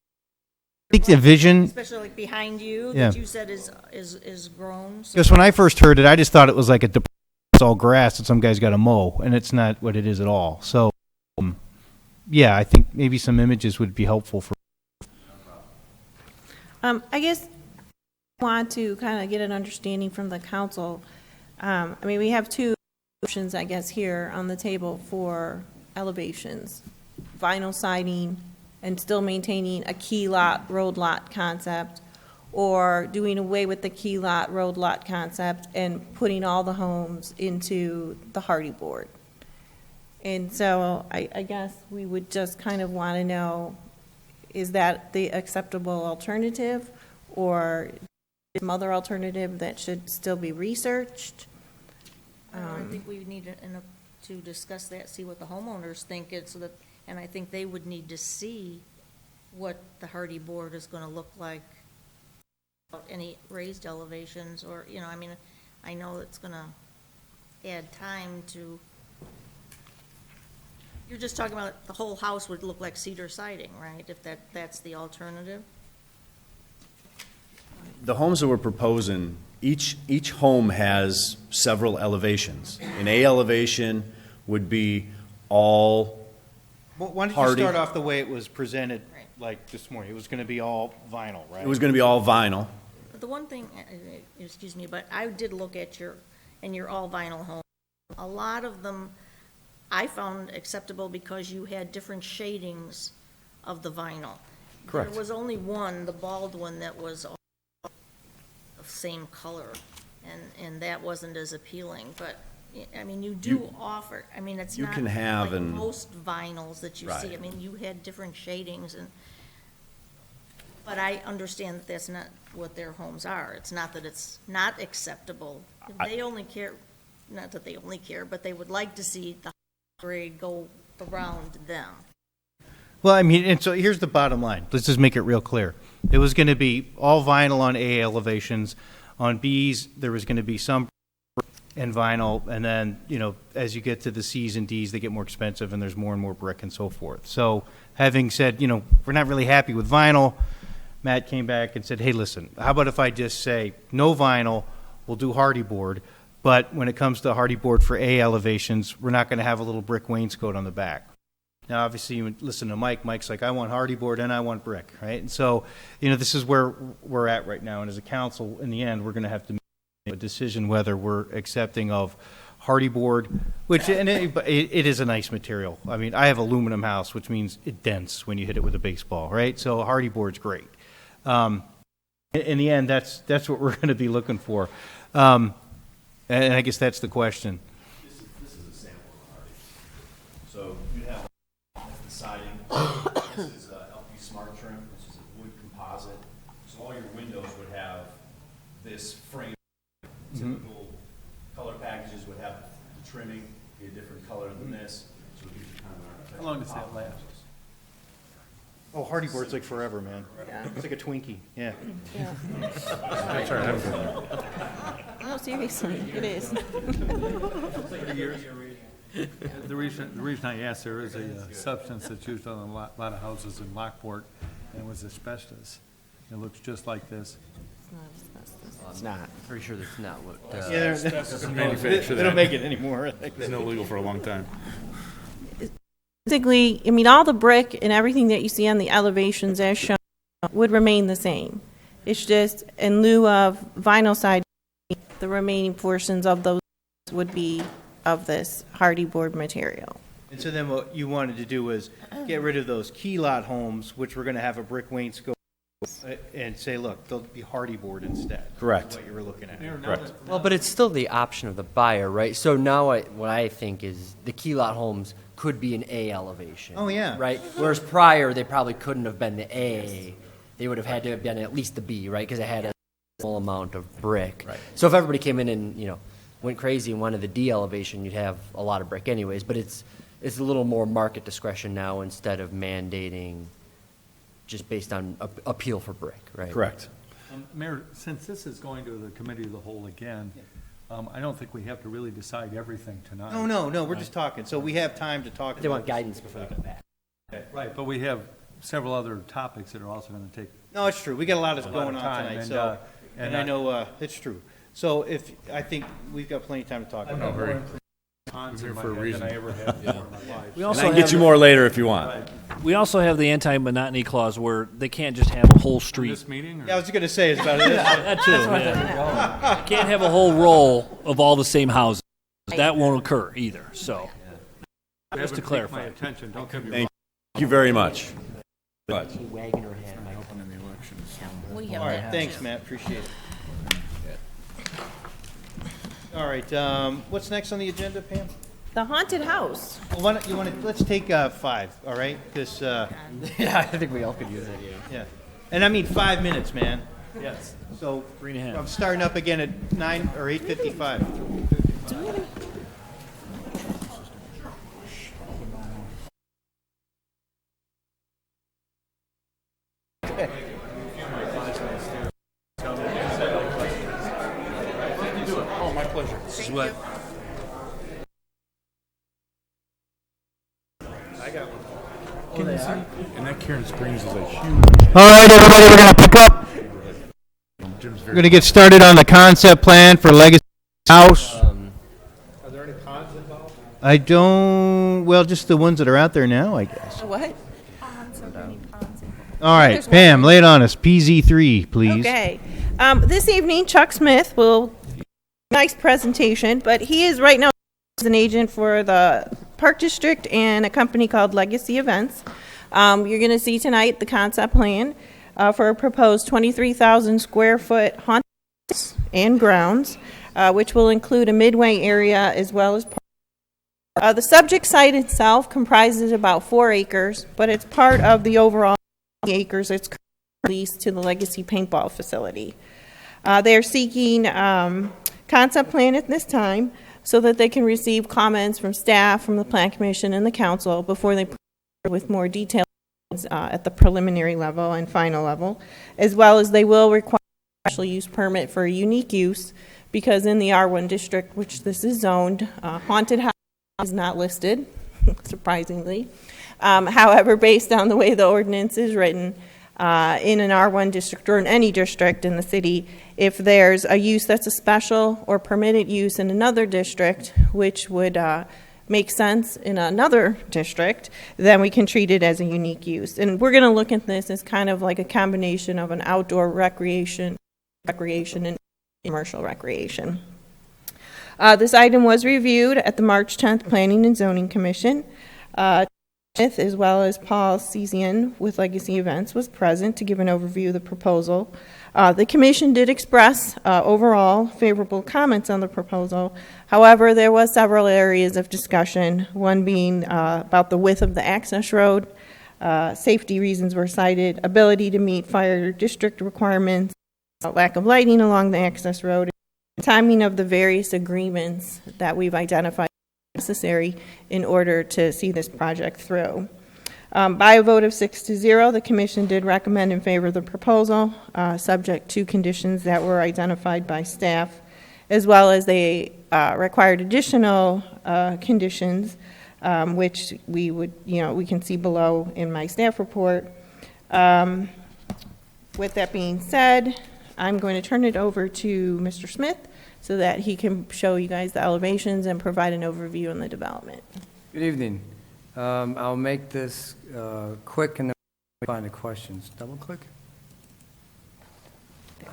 Speaker 2: think the vision,
Speaker 3: Especially like behind you,
Speaker 2: Yeah.
Speaker 3: that you said is grown. So
Speaker 2: because when I first heard it, I just thought it was like it's all grass that some guy's got to mow, and it's not what it is at all. So, yeah, I think maybe some images would be helpful for.
Speaker 7: I guess I want to kind of get an understanding from the council. We have two options, I guess, here on the table for elevations. Vinyl siding and still maintaining a key lot, road lot concept, or doing away with the key lot, road lot concept and putting all the homes into the hardy board. And so I guess we would just kind of want to know, is that the acceptable alternative, or some other alternative that should still be researched?
Speaker 3: I think we need to discuss that, see what the homeowners think, and I think they would need to see what the hardy board is going to look like, any raised elevations, or, I know it's going to add time to, you're just talking about the whole house would look like cedar siding, right, if that's the alternative?
Speaker 15: The homes that we're proposing, each home has several elevations. An A elevation would be all
Speaker 2: Why don't you
Speaker 15: hardy.
Speaker 2: start off the way it was presented, like this morning? It was going to be all vinyl, right?
Speaker 15: It was going to be all vinyl.
Speaker 3: But the one thing, excuse me, but I did look at your all vinyl home. A lot of them I found acceptable because you had different shadings of the vinyl.
Speaker 15: Correct.
Speaker 3: There was only one, the bald one, that was all the same color, and that wasn't as appealing, but, you do offer, it's
Speaker 15: you
Speaker 3: not
Speaker 15: can have
Speaker 3: like
Speaker 15: an-
Speaker 3: most vinyls that you see.
Speaker 15: Right.
Speaker 3: You had different shadings, but I understand that that's not what their homes are. It's not that it's not acceptable. They only care, not that they only care, but they would like to see the grade go around them.
Speaker 2: Well, and so here's the bottom line. Let's just make it real clear. It was going to be all vinyl on A elevations. On Bs, there was going to be some and vinyl, and then, as you get to the Cs and Ds, they get more expensive, and there's more and more brick and so forth. So having said, we're not really happy with vinyl, Matt came back and said, hey, listen, how about if I just say no vinyl, we'll do hardy board, but when it comes to hardy board for A elevations, we're not going to have a little brick wainscot on the back. Now, obviously, you listen to Mike. Mike's like, I want hardy board and I want brick, right? And so, this is where we're at right now. And as a council, in the end, we're going to have to a decision whether we're accepting of hardy board, which, and it is a nice material. I mean, I have aluminum house, which means it dents when you hit it with a baseball, right? So hardy board's great. In the end, that's what we're going to be looking for. And I guess that's the question.
Speaker 15: This is a sample of hardy. So you have the siding. This is LP Smart Trim, which is a wood composite. So all your windows would have this frame. Typical color packages would have the trimming be a different color than this. So it gives you kind of an architectural.
Speaker 1: How long does that last?
Speaker 2: Oh, hardy board's like forever, man.
Speaker 7: Yeah.
Speaker 2: It's like a Twinkie, yeah.
Speaker 7: Yeah.
Speaker 2: Sorry, have a good one.
Speaker 7: No, seriously, it is.
Speaker 1: The reason I asked, there is a substance that's used on a lot of houses in Lockport, and it was asbestos. It looks just like this.
Speaker 16: It's not.
Speaker 19: Pretty sure that's not what.
Speaker 2: Yeah, they don't make it anymore.
Speaker 17: It's not legal for a long time.
Speaker 7: Basically, I mean, all the brick and everything that you see on the elevations as shown would remain the same. It's just in lieu of vinyl siding, the remaining portions of those would be of this hardy board material.
Speaker 2: And so then what you wanted to do was get rid of those key lot homes, which were going to have a brick wainscot, and say, look, they'll be hardy board instead.
Speaker 15: Correct.
Speaker 2: That's what you were looking at.
Speaker 15: Correct.
Speaker 19: Well, but it's still the option of the buyer, right? So now what I think is the key lot homes could be an A elevation.
Speaker 2: Oh, yeah.
Speaker 19: Right? Whereas prior, they probably couldn't have been the A. They would have had to have been at least the B, right? Because it had a small amount of brick.
Speaker 15: Right.
Speaker 19: So if everybody came in and, went crazy and wanted the D elevation, you'd have a lot of brick anyways. But it's a little more market discretion now instead of mandating just based on appeal for brick, right?
Speaker 15: Correct.
Speaker 1: Mayor, since this is going to the committee of the whole again, I don't think we have to really decide everything tonight.
Speaker 2: No, we're just talking. So we have time to talk.
Speaker 19: They want guidance before they come back.
Speaker 1: Right, but we have several other topics that are also going to take.
Speaker 2: No, it's true. We got a lot of
Speaker 1: A lot
Speaker 2: going
Speaker 1: of
Speaker 2: on
Speaker 1: time,
Speaker 2: tonight,
Speaker 1: and,
Speaker 2: so,
Speaker 1: and
Speaker 2: and I
Speaker 1: I-
Speaker 2: know, it's true. So I think we've got plenty of time to talk
Speaker 1: I
Speaker 2: about
Speaker 1: know
Speaker 2: it.
Speaker 1: more cons in my head than I ever had before in my life.
Speaker 13: We
Speaker 15: And
Speaker 13: also
Speaker 15: I can
Speaker 13: have
Speaker 15: get you more later if you want.
Speaker 13: We also have the anti-monotony clause where they can't just have a whole street.
Speaker 1: This meeting? Or?
Speaker 2: Yeah, I was going to say, it's about it.
Speaker 13: That too, yeah. You can't have a whole row of all the same houses. That won't occur either, so. Just to clarify.
Speaker 1: My attention, don't get me wrong.
Speaker 15: Thank you very much. But
Speaker 19: Wagoner had my
Speaker 3: We have
Speaker 2: All right,
Speaker 3: that,
Speaker 2: thanks,
Speaker 3: too.
Speaker 2: Matt, appreciate it. All right, what's next on the agenda, Pam?
Speaker 7: The haunted house.
Speaker 2: Well, why don't you want to, let's take 5, all right? Because,
Speaker 19: Yeah, I think we all could use it.
Speaker 2: yeah. And I mean 5 minutes, man.
Speaker 1: Yes.
Speaker 2: So
Speaker 13: 3.5.
Speaker 2: I'm starting up again at 9 or 8:55.
Speaker 17: Oh, my pleasure.
Speaker 13: This is what,
Speaker 17: And that Karen Springs is a huge.
Speaker 2: All right, everybody, we're going to pick up.
Speaker 17: Jim's
Speaker 2: We're
Speaker 17: very.
Speaker 2: going to get started on the concept plan for Legacy House.
Speaker 8: Are there any ponds involved?
Speaker 2: I don't, well, just the ones that are out there now, I guess.
Speaker 7: What?
Speaker 2: All right, Pam, lay it on us. PZ3, please.
Speaker 7: Okay. This evening, Chuck Smith will, nice presentation, but he is right now an agent for the Park District and a company called Legacy Events. You're going to see tonight the concept plan for a proposed 23,000 square foot haunted house and grounds, which will include a midway area as well as the subject site itself comprises about 4 acres, but it's part of the overall acres it's currently leased to the Legacy Paintball Facility. They're seeking concept plan at this time so that they can receive comments from staff, from the Plan Commission, and the council before they proceed with more details at the preliminary level and final level, as well as they will require a special use permit for a unique use because in the R1 district, which this is zoned, haunted house is not listed, surprisingly. However, based on the way the ordinance is written, in an R1 district or in any district in the city, if there's a use that's a special or permitted use in another district, which would make sense in another district, then we can treat it as a unique use. And we're going to look at this as kind of like a combination of an outdoor recreation and commercial recreation. This item was reviewed at the March 10th Planning and Zoning Commission. Smith, as well as Paul Cesian with Legacy Events, was present to give an overview of the proposal. The commission did express overall favorable comments on the proposal. However, there was several areas of discussion, one being about the width of the access road. Safety reasons were cited, ability to meet fire district requirements, lack of lighting along the access road, and timing of the various agreements that we've identified necessary in order to see this project through. By a vote of 6-0, the commission did recommend in favor of the proposal, subject to conditions that were identified by staff, as well as they required additional conditions, which we can see below in my staff report. With that being said, I'm going to turn it over to Mr. Smith so that he can show you guys the elevations and provide an overview on the development.
Speaker 4: Good evening. I'll make this quick and then find the questions. Double click.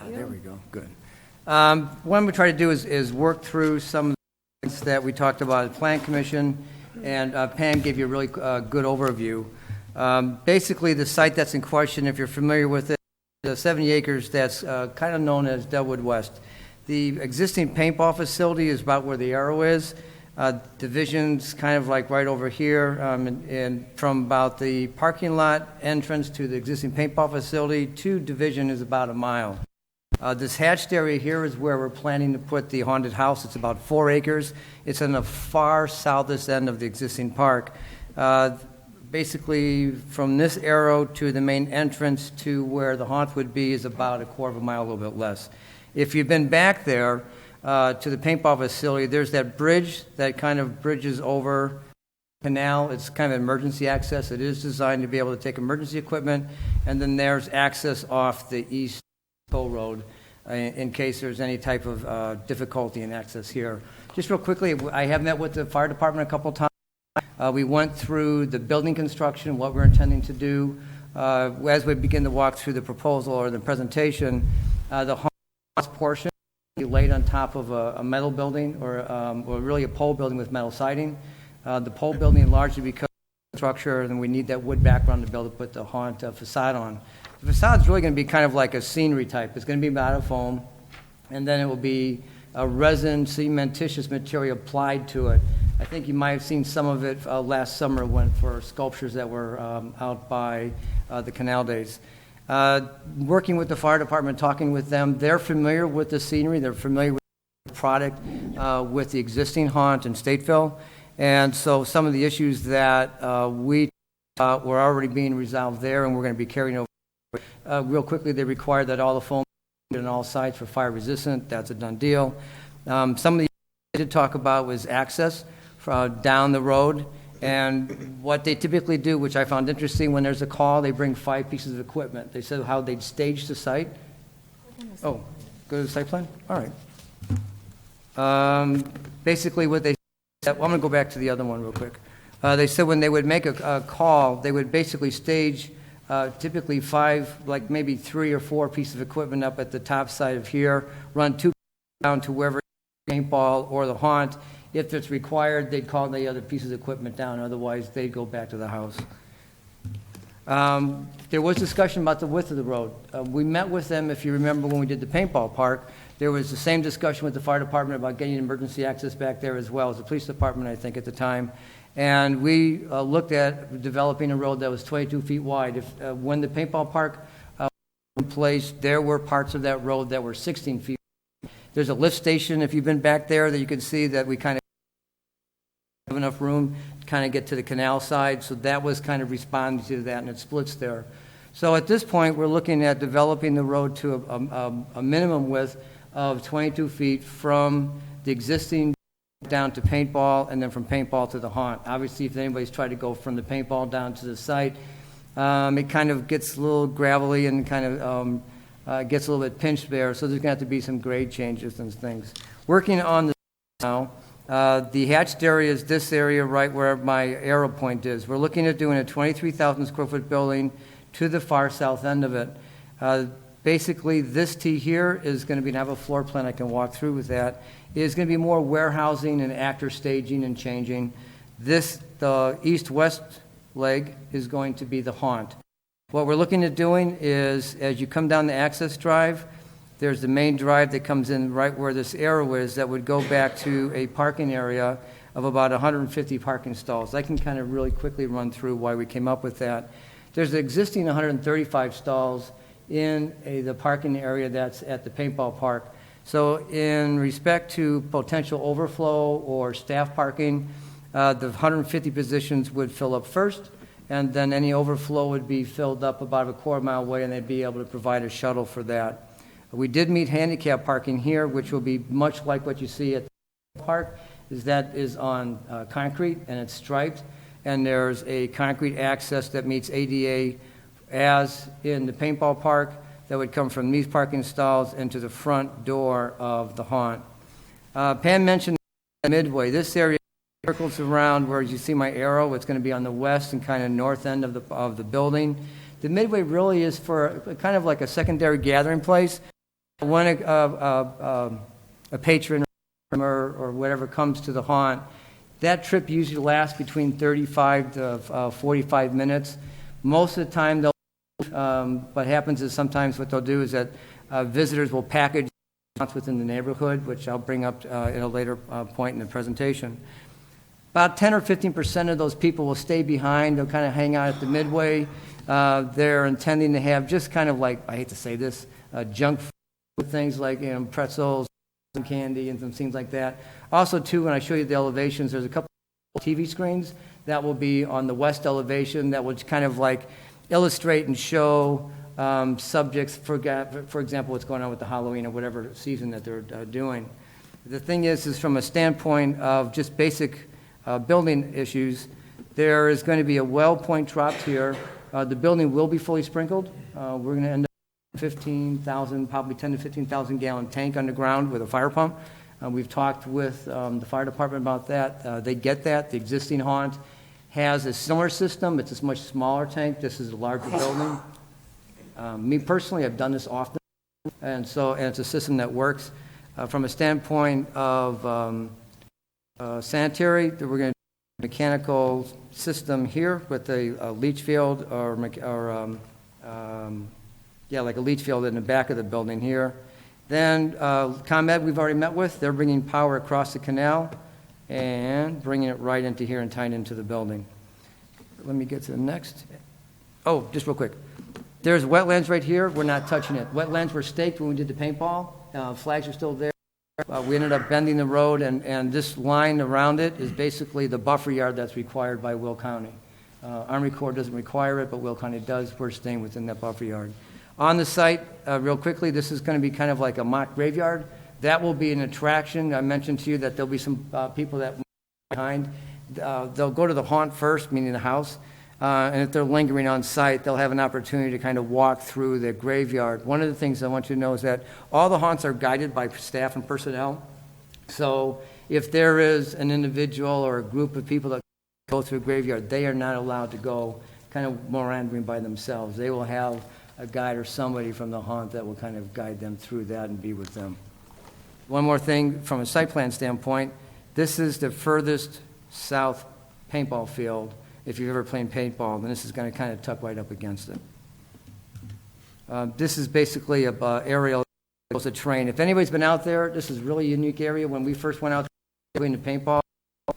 Speaker 4: There we go. Good. What we try to do is work through some of the things that we talked about at the Plan Commission, and Pam gave you a really good overview. Basically, the site that's in question, if you're familiar with it, the 70 acres that's kind of known as Delwood West. The existing paintball facility is about where the arrow is. Division's kind of like right over here, and from about the parking lot entrance to the existing paintball facility to Division is about a mile. This hatched area here is where we're planning to put the haunted house. It's about 4 acres. It's on the far southest end of the existing park. Basically, from this arrow to the main entrance to where the haunt would be is about a quarter of a mile, a little bit less. If you've been back there to the paintball facility, there's that bridge that kind of bridges over the canal. It's kind of emergency access. It is designed to be able to take emergency equipment, and then there's access off the east toll road in case there's any type of difficulty in access here. Just real quickly, I have met with the fire department a couple times. We went through the building construction, what we're intending to do. As we begin to walk through the proposal or the presentation, the portion be laid on top of a metal building or really a pole building with metal siding. The pole building largely because of the structure, and we need that wood background to be able to put the haunt facade on. The facade's really going to be kind of like a scenery type. It's going to be made out of foam, and then it will be a resin cementitious material applied to it. I think you might have seen some of it last summer for sculptures that were out by the Canal Days. Working with the fire department, talking with them, they're familiar with the scenery, they're familiar with the product, with the existing haunt in Stateville, and so some of the issues that we thought were already being resolved there and we're going to be carrying over. Real quickly, they require that all the foam on all sides for fire resistant. That's a done deal. Some of the they did talk about was access down the road. And what they typically do, which I found interesting, when there's a call, they bring 5 pieces of equipment. They said how they'd stage the site. Oh, go to the site plan? All right. Basically what they said, well, I'm going to go back to the other one real quick. They said when they would make a call, they would basically stage typically 5, like maybe 3 or 4 pieces of equipment up at the top side of here, run 2 down to wherever paintball or the haunt. If it's required, they'd call the other pieces of equipment down. Otherwise, they'd go back to the house. There was discussion about the width of the road. We met with them, if you remember, when we did the paintball park. There was the same discussion with the fire department about getting emergency access back there as well as the police department, I think, at the time. And we looked at developing a road that was 22 feet wide. When the paintball park was in place, there were parts of that road that were 16 feet. There's a lift station, if you've been back there, that you can see that we kind of have enough room to kind of get to the canal side. So that was kind of responding to that, and it splits there. So at this point, we're looking at developing the road to a minimum width of 22 feet from the existing down to paintball, and then from paintball to the haunt. Obviously, if anybody's tried to go from the paintball down to the site, it kind of gets a little gravelly and kind of gets a little bit pinched there, so there's going to have to be some grade changes and things. Working on the now, the hatched area is this area right where my arrow point is. We're looking at doing a 23,000 square foot building to the far south end of it. Basically, this T here is going to be, and I have a floor plan I can walk through with that, is going to be more warehousing and actor staging and changing. The east-west leg is going to be the haunt. What we're looking at doing is, as you come down the access drive, there's the main drive that comes in right where this arrow is that would go back to a parking area of about 150 parking stalls. I can kind of really quickly run through why we came up with that. There's existing 135 stalls in the parking area that's at the paintball park. So in respect to potential overflow or staff parking, the 150 positions would fill up first, and then any overflow would be filled up about a quarter mile away, and they'd be able to provide a shuttle for that. We did meet handicap parking here, which will be much like what you see at the park, that is on concrete and it's striped, and there's a concrete access that meets ADA as in the paintball park that would come from these parking stalls into the front door of the haunt. Pam mentioned midway. This area circles around where you see my arrow. It's going to be on the west and kind of north end of the building. The midway really is for kind of like a secondary gathering place. When a patron or whatever comes to the haunt, that trip usually lasts between 35 to 45 minutes. Most of the time, what happens is sometimes what they'll do is that visitors will package within the neighborhood, which I'll bring up at a later point in the presentation. About 10 or 15% of those people will stay behind. They'll kind of hang out at the midway. They're intending to have just kind of like, I hate to say this, junk food, things like pretzels, and candy, and some things like that. Also, too, when I show you the elevations, there's a couple of TV screens that will be on the west elevation that will kind of like illustrate and show subjects, for example, what's going on with the Halloween or whatever season that they're doing. The thing is from a standpoint of just basic building issues, there is going to be a well point dropped here. The building will be fully sprinkled. We're going to end up 15,000, probably 10 to 15,000 gallon tank underground with a fire pump. We've talked with the fire department about that. They get that. The existing haunt has a similar system. It's a much smaller tank. This is a larger building. Me personally, I've done this often, and it's a system that works. From a standpoint of sanitary, we're going to do a mechanical system here with a leach field like a leach field in the back of the building here. Then ComEd we've already met with. They're bringing power across the canal and bringing it right into here and tying into the building. Let me get to the next. Oh, just real quick. There's wetlands right here. We're not touching it. Wetlands were staked when we did the paintball. Flags are still there. We ended up bending the road, and this line around it is basically the buffer yard that's required by Will County. Army Corps doesn't require it, but Will County does. We're staying within that buffer yard. On the site, real quickly, this is going to be kind of like a mock graveyard. That will be an attraction. I mentioned to you that there'll be some people that behind. They'll go to the haunt first, meaning the house, and if they're lingering on site, they'll have an opportunity to kind of walk through the graveyard. One of the things I want you to know is that all the haunts are guided by staff and personnel. So if there is an individual or a group of people that go through a graveyard, they are not allowed to go kind of meandering by themselves. They will have a guide or somebody from the haunt that will kind of guide them through that and be with them. One more thing from a site plan standpoint, this is the furthest south paintball field. If you've ever played paintball, then this is going to kind of tuck right up against it. This is basically an aerial terrain. If anybody's been out there, this is a really unique area. When we first went out doing the paintball,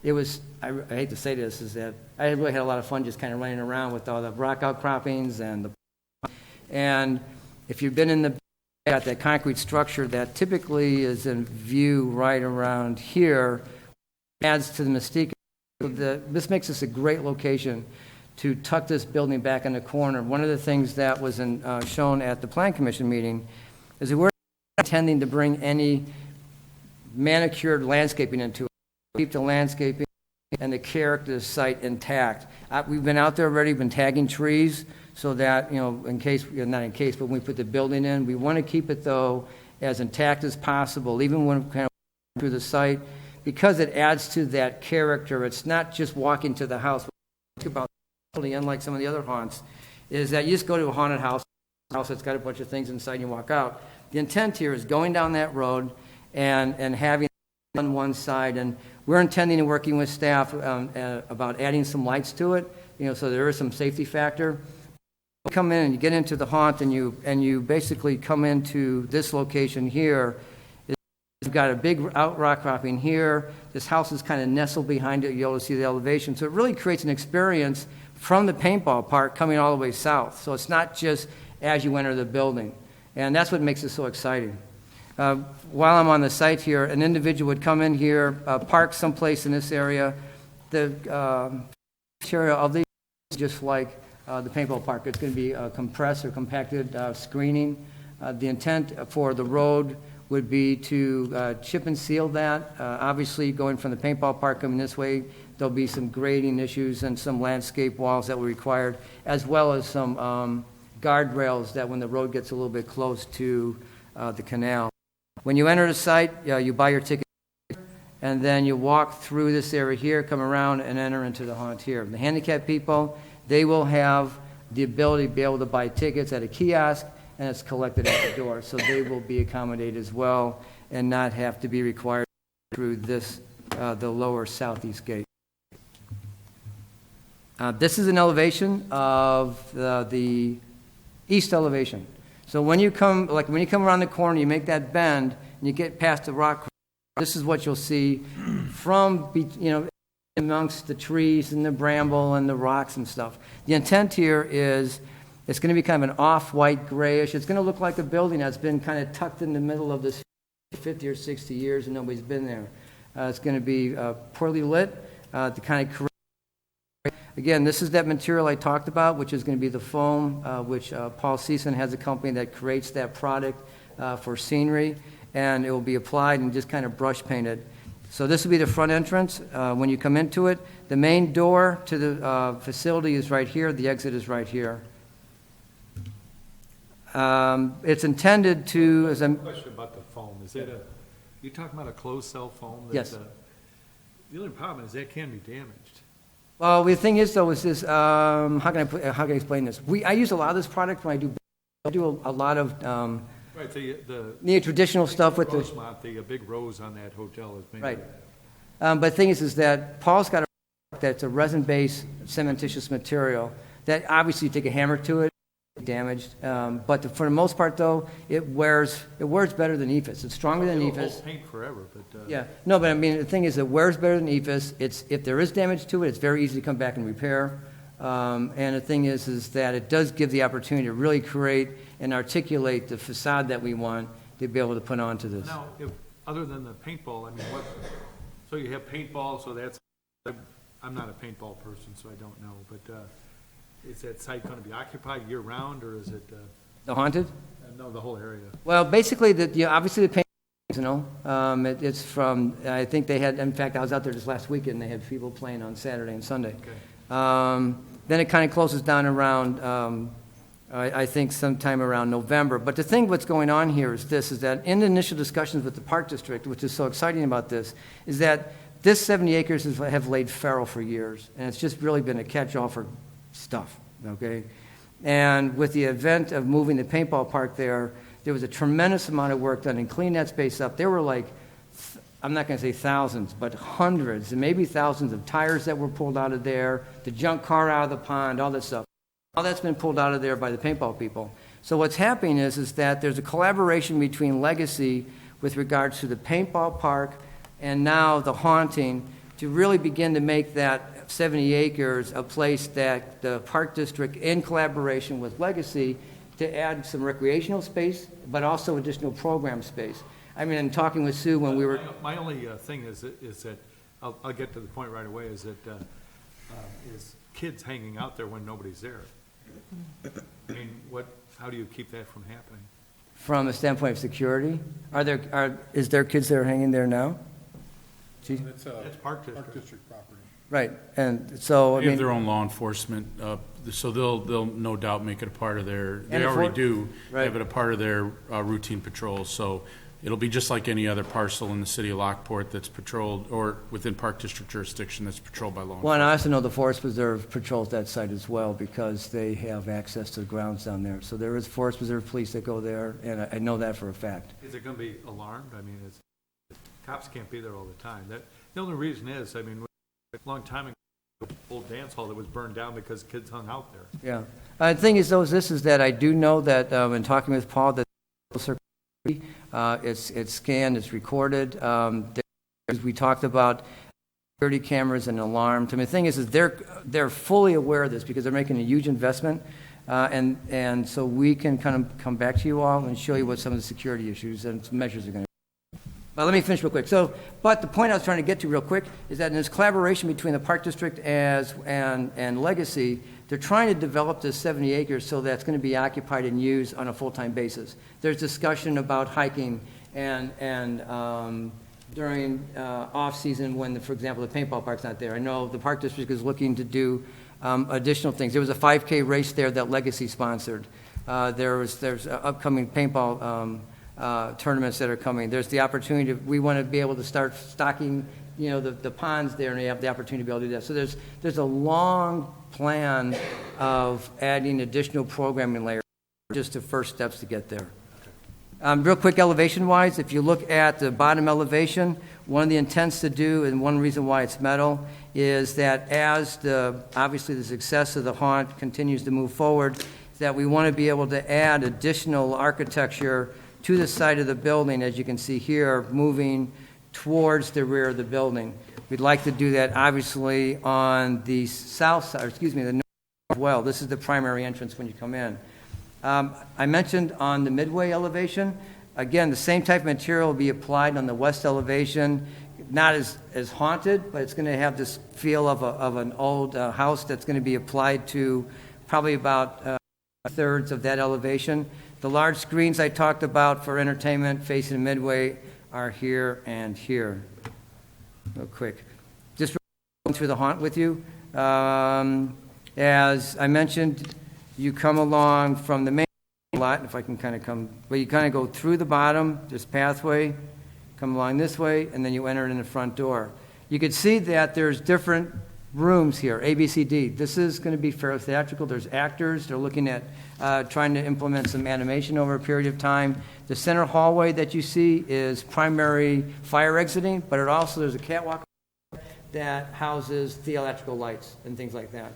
Speaker 4: it was, I hate to say this, is that I really had a lot of fun just kind of running around with all the rock outcroppings and if you've been in got that concrete structure that typically is in view right around here, adds to the mystique. This makes this a great location to tuck this building back in the corner. One of the things that was shown at the Plan Commission meeting is that we're not intending to bring any manicured landscaping into it. Keep the landscaping and the character of the site intact. We've been out there already, been tagging trees so that, in case, not in case, but when we put the building in, we want to keep it, though, as intact as possible, even when we kind of through the site, because it adds to that character. It's not just walking to the house. What I think about, unlike some of the other haunts, is that you just go to a haunted house, house that's got a bunch of things inside and you walk out. The intent here is going down that road and having on one side, and we're intending and working with staff about adding some lights to it, so there is some safety factor. You come in and you get into the haunt, and you basically come into this location here. You've got a big outcropping here. This house is kind of nestled behind it. You'll be able to see the elevation. So it really creates an experience from the paintball park coming all the way south. So it's not just as you enter the building. And that's what makes it so exciting. While I'm on the site here, an individual would come in here, park someplace in this area. The area of the just like the paintball park. It's going to be compressed or compacted screening. The intent for the road would be to chip and seal that. Obviously, going from the paintball park coming this way, there'll be some grading issues and some landscape walls that were required, as well as some guardrails that when the road gets a little bit close to the canal. When you enter the site, you buy your ticket, and then you walk through this area here, come around, and enter into the haunt here. The handicapped people, they will have the ability to be able to buy tickets at a kiosk, and it's collected at the door. So they will be accommodated as well and not have to be required through this, the lower southeast gate. This is an elevation of the east elevation. So when you come around the corner, you make that bend, and you get past the rock, this is what you'll see from, amongst the trees and the bramble and the rocks and stuff. The intent here is it's going to be kind of an off-white grayish. It's going to look like a building that's been kind of tucked in the middle of this 50 or 60 years and nobody's been there. It's going to be poorly lit to kind of correct. Again, this is that material I talked about, which is going to be the foam, which Paul Season has a company that creates that product for scenery, and it will be applied and just kind of brush painted. So this will be the front entrance when you come into it. The main door to the facility is right here. The exit is right here. It's intended to, as I'm...
Speaker 1: Question about the foam. Is it you talking about a closed cell foam?
Speaker 4: Yes.
Speaker 1: The only problem is that can be damaged.
Speaker 4: Well, the thing is, though, is this, how can I explain this? I use a lot of this product when I do a lot of
Speaker 1: Right, the
Speaker 4: traditional stuff with
Speaker 1: Rosemont, the big rose on that hotel is made.
Speaker 4: Right. But the thing is that Paul's got a product that's a resin-based cementitious material that obviously you take a hammer to it, damaged. But for the most part, though, it wears better than EFIS. It's stronger than EFIS.
Speaker 1: It'll hold paint forever, but
Speaker 4: yeah. No, but I mean, the thing is, it wears better than EFIS. If there is damage to it, it's very easy to come back and repair. And the thing is that it does give the opportunity to really create and articulate the facade that we want to be able to put onto this.
Speaker 1: now, other than the paintball, I mean, so you have paintball, so that's, I'm not a paintball person, so I don't know, but is that site going to be occupied year-round, or is it?
Speaker 4: The haunted?
Speaker 1: No, the whole area.
Speaker 4: Well, basically, obviously the paint, it's from, I think they had, in fact, I was out there this last weekend, they had people playing on Saturday and Sunday.
Speaker 1: Okay.
Speaker 4: Then it kind of closes down around, I think sometime around November. But the thing what's going on here is that in the initial discussions with the Park District, which is so exciting about this, is that this 70 acres have laid fallow for years, and it's just really been a catch-all for stuff, okay? And with the event of moving the paintball park there was a tremendous amount of work done in cleaning that space up. There were like, I'm not going to say thousands, but hundreds and maybe thousands of tires that were pulled out of there, the junk car out of the pond, all that stuff. All that's been pulled out of there by the paintball people. So what's happening is that there's a collaboration between Legacy with regards to the paintball park and now the haunting to really begin to make that 70 acres a place that the Park District, in collaboration with Legacy, to add some recreational space, but also additional program space. I mean, in talking with Sue when we were...
Speaker 1: My only thing is that, I'll get to the point right away, is kids hanging out there when nobody's there. I mean, how do you keep that from happening?
Speaker 4: From a standpoint of security, is there kids that are hanging there now?
Speaker 17: That's
Speaker 1: Park
Speaker 17: District property.
Speaker 4: Right, and so,
Speaker 17: They have their own law enforcement, so they'll no doubt make it a part of their, they
Speaker 4: And
Speaker 17: already do
Speaker 4: right.
Speaker 17: have it a part of their routine patrols, so It'll be just like any other parcel in the city of Lockport that's patrolled, or within Park District jurisdiction that's patrolled by law enforcement.
Speaker 4: Well, and I also know the Forest Preserve patrols that site as well, because they have access to the grounds down there. So there is Forest Preserve police that go there, and I know that for a fact.
Speaker 1: Is it gonna be alarmed? I mean, cops can't be there all the time. The only reason is, I mean, a long time ago, old dance hall that was burned down because kids hung out there.
Speaker 4: Yeah. The thing is, though, is that I do know that, in talking with Paul, that it's scanned, it's recorded. We talked about security cameras and alarms. I mean, the thing is they're fully aware of this because they're making a huge investment. And so we can kind of come back to you all and show you what some of the security issues and measures are going to be. Let me finish real quick. But the point I was trying to get to real quick is that in this collaboration between the Park District and Legacy, they're trying to develop this 70 acres so that's going to be occupied and used on a full-time basis. There's discussion about hiking and during off-season when, for example, the paintball park's not there. I know the Park District is looking to do additional things. There was a 5K race there that Legacy sponsored. There's upcoming paintball tournaments that are coming. There's the opportunity we want to be able to start stocking, the ponds there, and you have the opportunity to be able to do that. So there's a long plan of adding additional programming layers, just the first steps to get there. Real quick, elevation-wise, if you look at the bottom elevation, one of the intents to do, and one reason why it's metal, is that as obviously the success of the haunt continues to move forward, that we want to be able to add additional architecture to the side of the building, as you can see here, moving towards the rear of the building. We'd like to do that, obviously, on the south side, the north as well. This is the primary entrance when you come in. I mentioned on the midway elevation, again, the same type of material will be applied on the west elevation, not as haunted, but it's going to have this feel of an old house that's going to be applied to probably about 2/3 of that elevation. The large screens I talked about for entertainment facing midway are here and here. Real quick. Just going through the haunt with you. As I mentioned, you come along from the main lot, if I can kind of come, but you kind of go through the bottom, this pathway, come along this way, and then you enter in the front door. You can see that there's different rooms here, A, B, C, D. This is going to be fairly theatrical. There's actors. They're looking at trying to implement some animation over a period of time. The center hallway that you see is primary fire exiting, but there's a catwalk that houses theatrical lights and things like that.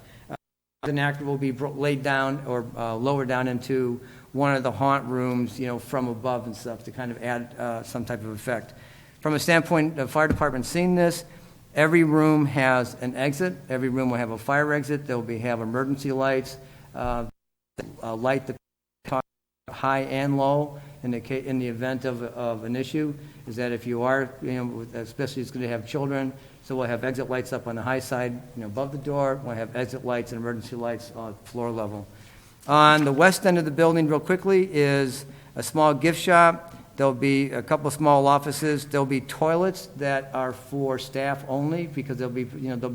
Speaker 4: An actor will be laid down or lowered down into one of the haunt rooms, from above and stuff to kind of add some type of effect. From a standpoint, the fire department seeing this, every room has an exit. Every room will have a fire exit. They'll have emergency lights, light the high and low in the event of an issue. Is that if you are, especially it's going to have children, so we'll have exit lights up on the high side, above the door. We'll have exit lights and emergency lights on floor level. On the west end of the building, real quickly, is a small gift shop. There'll be a couple of small offices. There'll be toilets that are for staff only because they'll be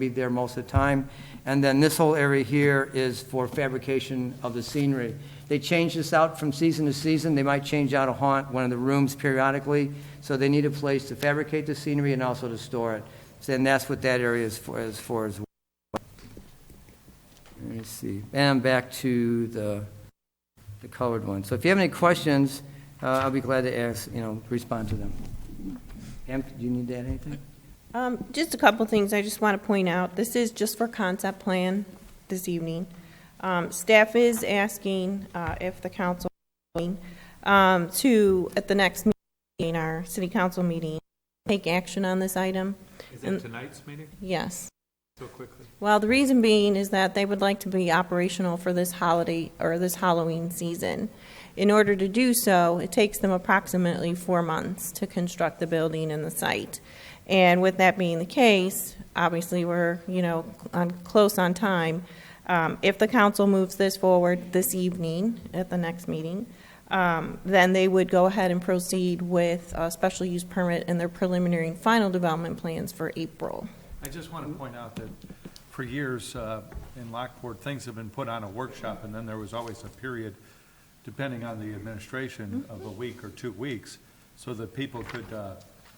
Speaker 4: there most of the time. And then this whole area here is for fabrication of the scenery. They change this out from season to season. They might change out one of the rooms periodically. So they need a place to fabricate the scenery and also to store it. And that's what that area is for as well. Let me see. And back to the colored one. So if you have any questions, I'll be glad to respond to them. Pam, do you need to add anything?
Speaker 7: Just a couple things I just want to point out. This is just for concept plan this evening. Staff is asking if the council to, at the next meeting, our city council meeting, take action on this item.
Speaker 1: Is that tonight's meeting?
Speaker 7: Yes.
Speaker 1: So quickly?
Speaker 7: Well, the reason being is that they would like to be operational for this holiday or this Halloween season. In order to do so, it takes them approximately 4 months to construct the building and the site. And with that being the case, obviously we're, close on time. If the council moves this forward this evening at the next meeting, then they would go ahead and proceed with a special use permit and their preliminary and final development plans for April.
Speaker 1: I just want to point out that for years in Lockport, things have been put on a workshop, and then there was always a period, depending on the administration, of a week or 2 weeks so that people could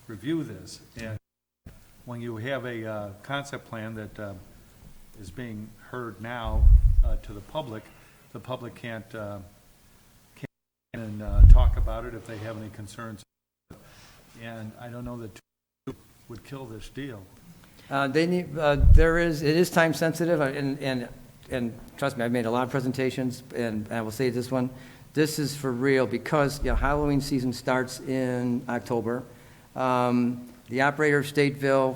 Speaker 1: review this. And when you have a concept plan that is being heard now to the public can't talk about it if they have any concerns. And I don't know that two would kill this deal.
Speaker 4: They need, it is time sensitive, and trust me, I've made a lot of presentations, and I will say this one, this is for real, because, Halloween season starts in October. The operator of Stateville,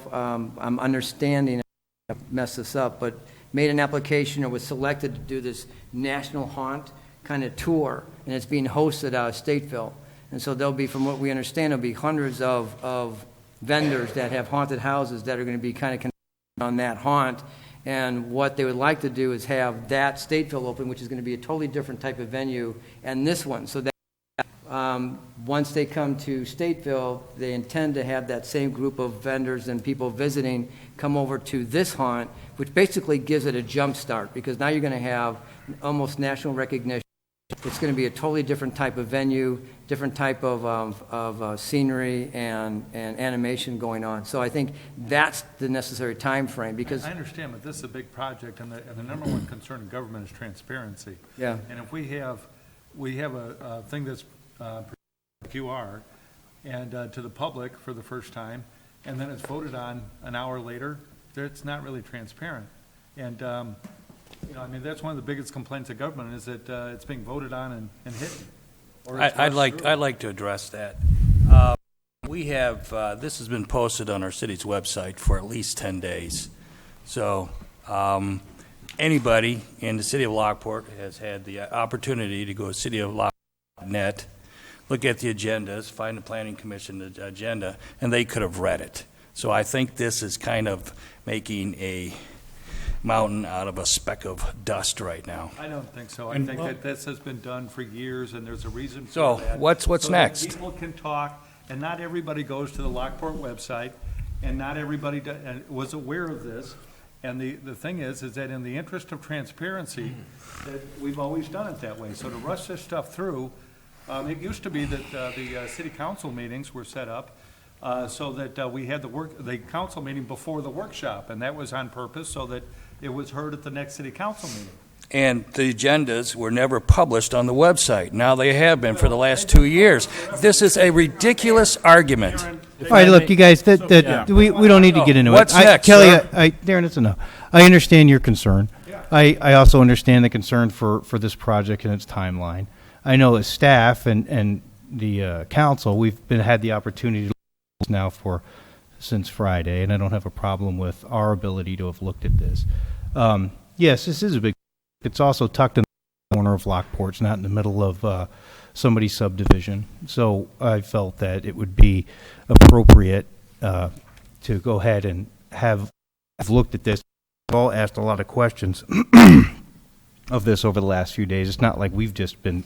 Speaker 4: I'm understanding, I messed this up, but made an application or was selected to do this national haunt kind of tour, and it's being hosted out of Stateville. And so there'll be, from what we understand, there'll be hundreds of vendors that have haunted houses that are going to be kind of on that haunt. And what they would like to do is have that Stateville open, which is going to be a totally different type of venue, and this one. So that once they come to Stateville, they intend to have that same group of vendors and people visiting come over to this haunt, which basically gives it a jump start, because now you're going to have almost national recognition. It's going to be a totally different type of venue, different type of scenery and animation going on. So I think that's the necessary time frame, because
Speaker 1: I understand, but this is a big project, and the number one concern in government is transparency.
Speaker 4: Yeah.
Speaker 1: And if we have a thing that's QR and to the public for the first time, and then it's voted on an hour later, it's not really transparent. And that's one of the biggest complaints of government is that it's being voted on and hidden.
Speaker 6: I'd like to address that. We have, this has been posted on our city's website for at least 10 days. So anybody in the city of Lockport has had the opportunity to go to cityoflockport.net, look at the agendas, find the planning commission agenda, and they could have read it. So I think this is kind of making a mountain out of a speck of dust right now.
Speaker 1: I don't think so. I think that this has been done for years, and there's a reason for
Speaker 6: So
Speaker 1: that.
Speaker 6: what's
Speaker 1: So
Speaker 6: next?
Speaker 1: that people can talk, and not everybody goes to the Lockport website, and not everybody was aware of this. And the thing is that in the interest of transparency, that we've always done it that way. So to rush this stuff through, it used to be that the city council meetings were set up so that we had the council meeting before the workshop, and that was on purpose so that it was heard at the next city council meeting.
Speaker 6: And the agendas were never published on the website. Now they have been for the last 2 years. This is a ridiculous argument.
Speaker 2: All right, look, you guys, we don't need to get into
Speaker 6: What's
Speaker 2: it.
Speaker 6: next,
Speaker 2: Kelly,
Speaker 6: sir?
Speaker 2: Darren, it's enough. I understand your concern. I also understand the concern for this project and its timeline. I know as staff and the council, we've had the opportunity to look at this now since Friday, and I don't have a problem with our ability to have looked at this. Yes, this is a big. It's also tucked in the corner of Lockport. It's not in the middle of somebody's subdivision. So I felt that it would be appropriate to go ahead and have looked at this. We've all asked a lot of questions of this over the last few days. It's not like we've just been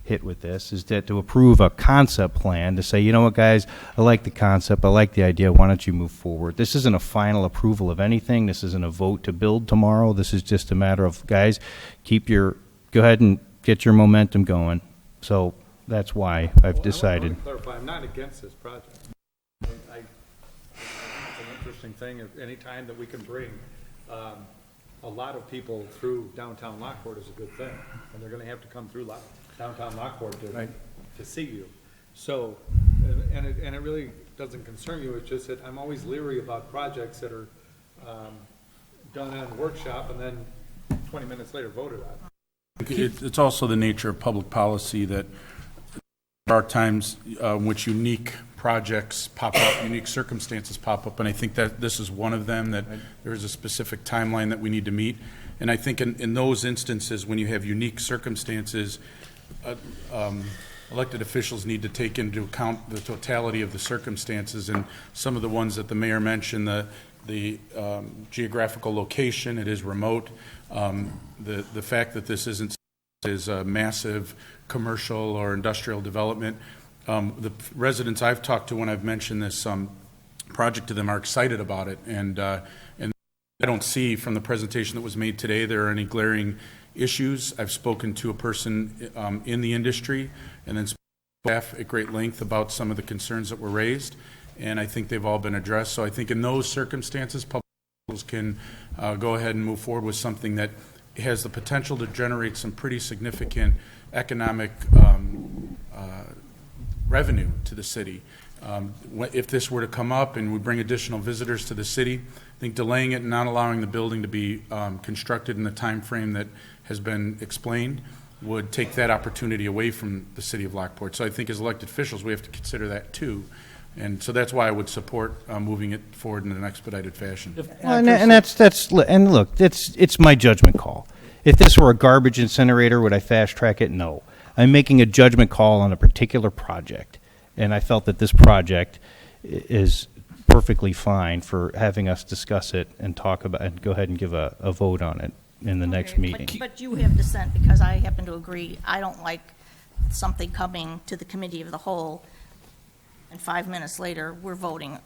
Speaker 2: hit with this, is that to approve a concept plan, to say, you know what, guys, I like the concept, I like the idea, why don't you move forward? This isn't a final approval of anything. This isn't a vote to build tomorrow. This is just a matter of, guys, go ahead and get your momentum going. So that's why I've decided.
Speaker 1: I want to clarify, I'm not against this project. It's an interesting thing. Any time that we can bring a lot of people through downtown Lockport is a good thing, and they're going to have to come through downtown Lockport to see you. So, and it really doesn't concern you. It's just that I'm always leery about projects that are done on a workshop and then 20 minutes later voted on.
Speaker 17: It's also the nature of public policy that there are times in which unique projects pop up, unique circumstances pop up, and I think that this is one of them, that there is a specific timeline that we need to meet. And I think in those instances, when you have unique circumstances, elected officials need to take into account the totality of the circumstances, and some of the ones that the mayor mentioned, the geographical location, it is remote, the fact that this isn't a massive commercial or industrial development. The residents I've talked to when I've mentioned this project to them are excited about it, and I don't see from the presentation that was made today there are any glaring issues. I've spoken to a person in the industry, and then staff at great length about some of the concerns that were raised, and I think they've all been addressed. So I think in those circumstances, public schools can go ahead and move forward with something that has the potential to generate some pretty significant economic revenue to the city. If this were to come up and we bring additional visitors to the city, I think delaying it and not allowing the building to be constructed in the time frame that has been explained would take that opportunity away from the city of Lockport. So I think as elected officials, we have to consider that too. And so that's why I would support moving it forward in an expedited fashion.
Speaker 2: Well, and look, it's my judgment call. If this were a garbage incinerator, would I fast track it? No. I'm making a judgment call on a particular project, and I felt that this project is perfectly fine for having us discuss it and talk about and go ahead and give a vote on it in the next meeting.
Speaker 3: But you have dissent, because I happen to agree. I don't like something coming to the committee of the whole, and 5 minutes later, we're voting.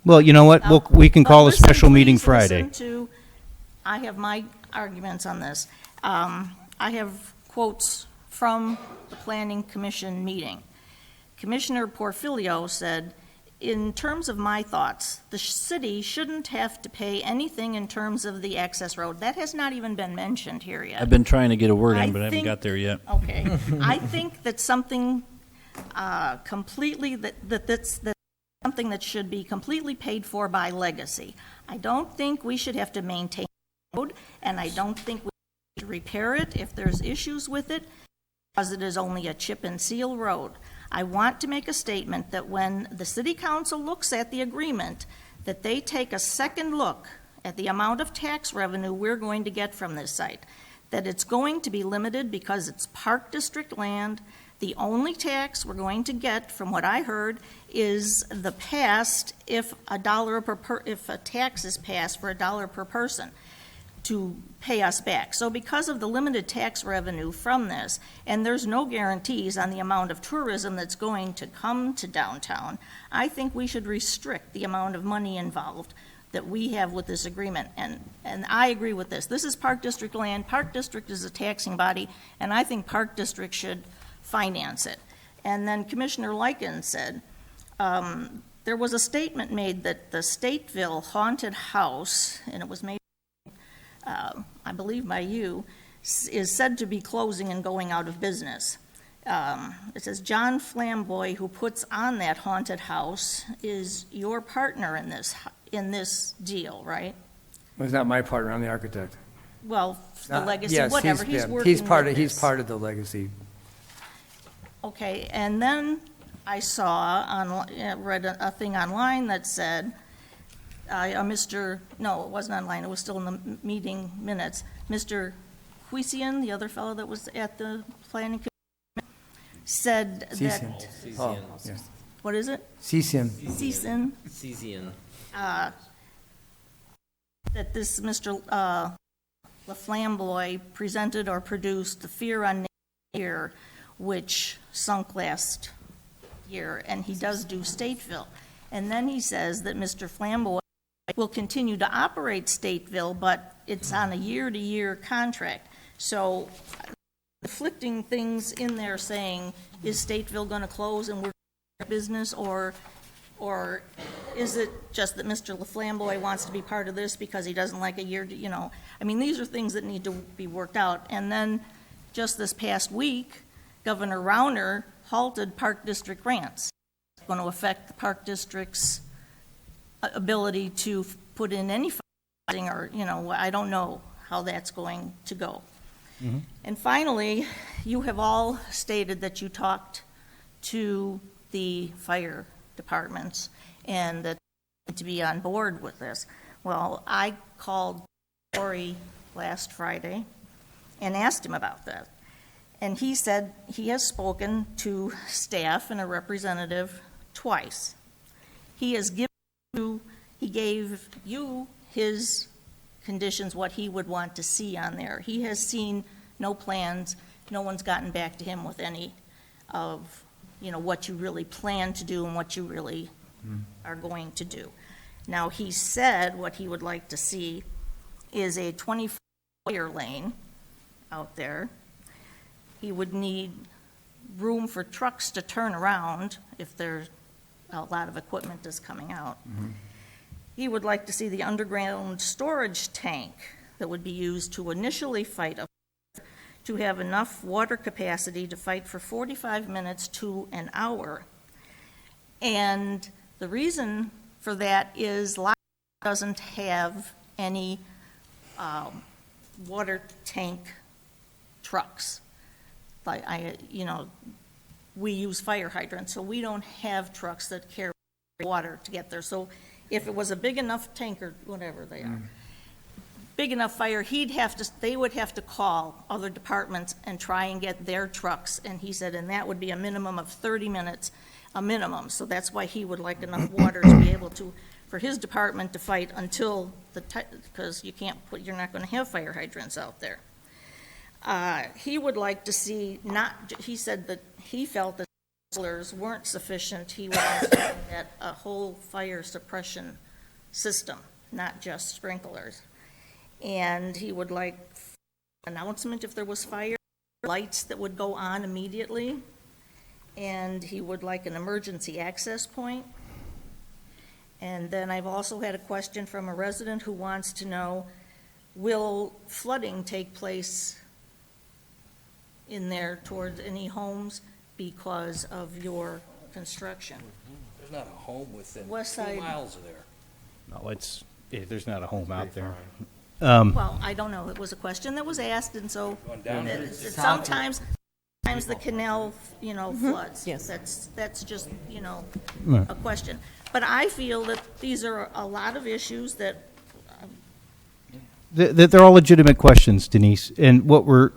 Speaker 2: Well, you know what? We can call a special meeting Friday.
Speaker 3: I have my arguments on this. I have quotes from the Planning Commission meeting. Commissioner Porfilio said, in terms of my thoughts, the city shouldn't have to pay anything in terms of the access road. That has not even been mentioned here yet.
Speaker 13: I've been trying to get a word in, but I haven't got there yet.
Speaker 3: Okay. I think that something completely, that's something that should be completely paid for by legacy. I don't think we should have to maintain the road, and I don't think we should repair it if there's issues with it, because it is only a chip and seal road. I want to make a statement that when the city council looks at the agreement, that they take a second look at the amount of tax revenue we're going to get from this site, that it's going to be limited because it's Park District land. The only tax we're going to get, from what I heard, is the past if a tax is passed for $1 per person to pay us back. So because of the limited tax revenue from this, and there's no guarantees on the amount of tourism that's going to come to downtown, I think we should restrict the amount of money involved that we have with this agreement. And I agree with this. This is Park District land. Park District is a taxing body, and I think Park District should finance it. And then Commissioner Lyken said, there was a statement made that the Stateville haunted house, and it was made I believe by you, is said to be closing and going out of business. It says John Flamboy, who puts on that haunted house, is your partner in this deal, right?
Speaker 4: Well, he's not my partner, I'm the architect.
Speaker 3: Well, the legacy,
Speaker 4: yes,
Speaker 3: whatever, he's working
Speaker 4: he's part
Speaker 3: with
Speaker 4: of,
Speaker 3: this.
Speaker 4: He's part of the legacy.
Speaker 3: Okay, and then I read a thing online that said, no, it wasn't online, it was still in the meeting minutes. Mr. Huisian, the other fellow that was at the planning commission, said that.
Speaker 4: Oh, yes.
Speaker 3: What is it?
Speaker 4: Cesian.
Speaker 3: That this Mr. LaFlamboy presented or produced the Fear on Nature, which sunk last year, and he does do Stateville. And then he says that Mr. Flamboy will continue to operate Stateville, but it's on a year-to-year contract. So conflicting things in there saying, is Stateville going to close and we're business, or is it just that Mr. LaFlamboy wants to be part of this because he doesn't like a year, I mean, these are things that need to be worked out. And then just this past week, Governor Rauner halted Park District grants. It's going to affect the Park District's ability to put in any funding, or, I don't know how that's going to go. Mm-hmm. And finally, you have all stated that you talked to the fire departments and that to be on board with this. Well, I called Corey last Friday and asked him about that. And he said he has spoken to staff and a representative twice. He gave you his conditions, what he would want to see on there. He has seen no plans. No one's gotten back to him with any of, what you really plan to do and what you really are going to do. Now, he said what he would like to see is a 24-fire lane out there. He would need room for trucks to turn around if there's a lot of equipment is coming out. He would like to see the underground storage tank that would be used to initially fight a fire to have enough water capacity to fight for 45 minutes to an hour. And the reason for that is Lockport doesn't have any water tank trucks. Like we use fire hydrants, so we don't have trucks that carry water to get there. So if it was a big enough tank or whatever they are, big enough fire, they would have to call other departments and try and get their trucks. And he said, and that would be a minimum of 30 minutes, a minimum. So that's why he would like enough water to be able to, for his department to fight until because you're not going to have fire hydrants out there. He would like to see he said that he felt that sprinklers weren't sufficient. He wanted a whole fire suppression system, not just sprinklers. And he would like an announcement if there was fire, lights that would go on immediately. And he would like an emergency access point. And then I've also had a question from a resident who wants to know, will flooding take place in there towards any homes because of your construction?
Speaker 6: There's not a home within
Speaker 3: West
Speaker 6: 2
Speaker 3: side.
Speaker 6: miles of there.
Speaker 2: No, there's not a home out there.
Speaker 3: Well, I don't know. It was a question that was asked, and so sometimes the canal, floods.
Speaker 7: Yes.
Speaker 3: That's just, a question. But I feel that these are a lot of issues that
Speaker 2: They're all legitimate questions, Denise, and what we're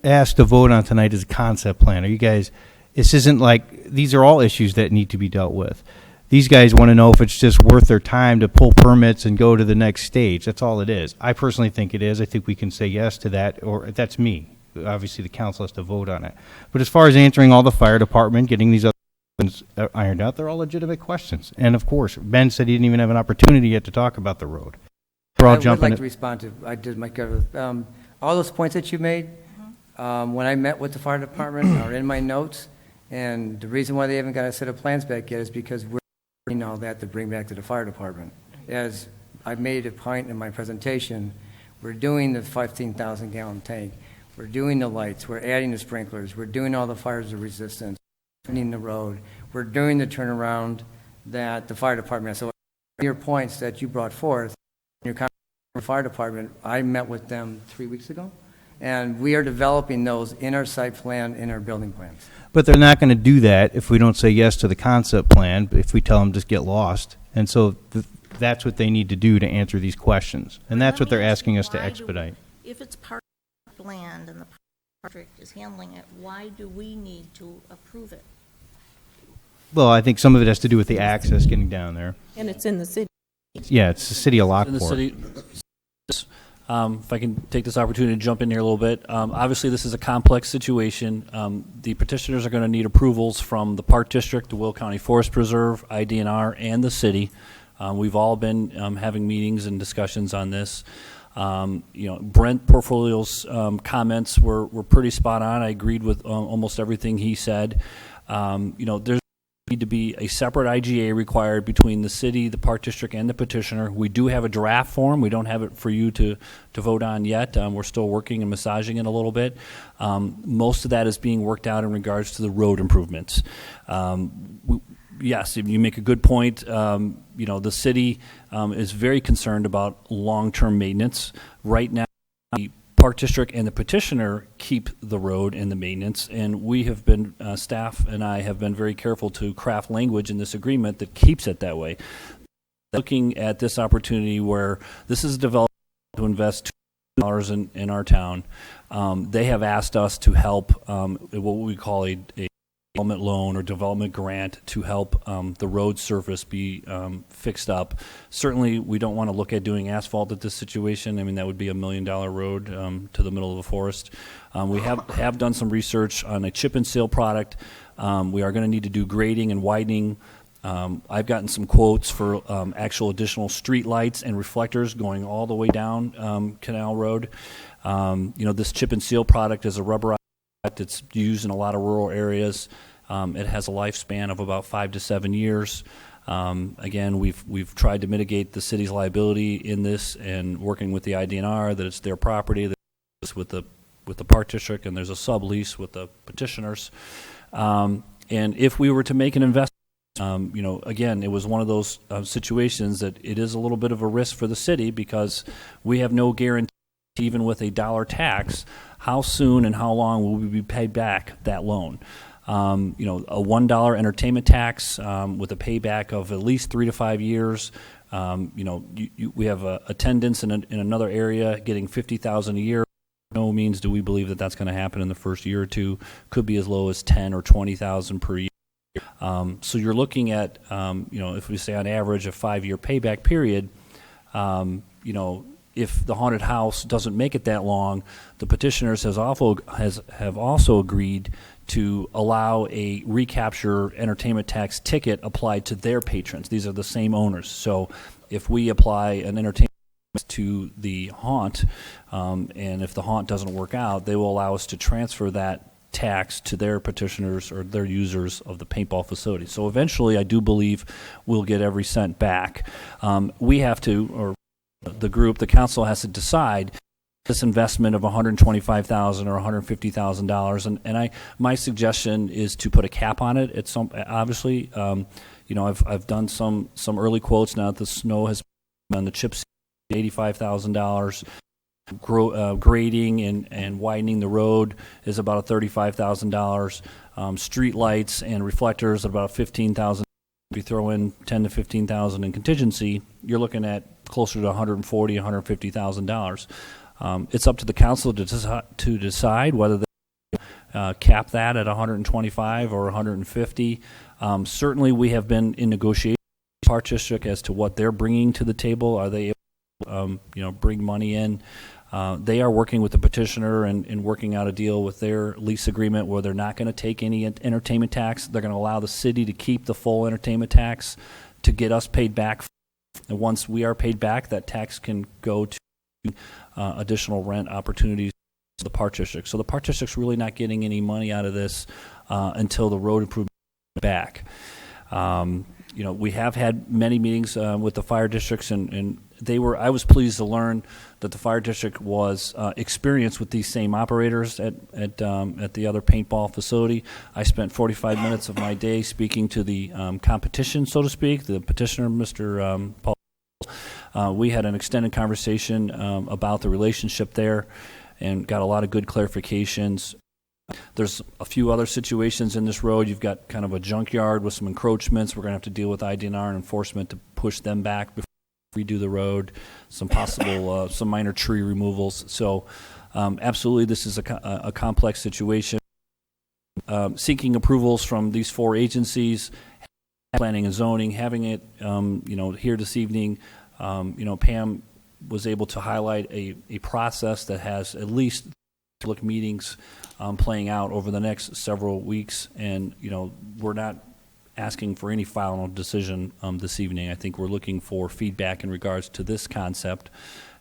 Speaker 2: asked to vote on tonight is a concept plan. Are you guys, this isn't like, these are all issues that need to be dealt with. These guys want to know if it's just worth their time to pull permits and go to the next stage. That's all it is. I personally think it is. I think we can say yes to that, or that's me. Obviously, the council has to vote on it. But as far as answering all the fire department, getting these other things ironed out, they're all legitimate questions. And of course, Ben said he didn't even have an opportunity yet to talk about the road. We're all
Speaker 4: I would
Speaker 2: jumping
Speaker 4: like to respond to, I did my cover. All those points that you made, when I met with the fire department, are in my notes. And the reason why they haven't got a set of plans back yet is because we're doing all that to bring back to the fire department. As I made a point in my presentation, we're doing the 15,000 gallon tank. We're doing the lights. We're adding the sprinklers. We're doing all the fires of resistance, cleaning the road. We're doing the turnaround that the fire department. So your points that you brought forth, your fire department, I met with them 3 weeks ago, and we are developing those in our site plan, in our building plans.
Speaker 2: But they're not going to do that if we don't say yes to the concept plan, if we tell them just get lost. And so that's what they need to do to answer these questions. And that's what they're asking us to expedite.
Speaker 3: if it's park land and the park district is handling it, why do we need to approve it?
Speaker 2: Well, I think some of it has to do with the access getting down there.
Speaker 7: And it's in the city.
Speaker 2: Yeah, it's the city of
Speaker 13: In
Speaker 2: Lockport.
Speaker 13: the city, if I can take this opportunity to jump in here a little bit, obviously this is a complex situation. The petitioners are going to need approvals from the Park District, the Will County Forest Preserve, IDNR, and the city. We've all been having meetings and discussions on this. Brent Portfolio's comments were pretty spot on. I agreed with almost everything he said. There's need to be a separate IGA required between the city, the Park District, and the petitioner. We do have a draft form. We don't have it for you to vote on yet. We're still working and massaging it a little bit. Most of that is being worked out in regards to the road improvements. Yes, you make a good point. The city is very concerned about long-term maintenance. Right now, the Park District and the petitioner keep the road and the maintenance, and we have been, staff and I have been very careful to craft language in this agreement that keeps it that way. Looking at this opportunity where this is a developer to invest $2 million in our town, they have asked us to help what we call a development loan or development grant to help the road surface be fixed up. Certainly, we don't want to look at doing asphalt at this situation. I mean, that would be $1 million road to the middle of the forest. We have done some research on a chip and seal product. We are going to need to do grading and widening. I've gotten some quotes for actual additional street lights and reflectors going all the way down Canal Road. This chip and seal product is a rubberized It's used in a lot of rural areas. It has a lifespan of about 5 to 7 years. Again, we've tried to mitigate the city's liability in this, and working with the IDNR that it's their property, that it's with the Park District, and there's a sublease with the petitioners. And if we were to make an investment, again, it was one of those situations that it is a little bit of a risk for the city, because we have no guarantee, even with a dollar tax, how soon and how long will we be paid back that loan. A $1 entertainment tax with a payback of at least 3 to 5 years. We have attendance in another area getting $50,000 a year. No means do we believe that that's going to happen in the first year or two. Could be as low as $10,000 or $20,000 per year. So you're looking at, if we say on average a 5-year payback period, if the haunted house doesn't make it that long, the petitioners have also agreed to allow a recapture entertainment tax ticket applied to their patrons. These are the same owners. So if we apply an entertainment tax to the haunt, and if the haunt doesn't work out, they will allow us to transfer that tax to their petitioners or their users of the paintball facility. So eventually, I do believe we'll get every cent back. We have to, or the council has to decide this investment of $125,000 or $150,000, and my suggestion is to put a cap on it. It's obviously, I've done some early quotes now that the snow has been on the chip seal, $85,000. Grading and widening the road is about $35,000. Street lights and reflectors about $15,000. If you throw in $10,000 to $15,000 in contingency, you're looking at closer to $140,000, $150,000. It's up to the council to decide whether they cap that at 125 or 150. Certainly, we have been in negotiation with the Park District as to what they're bringing to the table. Are they able to, bring money in? They are working with the petitioner and working out a deal with their lease agreement where they're not going to take any entertainment tax. They're going to allow the city to keep the full entertainment tax to get us paid back. And once we are paid back, that tax can go to additional rent opportunities to the Park District. So the Park District's really not getting any money out of this until the road improvement is back. We have had many meetings with the fire districts, and I was pleased to learn that the fire district was experienced with these same operators at the other paintball facility. I spent 45 minutes of my day speaking to the competition, so to speak, the petitioner, Mr. Paul. We had an extended conversation about the relationship there and got a lot of good clarifications. There's a few other situations in this road. You've got kind of a junkyard with some encroachments. We're going to have to deal with IDNR and enforcement to push them back before we redo the road. Some possible, some minor tree removals. So absolutely, this is a complex situation. Seeking approvals from these 4 agencies, planning and zoning, having it, here this evening. Pam was able to highlight a process that has at least public meetings playing out over the next several weeks, and we're not asking for any final decision this evening. I think we're looking for feedback in regards to this concept,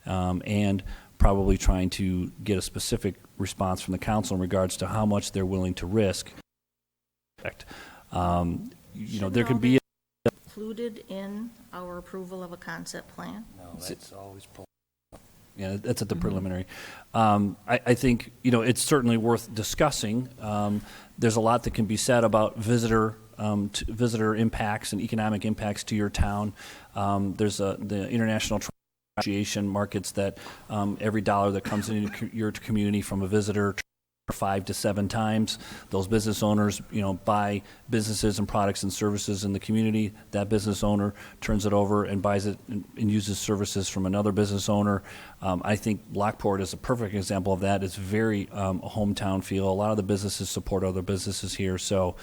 Speaker 13: and probably trying to get a specific response from the council in regards to how much they're willing to risk. There can be
Speaker 3: included in our approval of a concept plan.
Speaker 13: No, that's always yeah, that's at the preliminary. I think, it's certainly worth discussing. There's a lot that can be said about visitor impacts and economic impacts to your town. There's the international association markets that every dollar that comes into your community from a visitor 5 to 7 times. Those business owners, buy businesses and products and services in the community. That business owner turns it over and buys it and uses services from another business owner. I think Lockport is a perfect example of that. It's very a hometown feel. A lot of the businesses support other businesses here. So,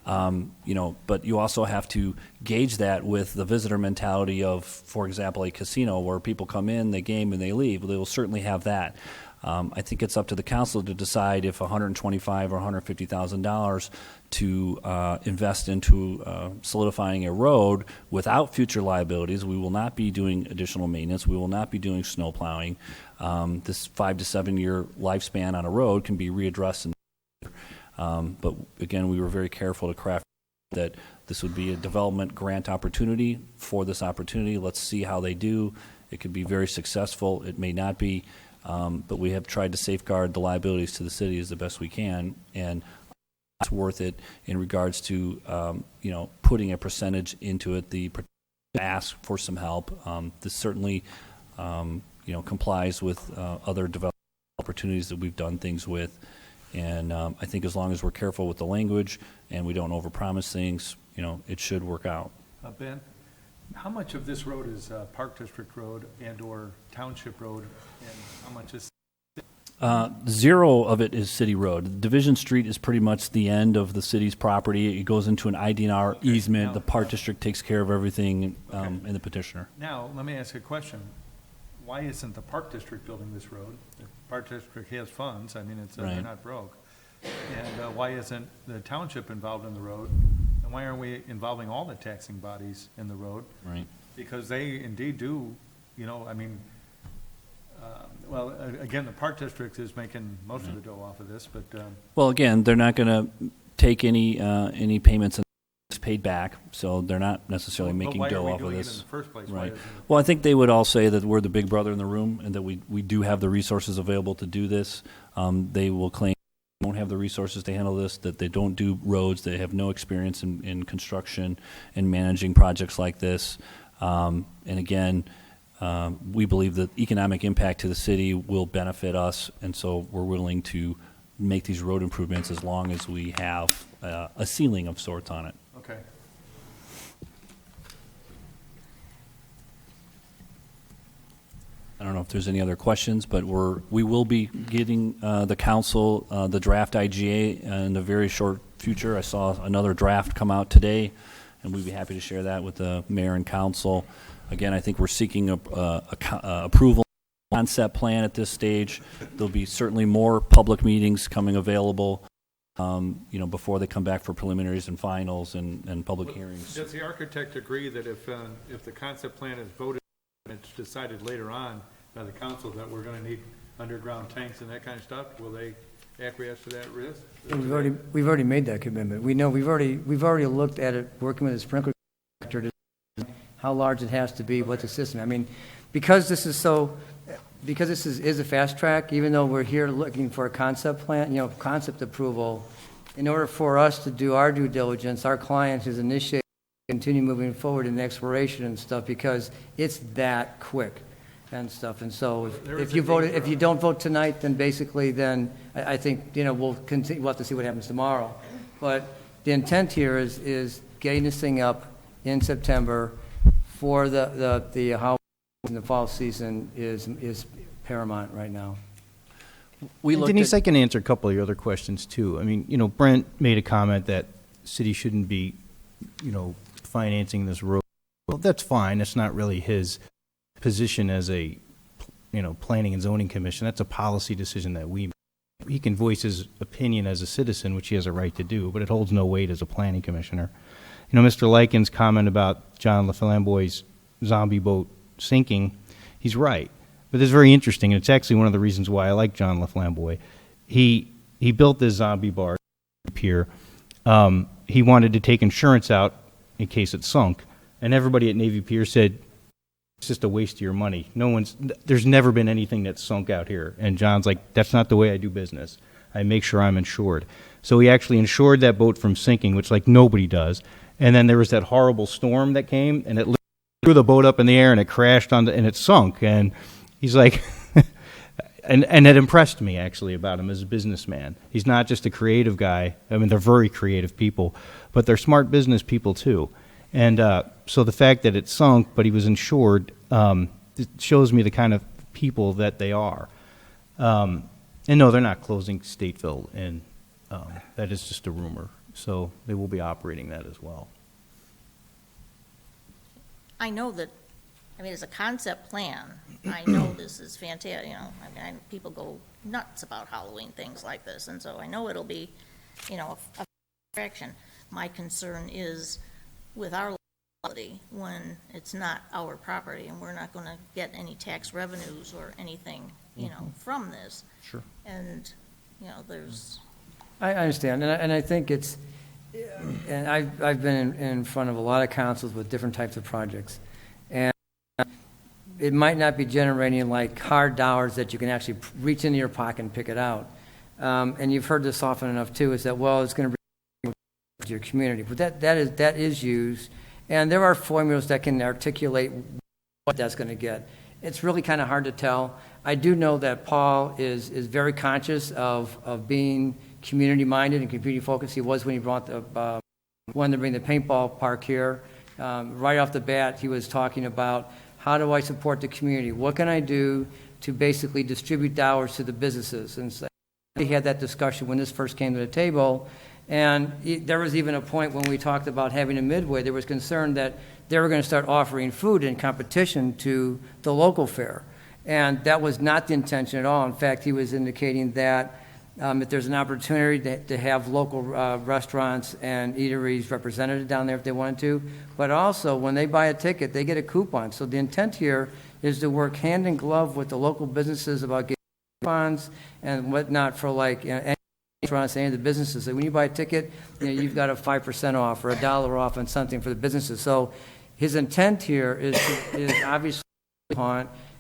Speaker 13: but you also have to gauge that with the visitor mentality of, for example, a casino where people come in, they game, and they leave. They will certainly have that. I think it's up to the council to decide if $125,000 or $150,000 to invest into solidifying a road without future liabilities. We will not be doing additional maintenance. We will not be doing snow plowing. This 5 to 7 year lifespan on a road can be readdressed. But again, we were very careful to craft that this would be a development grant opportunity for this opportunity. Let's see how they do. It could be very successful. It may not be. But we have tried to safeguard the liabilities to the city as the best we can. And it's worth it in regards to, putting a percentage into it. The ask for some help. This certainly, complies with other development opportunities that we've done things with. And I think as long as we're careful with the language and we don't overpromise things, it should work out.
Speaker 1: Ben, how much of this road is Park District Road and/or Township Road, and how much is?
Speaker 13: Zero of it is city road. Division Street is pretty much the end of the city's property. It goes into an IDNR easement.
Speaker 1: Now,
Speaker 13: the Park District takes care of everything in the petitioner.
Speaker 1: Now, let me ask you a question. Why isn't the Park District building this road? The Park District has funds. I mean, they're
Speaker 13: Right.
Speaker 1: not broke. And why isn't the township involved in the road? And why aren't we involving all the taxing bodies in the road?
Speaker 13: Right.
Speaker 1: Because they indeed do, again, the Park District is making most of the dough off of this, but,
Speaker 13: Well, again, they're not going to take any payments and paid back, so they're not necessarily
Speaker 1: But
Speaker 13: making
Speaker 1: why are
Speaker 13: dough
Speaker 1: we
Speaker 13: off of
Speaker 1: doing it
Speaker 13: this.
Speaker 1: in the first place? Why
Speaker 13: Right.
Speaker 1: isn't it-
Speaker 13: Well, I think they would all say that we're the big brother in the room and that we do have the resources available to do this. They will claim they don't have the resources to handle this, that they don't do roads, they have no experience in construction and managing projects like this. And again, we believe that economic impact to the city will benefit us, and so we're willing to make these road improvements as long as we have a ceiling of sorts on it.
Speaker 1: Okay.
Speaker 13: I don't know if there's any other questions, but we will be getting the council the draft IGA in the very short future. I saw another draft come out today, and we'd be happy to share that with the mayor and council. Again, I think we're seeking approval concept plan at this stage. There'll be certainly more public meetings coming available, before they come back for preliminaries and finals and public hearings.
Speaker 1: Does the architect agree that if the concept plan is voted and it's decided later on by the council that we're gonna need underground tanks and that kind of stuff, will they acquiesce to that risk?
Speaker 4: We've already made that commitment. We know, we've already looked at it, working with the sprinkler contractor to how large it has to be, what the system, I mean, because this is a fast track, even though we're here looking for a concept plan, concept approval, in order for us to do our due diligence, our client has initiated, continue moving forward in exploration and stuff, because it's that quick and stuff. And so if you don't vote tonight, then basically I think, we'll have to see what happens tomorrow. But the intent here is getting this thing up in September for the how in the fall season is paramount right now.
Speaker 2: Denise, I can answer a couple of your other questions too. I mean, Brent made a comment that city shouldn't be, financing this road. Well, that's fine. That's not really his position as a, planning and zoning commission. That's a policy decision that we make. He can voice his opinion as a citizen, which he has a right to do, but it holds no weight as a planning commissioner. Mr. Lyken's comment about John LaFlamboy's zombie boat sinking, he's right. But it's very interesting, and it's actually one of the reasons why I like John LaFlamboy. He built this zombie bar pier. He wanted to take insurance out in case it sunk, and everybody at Navy Pier said, it's just a waste of your money. There's never been anything that's sunk out here. And John's like, that's not the way I do business. I make sure I'm insured. So he actually insured that boat from sinking, which nobody does. And then there was that horrible storm that came, and it threw the boat up in the air, and it crashed and it sunk. And he's like, and it impressed me actually about him as a businessman. He's not just a creative guy. I mean, they're very creative people, but they're smart business people too. And so the fact that it sunk, but he was insured, it shows me the kind of people that they are. And no, they're not closing Stateville, and that is just a rumor. So they will be operating that as well.
Speaker 3: I know that, as a concept plan, I know this is fantastic, people go nuts about Halloween things like this, and so I know it'll be, a attraction. My concern is with our liability when it's not our property and we're not gonna get any tax revenues or anything, from this.
Speaker 2: Sure.
Speaker 3: And, there's,
Speaker 4: I understand, and I think it's, and I've been in front of a lot of councils with different types of projects, and it might not be generating like hard dollars that you can actually reach into your pocket and pick it out. And you've heard this often enough too, is that, well, it's going to bring to your community, but that is used, and there are formulas that can articulate what that's going to get. It's really kind of hard to tell. I do know that Paul is very conscious of being community-minded and community-focused. He was when he brought wanted to bring the paintball park here. Right off the bat, he was talking about, how do I support the community? What can I do to basically distribute dollars to the businesses? And so we had that discussion when this first came to the table, and there was even a point when we talked about having a midway. There was concern that they were going to start offering food in competition to the local fair, and that was not the intention at all. In fact, he was indicating that if there's an opportunity to have local restaurants and eateries represented down there if they wanted to, but also when they buy a ticket, they get a coupon. So the intent here is to work hand in glove with the local businesses about getting coupons and whatnot for like any restaurants, any of the businesses. So when you buy a ticket, you've got a 5% off or $1 off on something for the businesses. So his intent here is obviously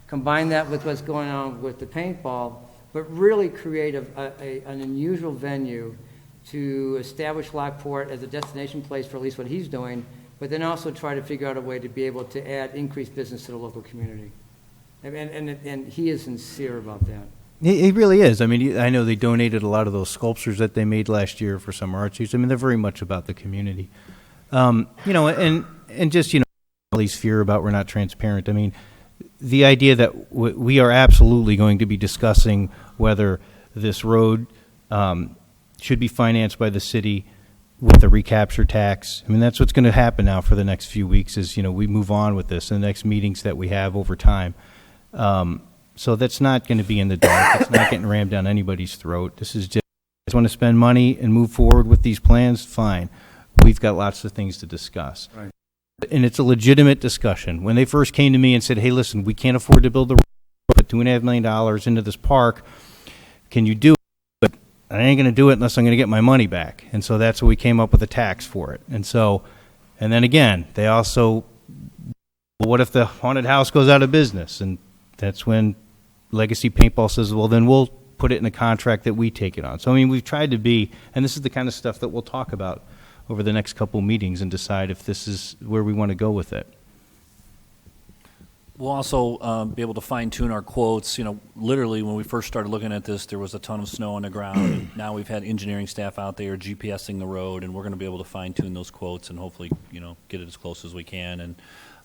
Speaker 4: combine that with what's going on with the paintball, but really create an unusual venue to establish Lockport as a destination place for at least what he's doing, but then also try to figure out a way to be able to add increased business to the local community. And he is sincere about that.
Speaker 2: He really is. I mean, I know they donated a lot of those sculptures that they made last year for some arts use. I mean, they're very much about the community. And just, all these fear about we're not transparent. I mean, the idea that we are absolutely going to be discussing whether this road should be financed by the city with a recapture tax. I mean, that's what's going to happen now for the next few weeks is, we move on with this in the next meetings that we have over time. So that's not going to be in the dark. It's not getting rammed down anybody's throat. This is just want to spend money and move forward with these plans, fine. We've got lots of things to discuss. Right. And it's a legitimate discussion. When they first came to me and said, hey, listen, we can't afford to build the road, put $2.5 million into this park. Can you do it? But I ain't going to do it unless I'm going to get my money back. And so that's when we came up with a tax for it. And then again, they also, what if the haunted house goes out of business? And that's when Legacy Paintball says, well, then we'll put it in a contract that we take it on. So, I mean, we've tried to be, and this is the kind of stuff that we'll talk about over the next couple meetings and decide if this is where we want to go with it.
Speaker 13: We'll also be able to fine-tune our quotes. Literally, when we first started looking at this, there was a ton of snow on the ground. Now we've had engineering staff out there GPSing the road, and we're going to be able to fine-tune those quotes and hopefully, get it as close as we can. And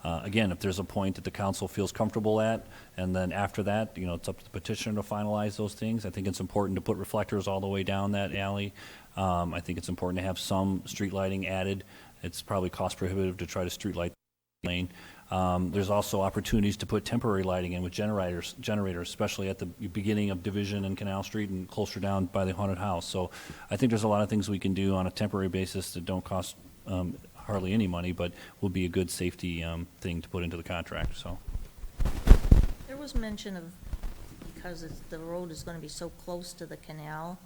Speaker 13: again, if there's a point that the council feels comfortable at, and then after that, it's up to the petitioner to finalize those things. I think it's important to put reflectors all the way down that alley. I think it's important to have some street lighting added. It's probably cost prohibitive to try to street light the lane. There's also opportunities to put temporary lighting in with generators, especially at the beginning of Division and Canal Street and closer down by the haunted house. So I think there's a lot of things we can do on a temporary basis that don't cost hardly any money, but will be a good safety thing to put into the contract. So
Speaker 3: There was mention of, because the road is going to be so close to the canal,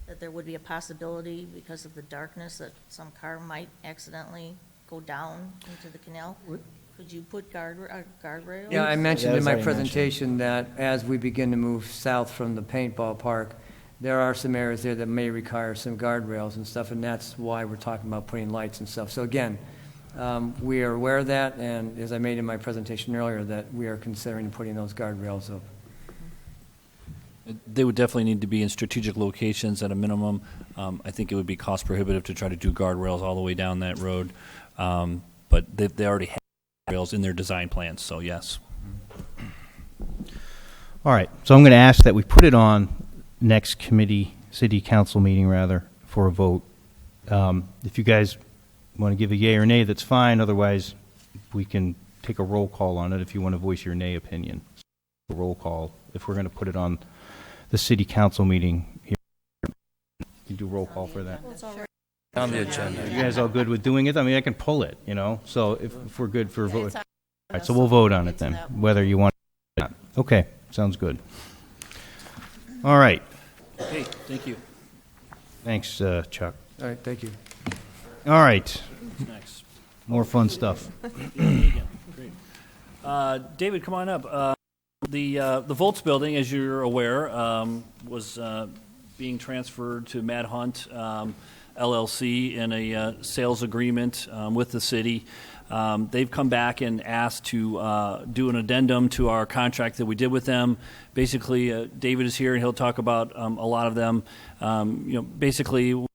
Speaker 3: that there would be a possibility, because of the darkness, that some car might accidentally go down into the canal. Could you put guardrails?
Speaker 4: Yeah, I mentioned in my presentation that as we begin to move south from the paintball park, there are some areas there that may require some guardrails and stuff, and that's why we're talking about putting lights and stuff. So again, we are aware of that, and as I made in my presentation earlier, that we are considering putting those guardrails up.
Speaker 13: they would definitely need to be in strategic locations at a minimum. I think it would be cost prohibitive to try to do guardrails all the way down that road. But they already have guardrails in their design plans, so yes.
Speaker 2: All right, so I'm going to ask that we put it on next city council meeting rather, for a vote. If you guys want to give a yay or nay, that's fine. Otherwise, we can take a roll call on it if you want to voice your nay opinion. A roll call if we're going to put it on the city council meeting. You do roll call for that.
Speaker 18: On the agenda.
Speaker 2: You guys all good with doing it? I mean, I can pull it, you know. So if we're good for a vote, all right. So we'll vote on it then, whether you want it or not. Okay, sounds good. All right.
Speaker 13: Okay, thank you.
Speaker 5: Thanks, Chuck.
Speaker 4: All right, thank you.
Speaker 5: All right,
Speaker 13: Next.
Speaker 5: more fun stuff.
Speaker 13: Great. David, come on up. The Volts building, as you're aware, was being transferred to Matt Hunt LLC in a sales agreement with the city. They've come back and asked to do an addendum to our contract that we did with them. Basically, David is here and he'll talk about a lot of them. Basically, we're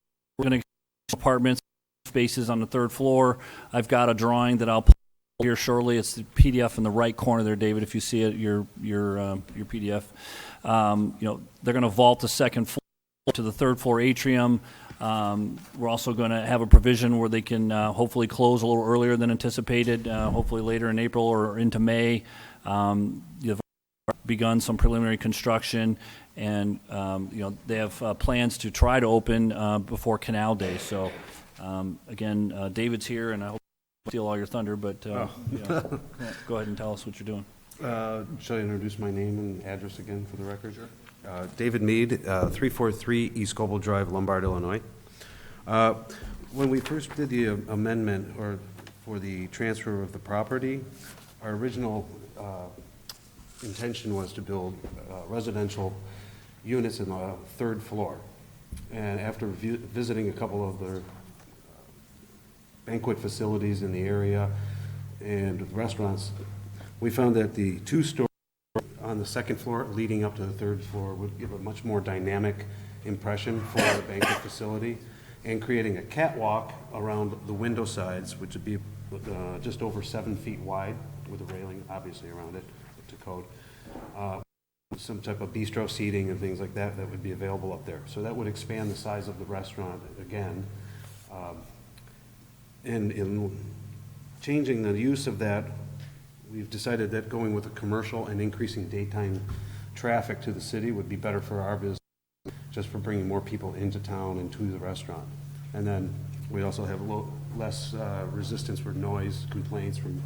Speaker 13: going to apartments spaces on the third floor. I've got a drawing that I'll pull here shortly. It's the PDF in the right corner there, David. If you see it, your PDF. They're going to vault the second floor to the third floor atrium. We're also going to have a provision where they can hopefully close a little earlier than anticipated, hopefully later in April or into May. They've begun some preliminary construction, and they have plans to try to open before Canal Day. So, again, David's here, and I hope I steal all your thunder, but go ahead and tell us what you're doing.
Speaker 22: Shall I introduce my name and address again for the record? Sure. David Mead, 343 East Goble Drive, Lombard, Illinois. When we first did the amendment or for the transfer of the property, our original intention was to build residential units in the third floor. And after visiting a couple of the banquet facilities in the area and restaurants, we found that the two-story on the second floor leading up to the third floor would give a much more dynamic impression for the banquet facility, and creating a catwalk around the window sides, which would be just over 7 feet wide with a railing obviously around it to code. Some type of bistro seating and things like that that would be available up there. So that would expand the size of the restaurant again. And in changing the use of that, we've decided that going with a commercial and increasing daytime traffic to the city would be better for our business, just for bringing more people into town and to the restaurant. And then we also have less resistance for noise complaints from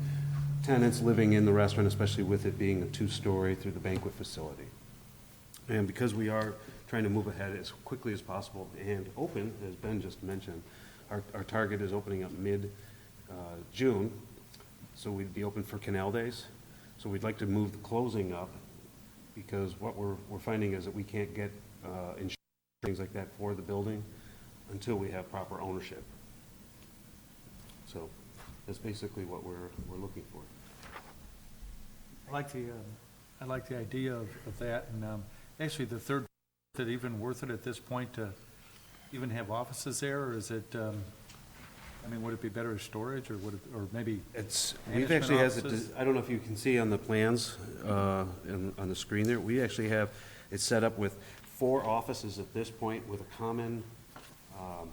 Speaker 22: tenants living in the restaurant, especially with it being a two-story through the banquet facility. And because we are trying to move ahead as quickly as possible and open, as Ben just mentioned, our target is opening up mid-June. So we'd be open for Canal Days. So we'd like to move the closing up, because what we're finding is that we can't get insurance, things like that for the building until we have proper ownership. So that's basically what we're looking for.
Speaker 1: I like the idea of that, and actually the third, is it even worth it at this point to even have offices there, or is it? Would it be better as storage, or would it, or maybe
Speaker 22: We've actually has
Speaker 1: offices?
Speaker 22: I don't know if you can see on the plans on the screen there. We actually have it set up with 4 offices at this point with a common. I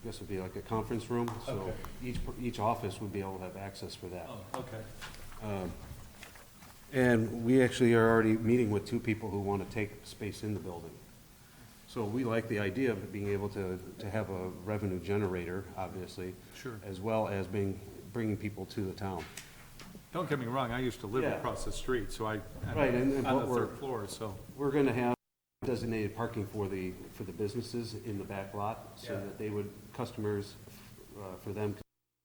Speaker 22: guess it would be like a conference room. So
Speaker 1: Okay.
Speaker 22: each office would be able to have access for that.
Speaker 1: Oh, okay.
Speaker 22: And we actually are already meeting with 2 people who want to take space in the building. So we like the idea of being able to have a revenue generator, obviously.
Speaker 1: Sure.
Speaker 22: As well as bringing people to the town.
Speaker 1: Don't get me wrong, I used to live
Speaker 22: Yeah.
Speaker 1: across the street, so I'm
Speaker 22: Right, and
Speaker 1: on
Speaker 22: what
Speaker 1: the third floor, so.
Speaker 22: We're going to have designated parking for the businesses in the back lot, so
Speaker 1: Yeah.
Speaker 22: that customers, for them to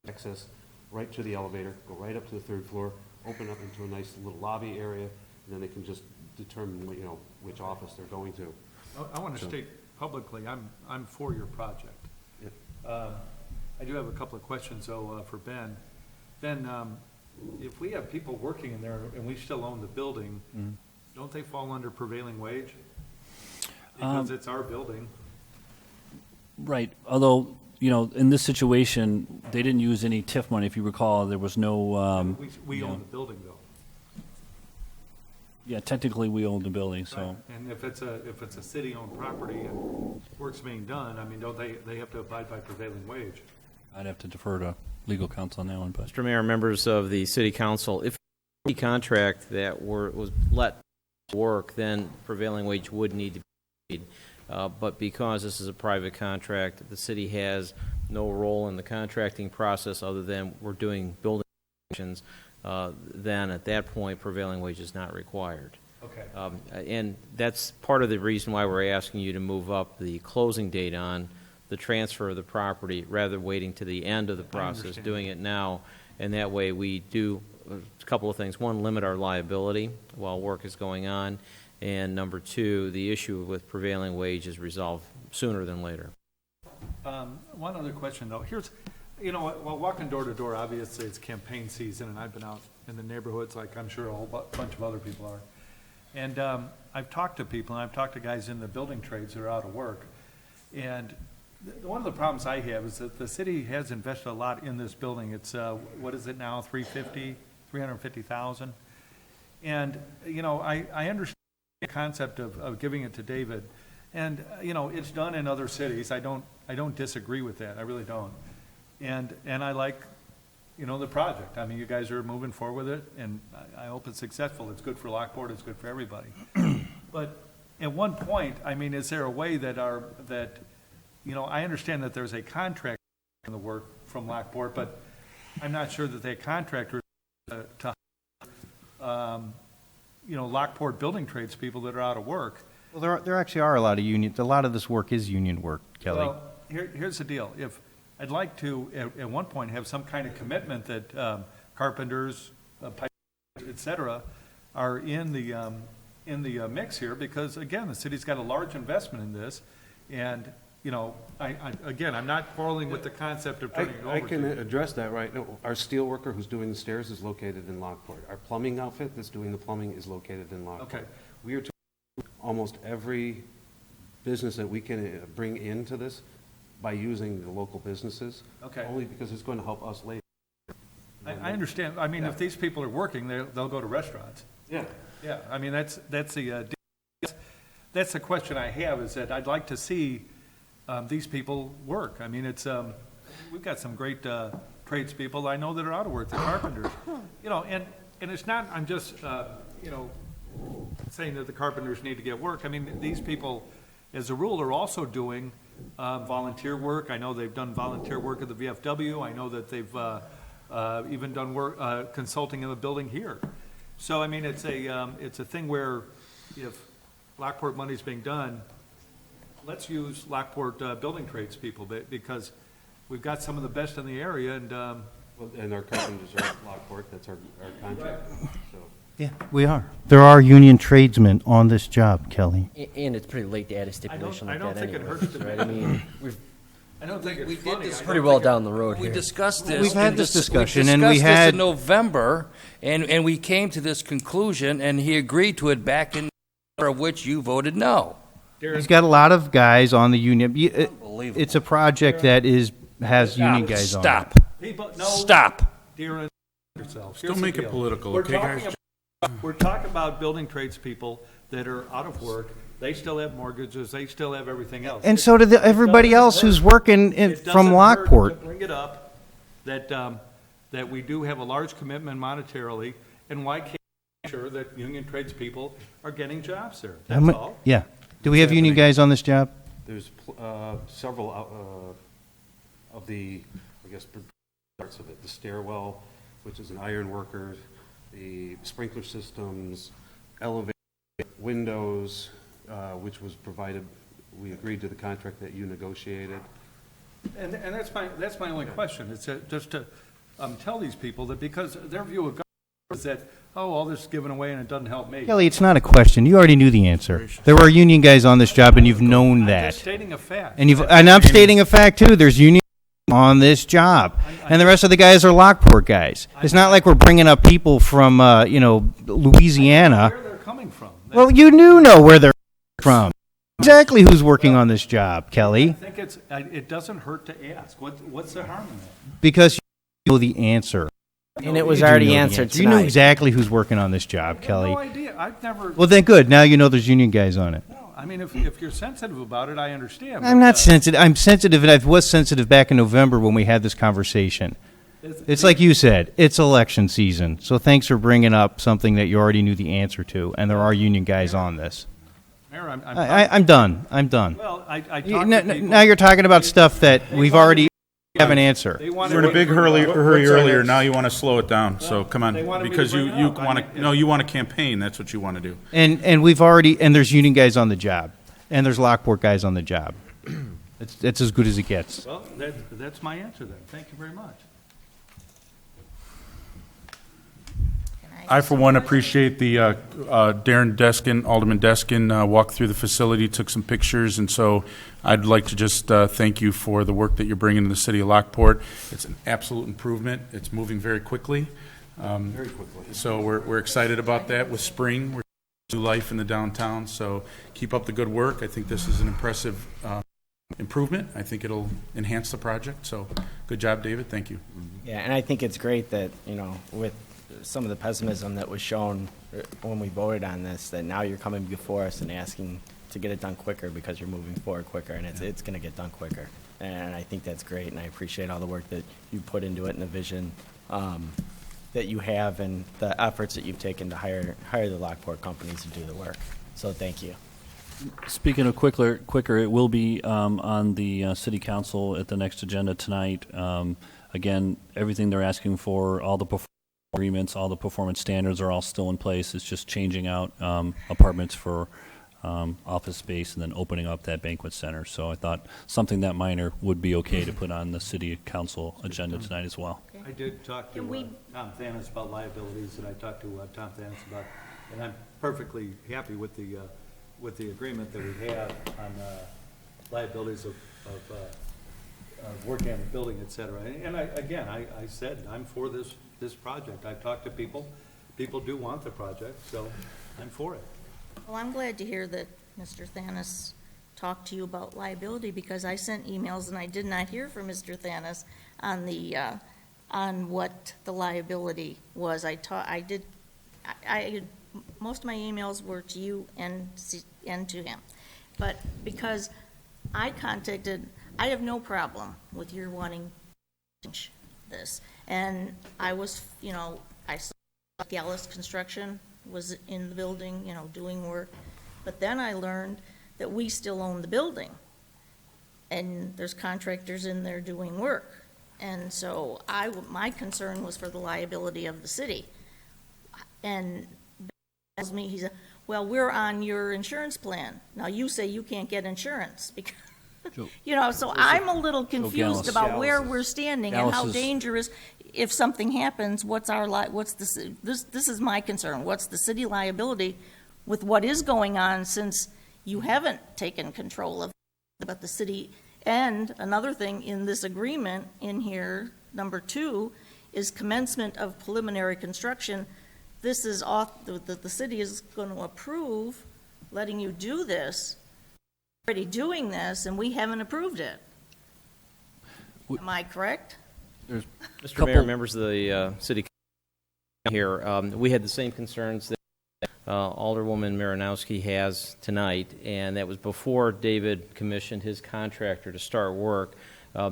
Speaker 22: access right to the elevator, go right up to the third floor, open up into a nice little lobby area, and then they can just determine, which office they're going to.
Speaker 1: I want to
Speaker 22: So-
Speaker 1: state publicly, I'm for your project.
Speaker 22: Yeah.
Speaker 1: I do have a couple of questions, though, for Ben. Ben, if we have people working in there and we still own the building, don't they fall under prevailing wage? Because it's our building.
Speaker 13: Right, although, in this situation, they didn't use any TIF money, if you recall, there was no.
Speaker 1: We own the building, though.
Speaker 13: Yeah, technically, we own the building, so.
Speaker 1: Right. And if it's a city-owned property and work's being done, don't they have to abide by prevailing wage?
Speaker 13: I'd have to defer to legal counsel on that one, but.
Speaker 23: Mr. Mayor, members of the city council, if the contract that was let work, then prevailing wage would need to be paid. But because this is a private contract, the city has no role in the contracting process other than we're doing building actions. Then at that point, prevailing wage is not required.
Speaker 1: Okay.
Speaker 23: And that's part of the reason why we're asking you to move up the closing date on the transfer of the property, rather than waiting to the end of the process,
Speaker 1: understand.
Speaker 23: doing it now. And that way we do a couple of things. One, limit our liability while work is going on. And number two, the issue with prevailing wage is resolved sooner than later.
Speaker 1: One other question, though. Here's, while walking door to door, obviously it's campaign season, and I've been out in the neighborhoods like I'm sure a whole bunch of other people are. And I've talked to people, and I've talked to guys in the building trades that are out of work. And one of the problems I have is that the city has invested a lot in this building. It's, what is it now, $350,000? And, I understand the concept of giving it to David. And, it's done in other cities. I don't disagree with that. I really don't. And I like, the project. I mean, you guys are moving forward with it, and I hope it's successful. It's good for Lockport. It's good for everybody. But at one point, I mean, is there a way that I understand that there's a contract in the work from Lockport, but I'm not sure that that contractor to Lockport building trades people that are out of work.
Speaker 5: Well, there actually are a lot of union. A lot of this work is union work, Kelly.
Speaker 1: Well, here's the deal. If I'd like to, at one point, have some kind of commitment that carpenters, pipe, et cetera, are in the mix here, because again, the city's got a large investment in this, and I'm not quarreling with the concept of turning it over.
Speaker 22: I can address that right now. Our steel worker who's doing the stairs is located in Lockport. Our plumbing outfit that's doing the plumbing is located in Lockport.
Speaker 1: Okay.
Speaker 22: We are to almost every business that we can bring into this by using the local businesses.
Speaker 1: Okay.
Speaker 22: Only because it's going to help us later.
Speaker 1: I understand. I mean, if these people are working, they'll go to restaurants.
Speaker 22: Yeah.
Speaker 1: Yeah, I mean, that's the question I have, is that I'd like to see these people work. I mean, it's we've got some great tradespeople I know that are out of work, the carpenters. And it's not, I'm just saying that the carpenters need to get work. I mean, these people, as a rule, are also doing volunteer work. I know they've done volunteer work at the VFW. I know that they've even done work consulting in the building here. So I mean, it's a thing where if Lockport money's being done, let's use Lockport building trades people, because we've got some of the best in the area, and
Speaker 22: and our carpenters are at Lockport. That's our contract. So.
Speaker 5: Yeah, we are. There are union tradesmen on this job, Kelly.
Speaker 19: And it's pretty late to add a stipulation like that
Speaker 1: I don't think it
Speaker 19: anyways,
Speaker 1: hurts to
Speaker 19: right? I mean,
Speaker 1: I don't think it's funny.
Speaker 19: It's pretty well down the road
Speaker 6: We
Speaker 19: here.
Speaker 6: discussed this.
Speaker 5: We've had this discussion, and
Speaker 6: we
Speaker 5: we
Speaker 6: discussed this
Speaker 5: had
Speaker 6: in November, and we came to this conclusion, and he agreed to it back in November, of which you voted no.
Speaker 5: He's got a lot of guys on the union.
Speaker 6: Unbelievable.
Speaker 5: It's a project that has union guys on it.
Speaker 6: Stop.
Speaker 1: People, no,
Speaker 6: Stop.
Speaker 1: Darren, yourself.
Speaker 17: Don't make it political, okay, guys?
Speaker 1: We're talking about building tradespeople that are out of work. They still have mortgages. They still have everything else.
Speaker 5: And so did everybody else who's working from Lockport.
Speaker 1: To bring it up that that we do have a large commitment monetarily, and why can't we make sure that union tradespeople are getting jobs there? That's all.
Speaker 5: Yeah. Do we have union guys on this job?
Speaker 22: There's several of the, I guess, parts of it. The stairwell, which is an iron worker, the sprinkler systems, elevator, windows, which was provided. We agreed to the contract that you negotiated.
Speaker 1: And that's my only question. It's just to tell these people that, because their view of government is that, all this is given away and it doesn't help me.
Speaker 5: Kelly, it's not a question. You already knew the answer. There are union guys on this job, and you've known that.
Speaker 1: I'm just stating a fact.
Speaker 5: And I'm stating a fact too. There's union on this job, and the rest of the guys are Lockport guys. It's not like we're bringing up people from Louisiana.
Speaker 1: Where they're coming from.
Speaker 5: Well, you know where they're from. Exactly who's working on this job, Kelly.
Speaker 1: I think it doesn't hurt to ask. What's the harm in that?
Speaker 5: Because you know the answer.
Speaker 16: And it was
Speaker 5: You do
Speaker 16: already
Speaker 5: know the
Speaker 16: answered
Speaker 5: answer. You know
Speaker 16: tonight.
Speaker 5: exactly who's working on this job, Kelly.
Speaker 1: No idea. I've never.
Speaker 5: Well, then good. Now you know there's union guys on it.
Speaker 1: No, I mean, if you're sensitive about it, I understand.
Speaker 5: I'm not sensitive. I'm sensitive, and I was sensitive back in November when we had this conversation. It's like you said, it's election season. So thanks for bringing up something that you already knew the answer to, and there are union guys on this.
Speaker 1: Mayor,
Speaker 5: I'm done. I'm done.
Speaker 1: Well, I talked
Speaker 5: You-
Speaker 1: to people.
Speaker 5: now you're talking about stuff that we've already have an answer.
Speaker 1: They
Speaker 17: You
Speaker 1: wanted-
Speaker 17: were in a big hurry
Speaker 22: What's our
Speaker 17: earlier,
Speaker 22: next-
Speaker 17: now you want to slow it down, so come on.
Speaker 1: They wanted me to
Speaker 17: Because
Speaker 1: bring it up.
Speaker 17: you want to campaign, that's what you want to do.
Speaker 5: And we've already, and there's union guys on the job, and there's Lockport guys on the job. It's as good as it gets.
Speaker 1: Well, that's my answer then. Thank you very much.
Speaker 17: I, for one, appreciate the Darren Deskin, Alderman Deskin, walked through the facility, took some pictures, and so I'd like to just thank you for the work that you're bringing to the city of Lockport. It's an absolute improvement. It's moving very quickly.
Speaker 22: Very quickly.
Speaker 17: So we're excited about that with spring. We're new life in the downtown, so keep up the good work. I think this is an impressive improvement. I think it'll enhance the project, so good job, David. Thank you.
Speaker 16: Yeah, and I think it's great that, you know, with some of the pessimism that was shown when we voted on this, that now you're coming before us and asking to get it done quicker because you're moving forward quicker, and it's going to get done quicker. And I think that's great, and I appreciate all the work that you put into it and the vision that you have and the efforts that you've taken to hire the Lockport companies to do the work. So thank you.
Speaker 13: Speaking of quicker, it will be on the city council at the next agenda tonight. Again, everything they're asking for, all the performance agreements, all the performance standards are all still in place. It's just changing out apartments for office space and then opening up that banquet center. So I thought something that minor would be okay to put on the city council agenda tonight as well.
Speaker 1: I did talk to Tom Thanis about liabilities, and I talked to Tom Thanis about, and I'm perfectly happy with the agreement that we have on liabilities of working on the building, et cetera. And I said, I'm for this project. I've talked to people. People do want the project, so I'm for it.
Speaker 3: Well, I'm glad to hear that Mr. Thanis talked to you about liability, because I sent emails and I did not hear from Mr. Thanis on the, on what the liability was. Most of my emails were to you and to him. But because I have no problem with your wanting to change this. And I was, I saw Gallus Construction was in the building, doing work. But then I learned that we still own the building. And there's contractors in there doing work. And so my concern was for the liability of the city. And tells me, he said, well, we're on your insurance plan. Now, you say you can't get insurance because, so I'm a little confused about where we're standing and how dangerous, if something happens, this is my concern. What's the city liability with what is going on, since you haven't taken control of it, but the city. And another thing in this agreement in here, number 2, is commencement of preliminary construction. This is the city is going to approve letting you do this, already doing this, and we haven't approved it. Am I correct?
Speaker 23: Mr. Mayor, members of the city here, we had the same concerns that Alderwoman Marinowski has tonight, and that was before David commissioned his contractor to start work.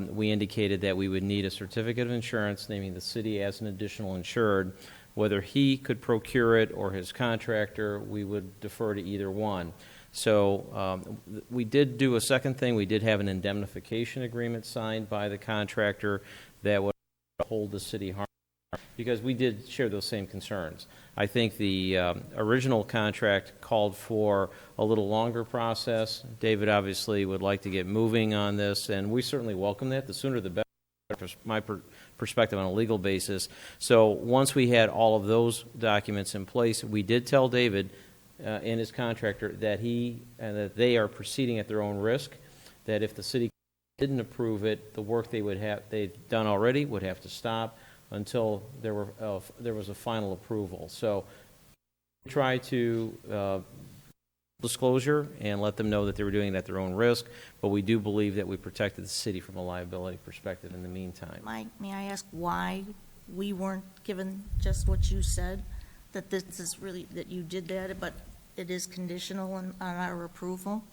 Speaker 23: We indicated that we would need a certificate of insurance naming the city as an additional insured. Whether he could procure it or his contractor, we would defer to either one. So we did do a second thing. We did have an indemnification agreement signed by the contractor that would hold the city harm, because we did share those same concerns. I think the original contract called for a little longer process. David obviously would like to get moving on this, and we certainly welcome that. The sooner the better, from my perspective, on a legal basis. So once we had all of those documents in place, we did tell David and his contractor that that they are proceeding at their own risk, that if the city didn't approve it, the work they'd done already would have to stop until there was a final approval. So try to disclosure and let them know that they were doing it at their own risk, but we do believe that we protected the city from a liability perspective in the meantime.
Speaker 3: May I ask why we weren't given just what you said, that this is really, that you did that, but it is conditional on our approval?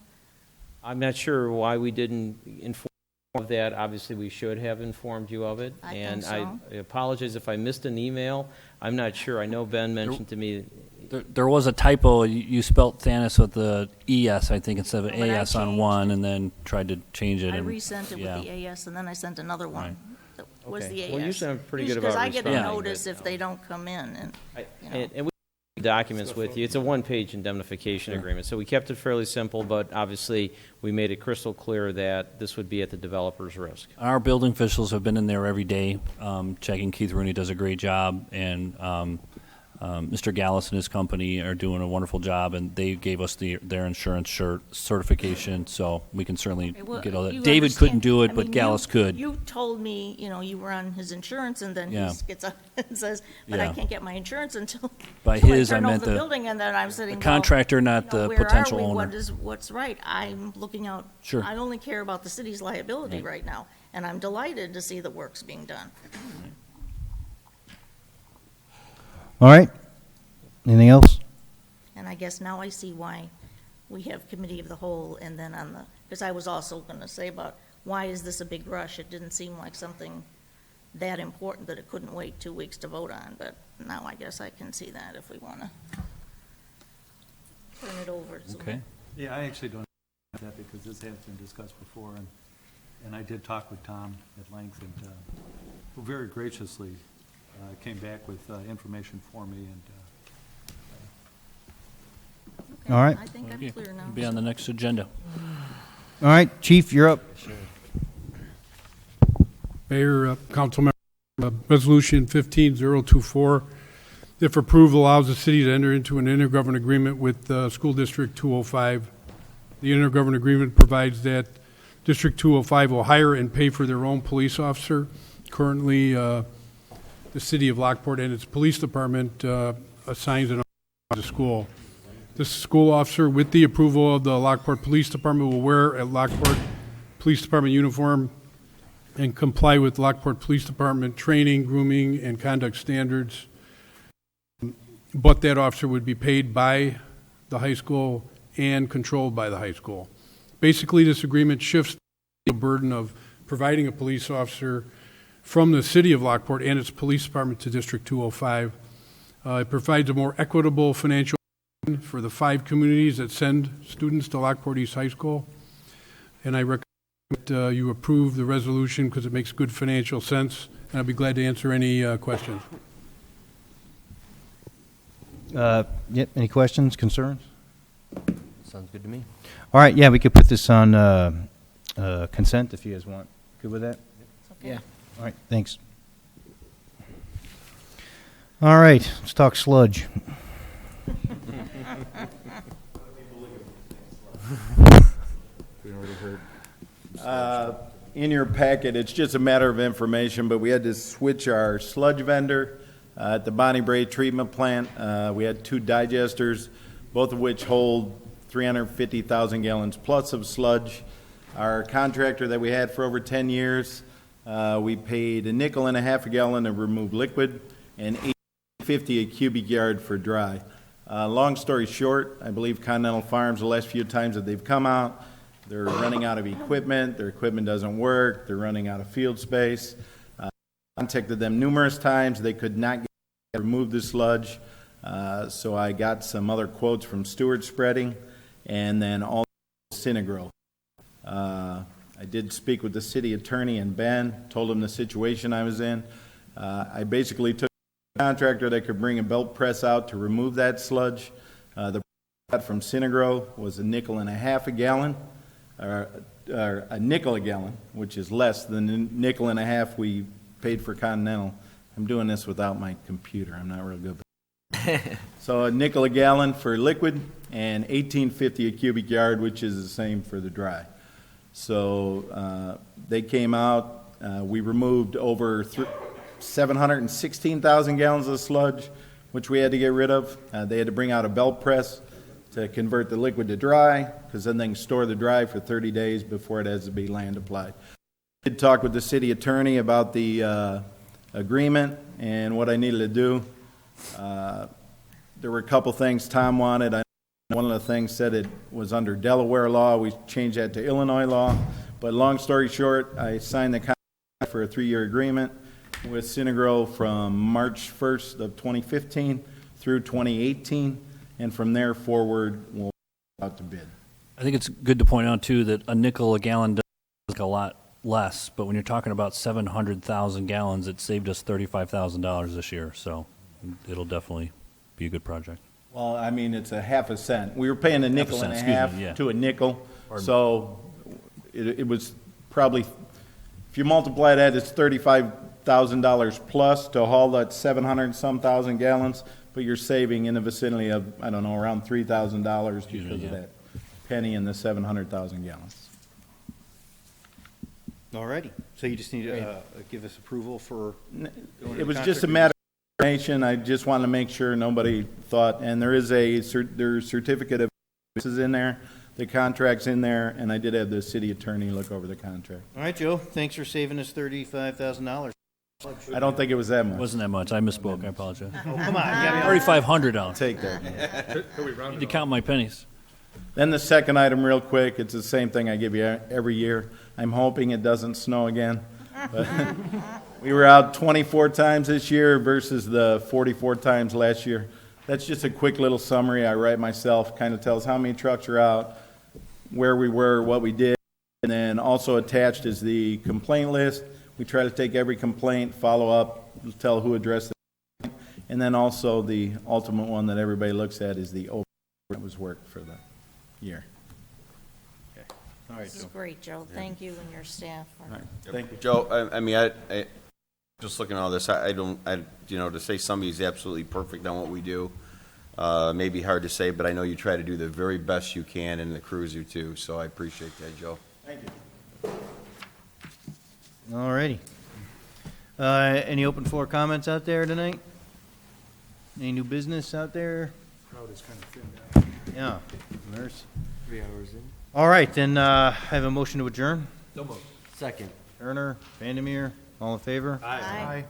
Speaker 23: I'm not sure why we didn't inform of that. Obviously, we should have informed you of it.
Speaker 3: I think so.
Speaker 23: I apologize if I missed an email. I'm not sure. I know Ben mentioned to me
Speaker 13: There was a typo. You spelt Thanos with the ES, I think, instead of
Speaker 3: But I
Speaker 13: AS on
Speaker 3: changed
Speaker 13: one, and then tried to change it.
Speaker 3: I
Speaker 13: and-
Speaker 3: resent it
Speaker 13: yeah.
Speaker 3: with the AS, and then I sent another one that was
Speaker 23: Okay.
Speaker 3: the AS.
Speaker 23: Well, usually I'm pretty good about
Speaker 3: Because I get a
Speaker 23: responding,
Speaker 3: notice
Speaker 23: but-
Speaker 3: if they don't come in, and, you know.
Speaker 23: And we documents with you. It's a one-page indemnification agreement, so we kept it fairly simple, but obviously, we made it crystal clear that this would be at the developer's risk.
Speaker 13: Our building officials have been in there every day, checking. Keith Rooney does a great job, and Mr. Gallus and his company are doing a wonderful job, and they gave us their insurance certification, so we can certainly
Speaker 3: Okay, well,
Speaker 13: get all that.
Speaker 3: you
Speaker 13: David couldn't
Speaker 3: understand-
Speaker 13: do it,
Speaker 3: I
Speaker 13: but
Speaker 3: mean,
Speaker 13: Gallus could.
Speaker 3: You told me, you were on his insurance, and then
Speaker 13: Yeah.
Speaker 3: he gets up and says, but I
Speaker 13: Yeah.
Speaker 3: can't get my insurance until
Speaker 13: By
Speaker 3: until
Speaker 13: his, I
Speaker 3: turn over
Speaker 13: meant
Speaker 3: the
Speaker 13: the-
Speaker 3: building, and then I'm sitting,
Speaker 13: the contractor, not the
Speaker 3: where are
Speaker 13: potential
Speaker 3: we?
Speaker 13: owner.
Speaker 3: What's right? I'm looking out.
Speaker 13: Sure.
Speaker 3: I only care about the city's liability right now, and I'm delighted to see the work's being done.
Speaker 5: All right. Anything else?
Speaker 3: And I guess now I see why we have committee of the whole, and then on the, because I was also going to say about, why is this a big rush? It didn't seem like something that important that it couldn't wait 2 weeks to vote on, but now I guess I can see that if we want to turn it over. So
Speaker 13: Okay.
Speaker 1: Yeah, I actually don't have that because this has been discussed before, and I did talk with Tom at length, and who very graciously came back with information for me, and
Speaker 3: Okay,
Speaker 5: All right.
Speaker 3: I think I'm
Speaker 13: Yeah,
Speaker 3: clear now.
Speaker 13: Be on the next agenda.
Speaker 5: All right, Chief, you're up.
Speaker 10: Mayor, council member, resolution 15024, if approved, allows the city to enter into an intergovernmental agreement with School District 205. The intergovernmental agreement provides that District 205 will hire and pay for their own police officer. Currently, the city of Lockport and its police department assigns an officer to the school. This school officer, with the approval of the Lockport Police Department, will wear a Lockport Police Department uniform and comply with Lockport Police Department training, grooming, and conduct standards. But that officer would be paid by the high school and controlled by the high school. Basically, this agreement shifts the burden of providing a police officer from the city of Lockport and its police department to District 205. It provides a more equitable financial for the 5 communities that send students to Lockport East High School. And I recommend that you approve the resolution because it makes good financial sense, and I'd be glad to answer any questions.
Speaker 5: Yep, any questions, concerns?
Speaker 19: Sounds good to me.
Speaker 5: All right, yeah, we could put this on consent if you guys want. Good with that?
Speaker 3: Okay.
Speaker 16: Yeah.
Speaker 5: All right, thanks. All right, let's talk sludge.
Speaker 11: In your packet, it's just a matter of information, but we had to switch our sludge vendor at the Bonnie Bray treatment plant. We had 2 digesters, both of which hold 350,000 gallons plus of sludge. Our contractor that we had for over 10 years, we paid $0.50 a gallon to remove liquid and $8.50 a cubic yard for dry. Long story short, I believe Continental Farms, the last few times that they've come out, they're running out of equipment, their equipment doesn't work, they're running out of field space. Contacted them numerous times, they could not remove the sludge, so I got some other quotes from Stewart Spreading, and then also Synagro. I did speak with the city attorney and Ben, told him the situation I was in. I basically took a contractor that could bring a belt press out to remove that sludge. The price from Synagro was $0.50 a gallon. Or a nickel a gallon, which is less than the $0.50 we paid for Continental. I'm doing this without my computer. I'm not real good. So a nickel a gallon for liquid and $18.50 a cubic yard, which is the same for the dry. So they came out. We removed over 716,000 gallons of sludge, which we had to get rid of. They had to bring out a belt press to convert the liquid to dry, because then they can store the dry for 30 days before it has to be land applied. I did talk with the city attorney about the agreement and what I needed to do. There were a couple things Tom wanted. One of the things said it was under Delaware law. We changed that to Illinois law. But long story short, I signed the contract for a 3-year agreement with Synagro from March 1st of 2015 through 2018, and from there forward, we'll go out to bid.
Speaker 13: I think it's good to point out, too, that a nickel a gallon does look a lot less, but when you're talking about 700,000 gallons, it saved us $35,000 this year, so it'll definitely be a good project.
Speaker 11: Well, I mean, it's a half a cent. We were paying a nickel and a half to a nickel, so it was probably, if you multiply that, it's $35,000 plus to haul that 700-some thousand gallons, but you're saving in the vicinity of, I don't know, around $3,000 because of that penny in the 700,000 gallons.
Speaker 2: All righty. So you just need to give us approval for...
Speaker 11: It was just a matter of information. I just wanted to make sure nobody thought, and there is there's certificate of this is in there, the contract's in there, and I did have the city attorney look over the contract.
Speaker 2: All right, Joe, thanks for saving us $35,000.
Speaker 11: I don't think it was that much.
Speaker 13: Wasn't that much. I misspoke. I apologize.
Speaker 2: Oh, come on. You gotta be
Speaker 13: $3,500.
Speaker 11: Take that.
Speaker 13: You count my pennies.
Speaker 11: Then the second item, real quick, it's the same thing I give you every year. I'm hoping it doesn't snow again. But we were out 24 times this year versus the 44 times last year. That's just a quick little summary I write myself, kind of tells how many trucks are out, where we were, what we did, and then also attached is the complaint list. We try to take every complaint, follow up, tell who addressed it, and then also the ultimate one that everybody looks at is the overtime that was worked for the year. Okay. All right,
Speaker 3: This is
Speaker 11: Joe.
Speaker 3: great, Joe. Thank you and your staff.
Speaker 11: All right. Thank you.
Speaker 9: Joe, I mean, I just looking at all this, I don't, to say somebody's absolutely perfect on what we do, may be hard to say, but I know you try to do the very best you can, and the crews do too, so I appreciate that, Joe.
Speaker 11: Thank you.
Speaker 2: All righty. Any open floor comments out there tonight? Any new business out there?
Speaker 17: Crowd is kind of thin down.
Speaker 2: Yeah, nurse.
Speaker 19: 3 hours in.
Speaker 2: All right, then I have a motion to adjourn.
Speaker 19: No move. Second.
Speaker 2: Turner, Vandermeer, all in favor?
Speaker 3: Aye.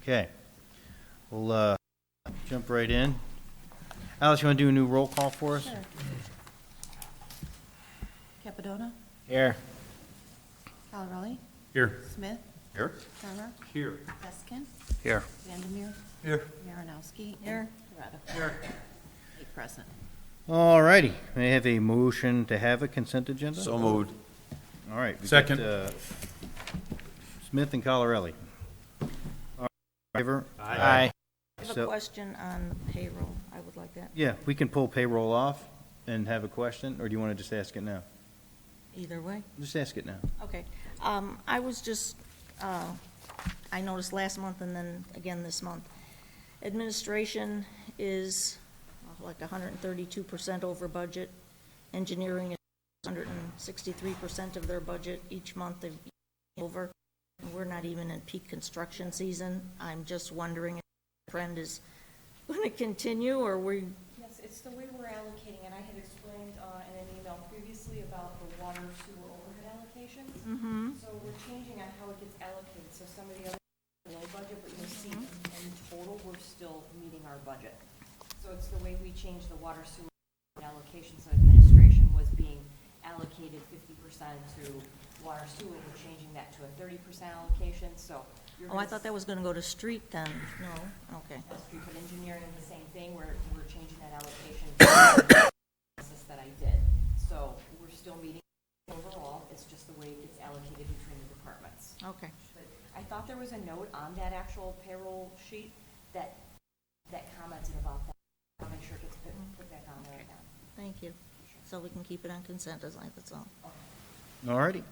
Speaker 2: Okay. We'll jump right in. Alice, you want to do a new roll call for us?
Speaker 12: Sure. Capadona?
Speaker 2: Here.
Speaker 12: Calarelli?
Speaker 17: Here.
Speaker 12: Smith?
Speaker 11: Here.
Speaker 12: Turner?
Speaker 17: Here.
Speaker 12: Peskin?
Speaker 13: Here.
Speaker 12: Vandermeer?
Speaker 17: Here.
Speaker 12: Marinowski?
Speaker 3: Here.
Speaker 12: Corrado?
Speaker 17: Here.
Speaker 12: 8 present.
Speaker 2: All righty. May I have a motion to have a consent agenda?
Speaker 9: So moved.
Speaker 2: All right. we
Speaker 17: Second.
Speaker 2: got, Smith and Calarelli. All in favor?
Speaker 3: I have a
Speaker 2: So,
Speaker 3: question on payroll. I would like that.
Speaker 2: yeah, we can pull payroll off and have a question, or do you want to just ask it now?
Speaker 3: Either way.
Speaker 2: Just ask it now.
Speaker 3: Okay. I was just, I noticed last month and then again this month, administration is like 132% over budget. Engineering is 163% of their budget each month they've over. We're not even in peak construction season. I'm just wondering if the trend is going to continue, or we...
Speaker 14: Yes, it's the way we're allocating, and I had explained in an email previously about the water sewer overhead allocations. So we're changing on how it gets allocated, so some of the other below budget, but you'll see in total, we're still meeting our budget. So it's the way we change the water sewer allocation, so administration was being allocated 50% to water sewer, we're changing that to a 30% allocation, so.
Speaker 3: Oh, I thought that was going to go to street then. No? Okay.
Speaker 14: Street, but engineering, the same thing, we're changing that allocation to the analysis that I did. So we're still meeting overall, it's just the way it gets allocated between the departments.
Speaker 3: Okay.
Speaker 14: But I thought there was a note on that actual payroll sheet that commented about that. I'll make sure it gets put back on there again.
Speaker 3: Thank you. So we can keep it on consent as that's all.
Speaker 2: All righty.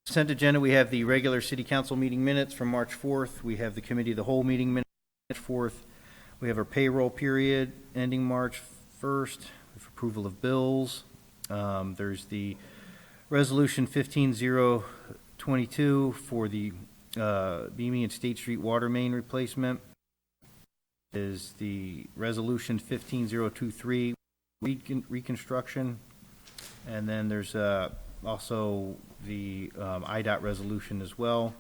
Speaker 2: Consent agenda, we have the regular city council meeting minutes from March 4th. We have the committee of the whole meeting minutes March 4th. We have our payroll period ending March 1st. We have approval of bills. There's the resolution 15022 for the Beamy and State Street water main replacement. Is the resolution 15023 reconstruction. And then there's also the IDOT resolution as well.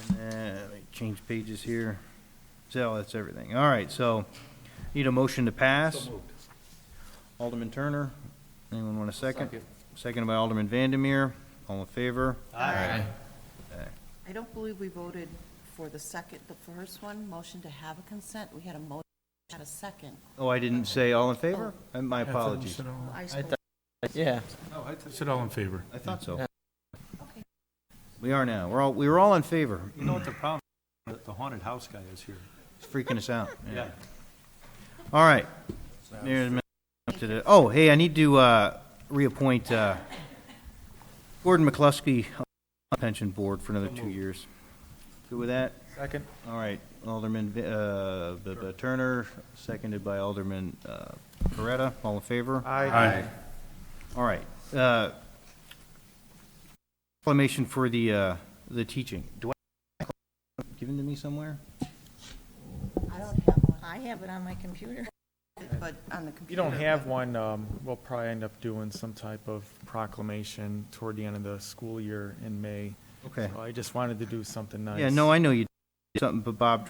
Speaker 2: And then, let me change pages here. So that's everything. All right, so need a motion to pass.
Speaker 17: So moved.
Speaker 2: Alderman Turner, anyone want a second? Seconded by Alderman Vandermeer. All in favor?
Speaker 12: Aye. I don't believe we voted for the first one, motion to have a consent. We had a motion Got a second.
Speaker 5: Oh, I didn't say all in favor? My apologies.
Speaker 3: I
Speaker 5: I
Speaker 3: spoke.
Speaker 5: thought, yeah,
Speaker 17: I said all in favor.
Speaker 5: I thought so. We are now. We were all in favor.
Speaker 1: You know what the problem, the haunted house guy is here.
Speaker 5: It's freaking us out.
Speaker 1: Yeah.
Speaker 5: All right. Oh, hey, I need to reappoint Gordon McCluskey Pension Board for another 2 years. Good with that?
Speaker 8: Second.
Speaker 5: All right. Alderman Turner, seconded by Alderman Coretta. All in favor?
Speaker 8: Aye.
Speaker 5: All right. Proclamation for the teaching. Do I have it given to me somewhere?
Speaker 12: I don't have one,
Speaker 3: I have it on my computer.
Speaker 12: but on the
Speaker 15: If
Speaker 12: computer.
Speaker 15: you don't have one, we'll probably end up doing some type of proclamation toward the end of the school year in May.
Speaker 5: Okay.
Speaker 15: So I just wanted to do something nice.
Speaker 5: Yeah, no, I know you did something, but Bob,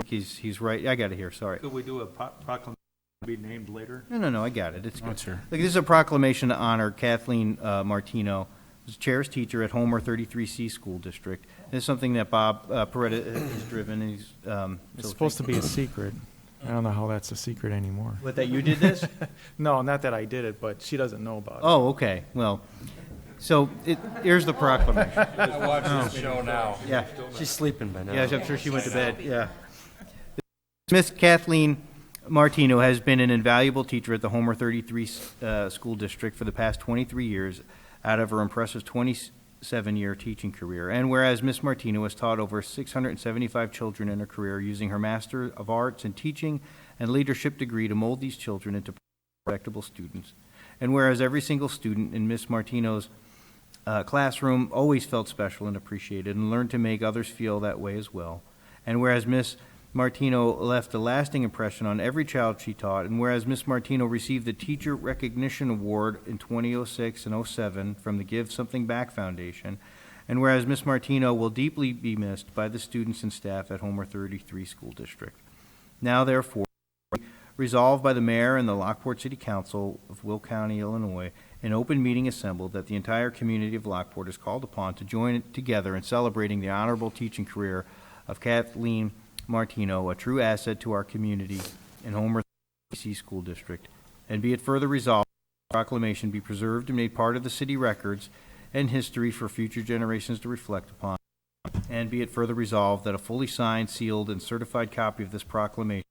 Speaker 5: he's right. I got it here, sorry.
Speaker 1: Could we do a proclamation to be named later?
Speaker 5: No, I got it. It's
Speaker 17: Oh,
Speaker 5: good.
Speaker 17: sure.
Speaker 5: Look, this is a proclamation to honor Kathleen Martino, who's chair's teacher at Homer 33C School District. It's something that Bob Peretta has driven, and he's...
Speaker 15: It's supposed to be a secret. I don't know how that's a secret anymore.
Speaker 5: What, that you did this?
Speaker 15: No, not that I did it, but she doesn't know about it.
Speaker 5: Oh, okay, well, so here's the proclamation.
Speaker 6: I watch this show now.
Speaker 5: Yeah.
Speaker 19: She's sleeping by now.
Speaker 5: Yeah, I'm sure she went to bed, yeah. Miss Kathleen Martino has been an invaluable teacher at the Homer 33 School District for the past 23 years out of her impressive 27-year teaching career. And whereas Miss Martino has taught over 675 children in her career using her Master of Arts in Teaching and Leadership degree to mold these children into respectable students. And whereas every single student in Miss Martino's classroom always felt special and appreciated and learned to make others feel that way as well. And whereas Miss Martino left a lasting impression on every child she taught, and whereas Miss Martino received the Teacher Recognition Award in 2006 and 07 from the Give Something Back Foundation, and whereas Miss Martino will deeply be missed by the students and staff at Homer 33 School District. Now, therefore, resolved by the Mayor and the Lockport City Council of Will County, Illinois, an open meeting assembled that the entire community of Lockport is called upon to join together in celebrating the honorable teaching career of Kathleen Martino, a true asset to our community in Homer 33C School District. And be it further resolved, the proclamation be preserved and made part of the city records and history for future generations to reflect upon. And be it further resolved that a fully signed, sealed, and certified copy of this proclamation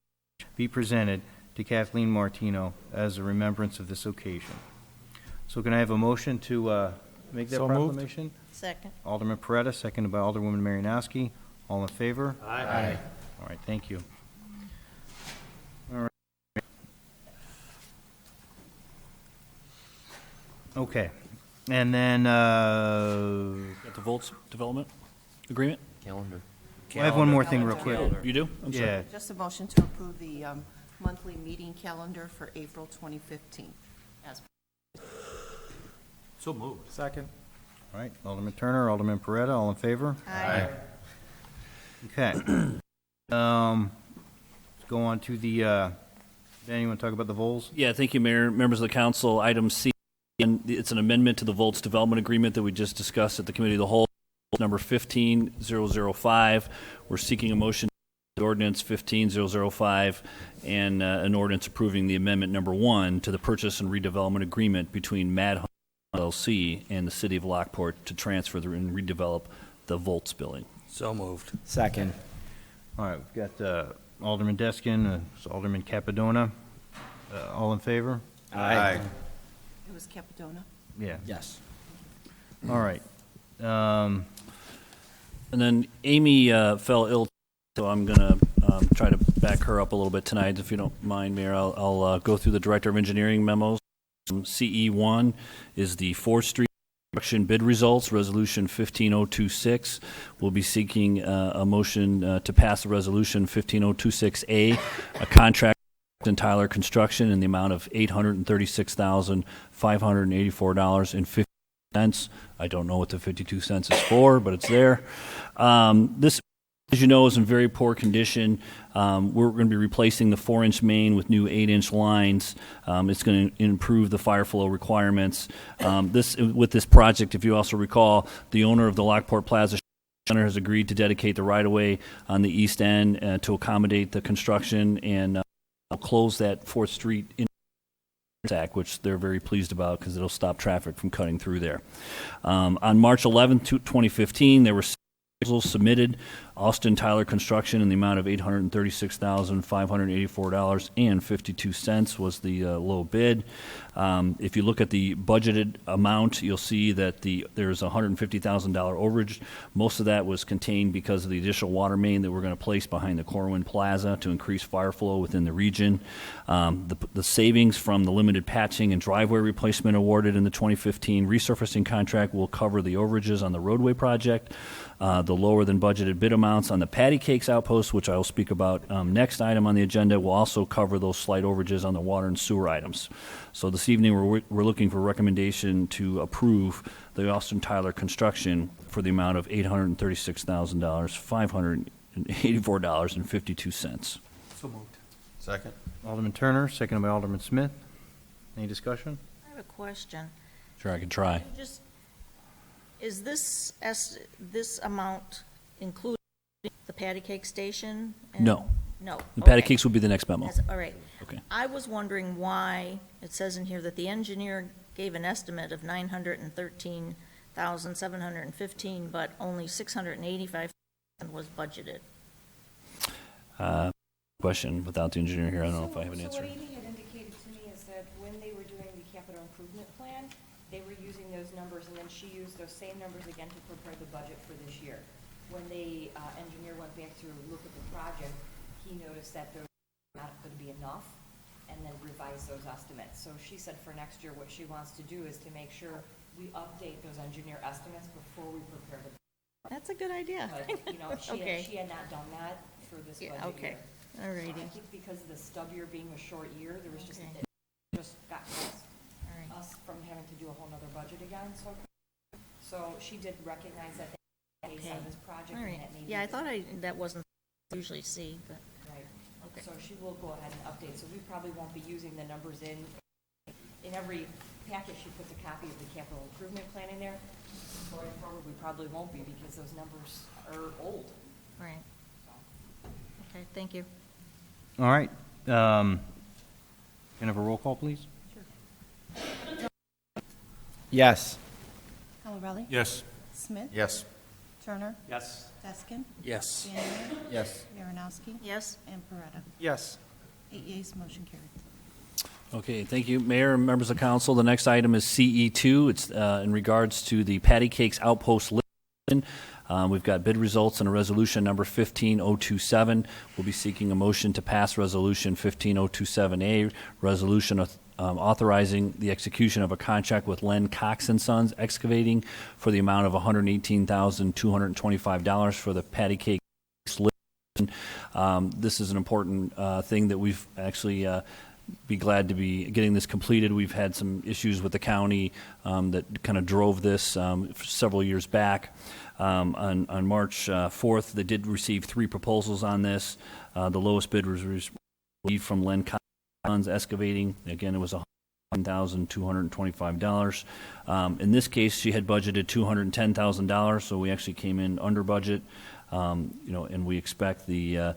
Speaker 5: be presented to Kathleen Martino as a remembrance of this occasion. So can I have a motion to make that
Speaker 15: So moved.
Speaker 5: proclamation?
Speaker 3: Second.
Speaker 5: Alderman Peretta, seconded by Alderwoman Marianowski. All in favor?
Speaker 8: Aye.
Speaker 5: All right, thank you. All right. Okay, and then,
Speaker 13: Got the Volts Development Agreement?
Speaker 19: Calendar.
Speaker 5: I have one more thing real quick.
Speaker 13: You do? I'm sorry.
Speaker 5: Yeah,
Speaker 12: Just a motion to approve the monthly meeting calendar for April 2015. As
Speaker 1: So moved.
Speaker 15: Second.
Speaker 5: all right, Alderman Turner, Alderman Peretta, all in favor?
Speaker 3: Aye.
Speaker 5: Okay. Let's go on to the, Dan, you want to talk about the Vols?
Speaker 13: Yeah, thank you, Mayor. Members of the council, item C, and it's an amendment to the Volts Development Agreement that we just discussed at the Committee of the Whole, number 15005. We're seeking a motion to ordinance 15005 and an ordinance approving the amendment number 1 to the purchase and redevelopment agreement between Mad Home LLC and the City of Lockport to transfer and redevelop the Volts building.
Speaker 6: So moved.
Speaker 16: Second.
Speaker 5: All right, we've got Alderman Deskin, Alderman Capadona. All in favor?
Speaker 16: Aye.
Speaker 12: It was Capadona.
Speaker 5: Yeah.
Speaker 16: Yes.
Speaker 5: All right.
Speaker 13: And then Amy fell ill, so I'm going to try to back her up a little bit tonight, if you don't mind, Mayor. I'll go through the Director of Engineering memos. CE1 is the 4th Street construction bid results, Resolution 15026. We'll be seeking a motion to pass the Resolution 15026A, a contract in Tyler Construction in the amount of $836,584.50. I don't know what the 52 cents is for, but it's there. This, as you know, is in very poor condition. We're going to be replacing the 4-inch main with new 8-inch lines. It's going to improve the fire flow requirements. With this project, if you also recall, the owner of the Lockport Plaza Center has agreed to dedicate the right-of-way on the east end to accommodate the construction, and close that 4th Street intersect, which they're very pleased about because it'll stop traffic from cutting through there. On March 11th, 2015, there were proposals submitted. Austin Tyler Construction in the amount of $836,584.52 was the low bid. If you look at the budgeted amount, you'll see that there's a $150,000 overage. Most of that was contained because of the additional water main that we're going to place behind the Corwin Plaza to increase fire flow within the region. The savings from the limited patching and driveway replacement awarded in the 2015 resurfacing contract will cover the overages on the roadway project. The lower than budgeted bid amounts on the patty cakes outpost, which I will speak about next item on the agenda, will also cover those slight overages on the water and sewer items. So this evening, we're looking for recommendation to approve the Austin Tyler construction for the amount of $836,584.52.
Speaker 1: So moved.
Speaker 9: Second.
Speaker 5: Alderman Turner, seconded by Alderman Smith. Any discussion?
Speaker 3: I have a question.
Speaker 13: Sure, I can try.
Speaker 3: Is this amount including the patty cake station?
Speaker 13: No.
Speaker 3: No.
Speaker 13: The patty
Speaker 3: okay.
Speaker 13: cakes will be the next memo.
Speaker 3: All right.
Speaker 13: Okay.
Speaker 3: I was wondering why it says in here that the engineer gave an estimate of $913,715, but only $685,000 was budgeted.
Speaker 13: Question without the engineer here. I don't know if I have an
Speaker 14: So
Speaker 13: answer.
Speaker 14: what Amy had indicated to me is that when they were doing the capital improvement plan, they were using those numbers, and then she used those same numbers again to prepare the budget for this year. When the engineer went back to look at the project, he noticed that there was not going to be enough, and then revised those estimates. So she said for next year, what she wants to do is to make sure we update those engineer estimates before we prepare the budget.
Speaker 3: That's a good idea.
Speaker 14: But,
Speaker 3: Okay.
Speaker 14: she had not done that for this budget year.
Speaker 3: Okay. All righty.
Speaker 14: I think because of the stub year being a short year, there was just,
Speaker 3: Okay.
Speaker 14: it just got missed.
Speaker 3: All right.
Speaker 14: Us from having to do a whole nother budget again, so she did recognize that they
Speaker 3: Okay.
Speaker 14: on this project
Speaker 3: All
Speaker 14: and
Speaker 3: right.
Speaker 14: that needed.
Speaker 3: Yeah, I thought that wasn't usually see, but,
Speaker 14: Right.
Speaker 3: okay.
Speaker 14: So she will go ahead and update, so we probably won't be using the numbers in every packet. She puts a copy of the capital improvement plan in there. Going forward, we probably won't be because those numbers are old.
Speaker 3: Right. Okay, thank you.
Speaker 5: All right. Can I have a roll call, please?
Speaker 16: Yes.
Speaker 12: Colorelli?
Speaker 17: Yes.
Speaker 12: Smith?
Speaker 9: Yes.
Speaker 12: Turner?
Speaker 1: Yes.
Speaker 12: Deskin?
Speaker 13: Yes.
Speaker 12: Vandemeyer?
Speaker 9: Yes.
Speaker 12: Marinowski?
Speaker 3: Yes?
Speaker 12: And Beretta?
Speaker 15: Yes.
Speaker 12: 8 yeas, motion carried.
Speaker 13: Okay, thank you, Mayor and members of council. The next item is CE2. It's in regards to the patty cakes outpost list. We've got bid results and a resolution number 15027. We'll be seeking a motion to pass resolution 15027A, resolution authorizing the execution of a contract with Len Cox and Sons Excavating for the amount of $118,225 for the patty cake list. This is an important thing that we've actually be glad to be getting this completed. We've had some issues with the county that kind of drove this several years back. On March 4th, they did receive 3 proposals on this. The lowest bid was received from Len Collins Excavating. Again, it was $1,225. In this case, she had budgeted $210,000, so we actually came in under budget. And we expect she had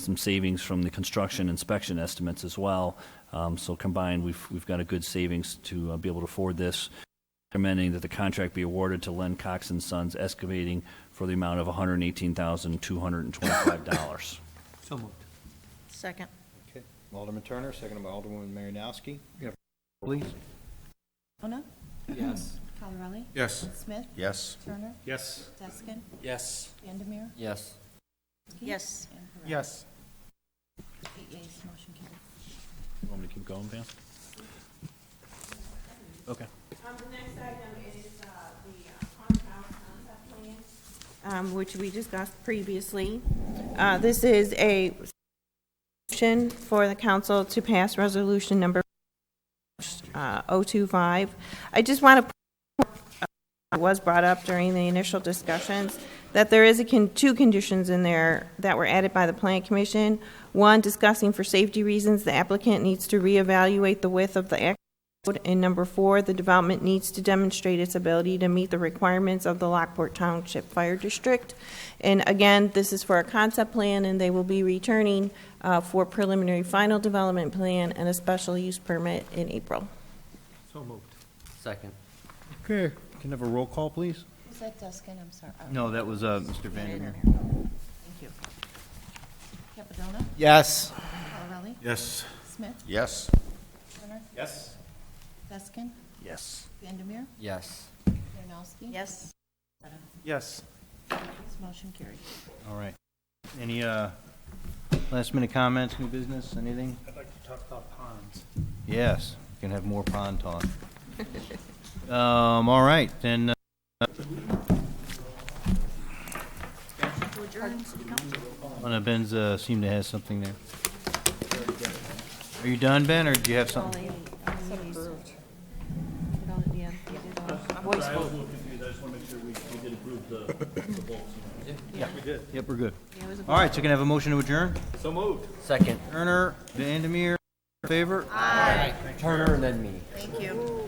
Speaker 13: some savings from the construction inspection estimates as well. So combined, we've got a good savings to be able to afford this. Recommending that the contract be awarded to Len Cox and Sons Excavating for the amount of $118,225.
Speaker 1: So moved.
Speaker 3: Second.
Speaker 5: Okay. Alderman Turner, seconded by Alderwoman Marinowski. Please.
Speaker 12: Ona?
Speaker 15: Yes.
Speaker 12: Colorelli?
Speaker 17: Yes.
Speaker 12: Smith?
Speaker 9: Yes.
Speaker 12: Turner?
Speaker 15: Yes.
Speaker 12: Deskin?
Speaker 13: Yes.
Speaker 12: Vandemeyer?
Speaker 19: Yes.
Speaker 3: Yes.
Speaker 12: And Beretta?
Speaker 15: Yes.
Speaker 12: 8 yeas, motion carried.
Speaker 13: You want me to keep going, Pam? Okay.
Speaker 7: The next item is the concept plan, which we discussed previously. This is a motion for the council to pass resolution number 025. I just want to it was brought up during the initial discussions that there is 2 conditions in there that were added by the Plan Commission. One, discussing for safety reasons, the applicant needs to reevaluate the width of the And number 4, the development needs to demonstrate its ability to meet the requirements of the Lockport Township Fire District. And again, this is for a concept plan, and they will be returning for preliminary final development plan and a special use permit in April.
Speaker 1: So moved.
Speaker 19: Second.
Speaker 5: Okay, can I have a roll call, please?
Speaker 12: Was that Duskin? I'm sorry.
Speaker 5: No, that was Mr. Vandermeer.
Speaker 12: Thank you. Capadona?
Speaker 16: Yes.
Speaker 12: Colorelli?
Speaker 11: Yes.
Speaker 12: Smith?
Speaker 9: Yes.
Speaker 12: Turner?
Speaker 11: Yes.
Speaker 12: Duskin?
Speaker 11: Yes.
Speaker 12: Vandermeer?
Speaker 19: Yes.
Speaker 12: Marinowski?
Speaker 3: Yes.
Speaker 8: Yes.
Speaker 12: This motion carried.
Speaker 5: All right. Any last-minute comments, new business, anything?
Speaker 1: I'd like to talk about ponds.
Speaker 5: Yes, we can have more pond talk. All right, then, Ben's seemed to have something there. Are you done, Ben, or do you have something?
Speaker 7: Voice vote.
Speaker 5: Yeah, we did. Yep, we're good. All right, so can I have a motion to adjourn?
Speaker 1: So moved.
Speaker 19: Second.
Speaker 5: Turner, Vandermeer, in favor?
Speaker 19: Turner and then me.
Speaker 12: Thank you.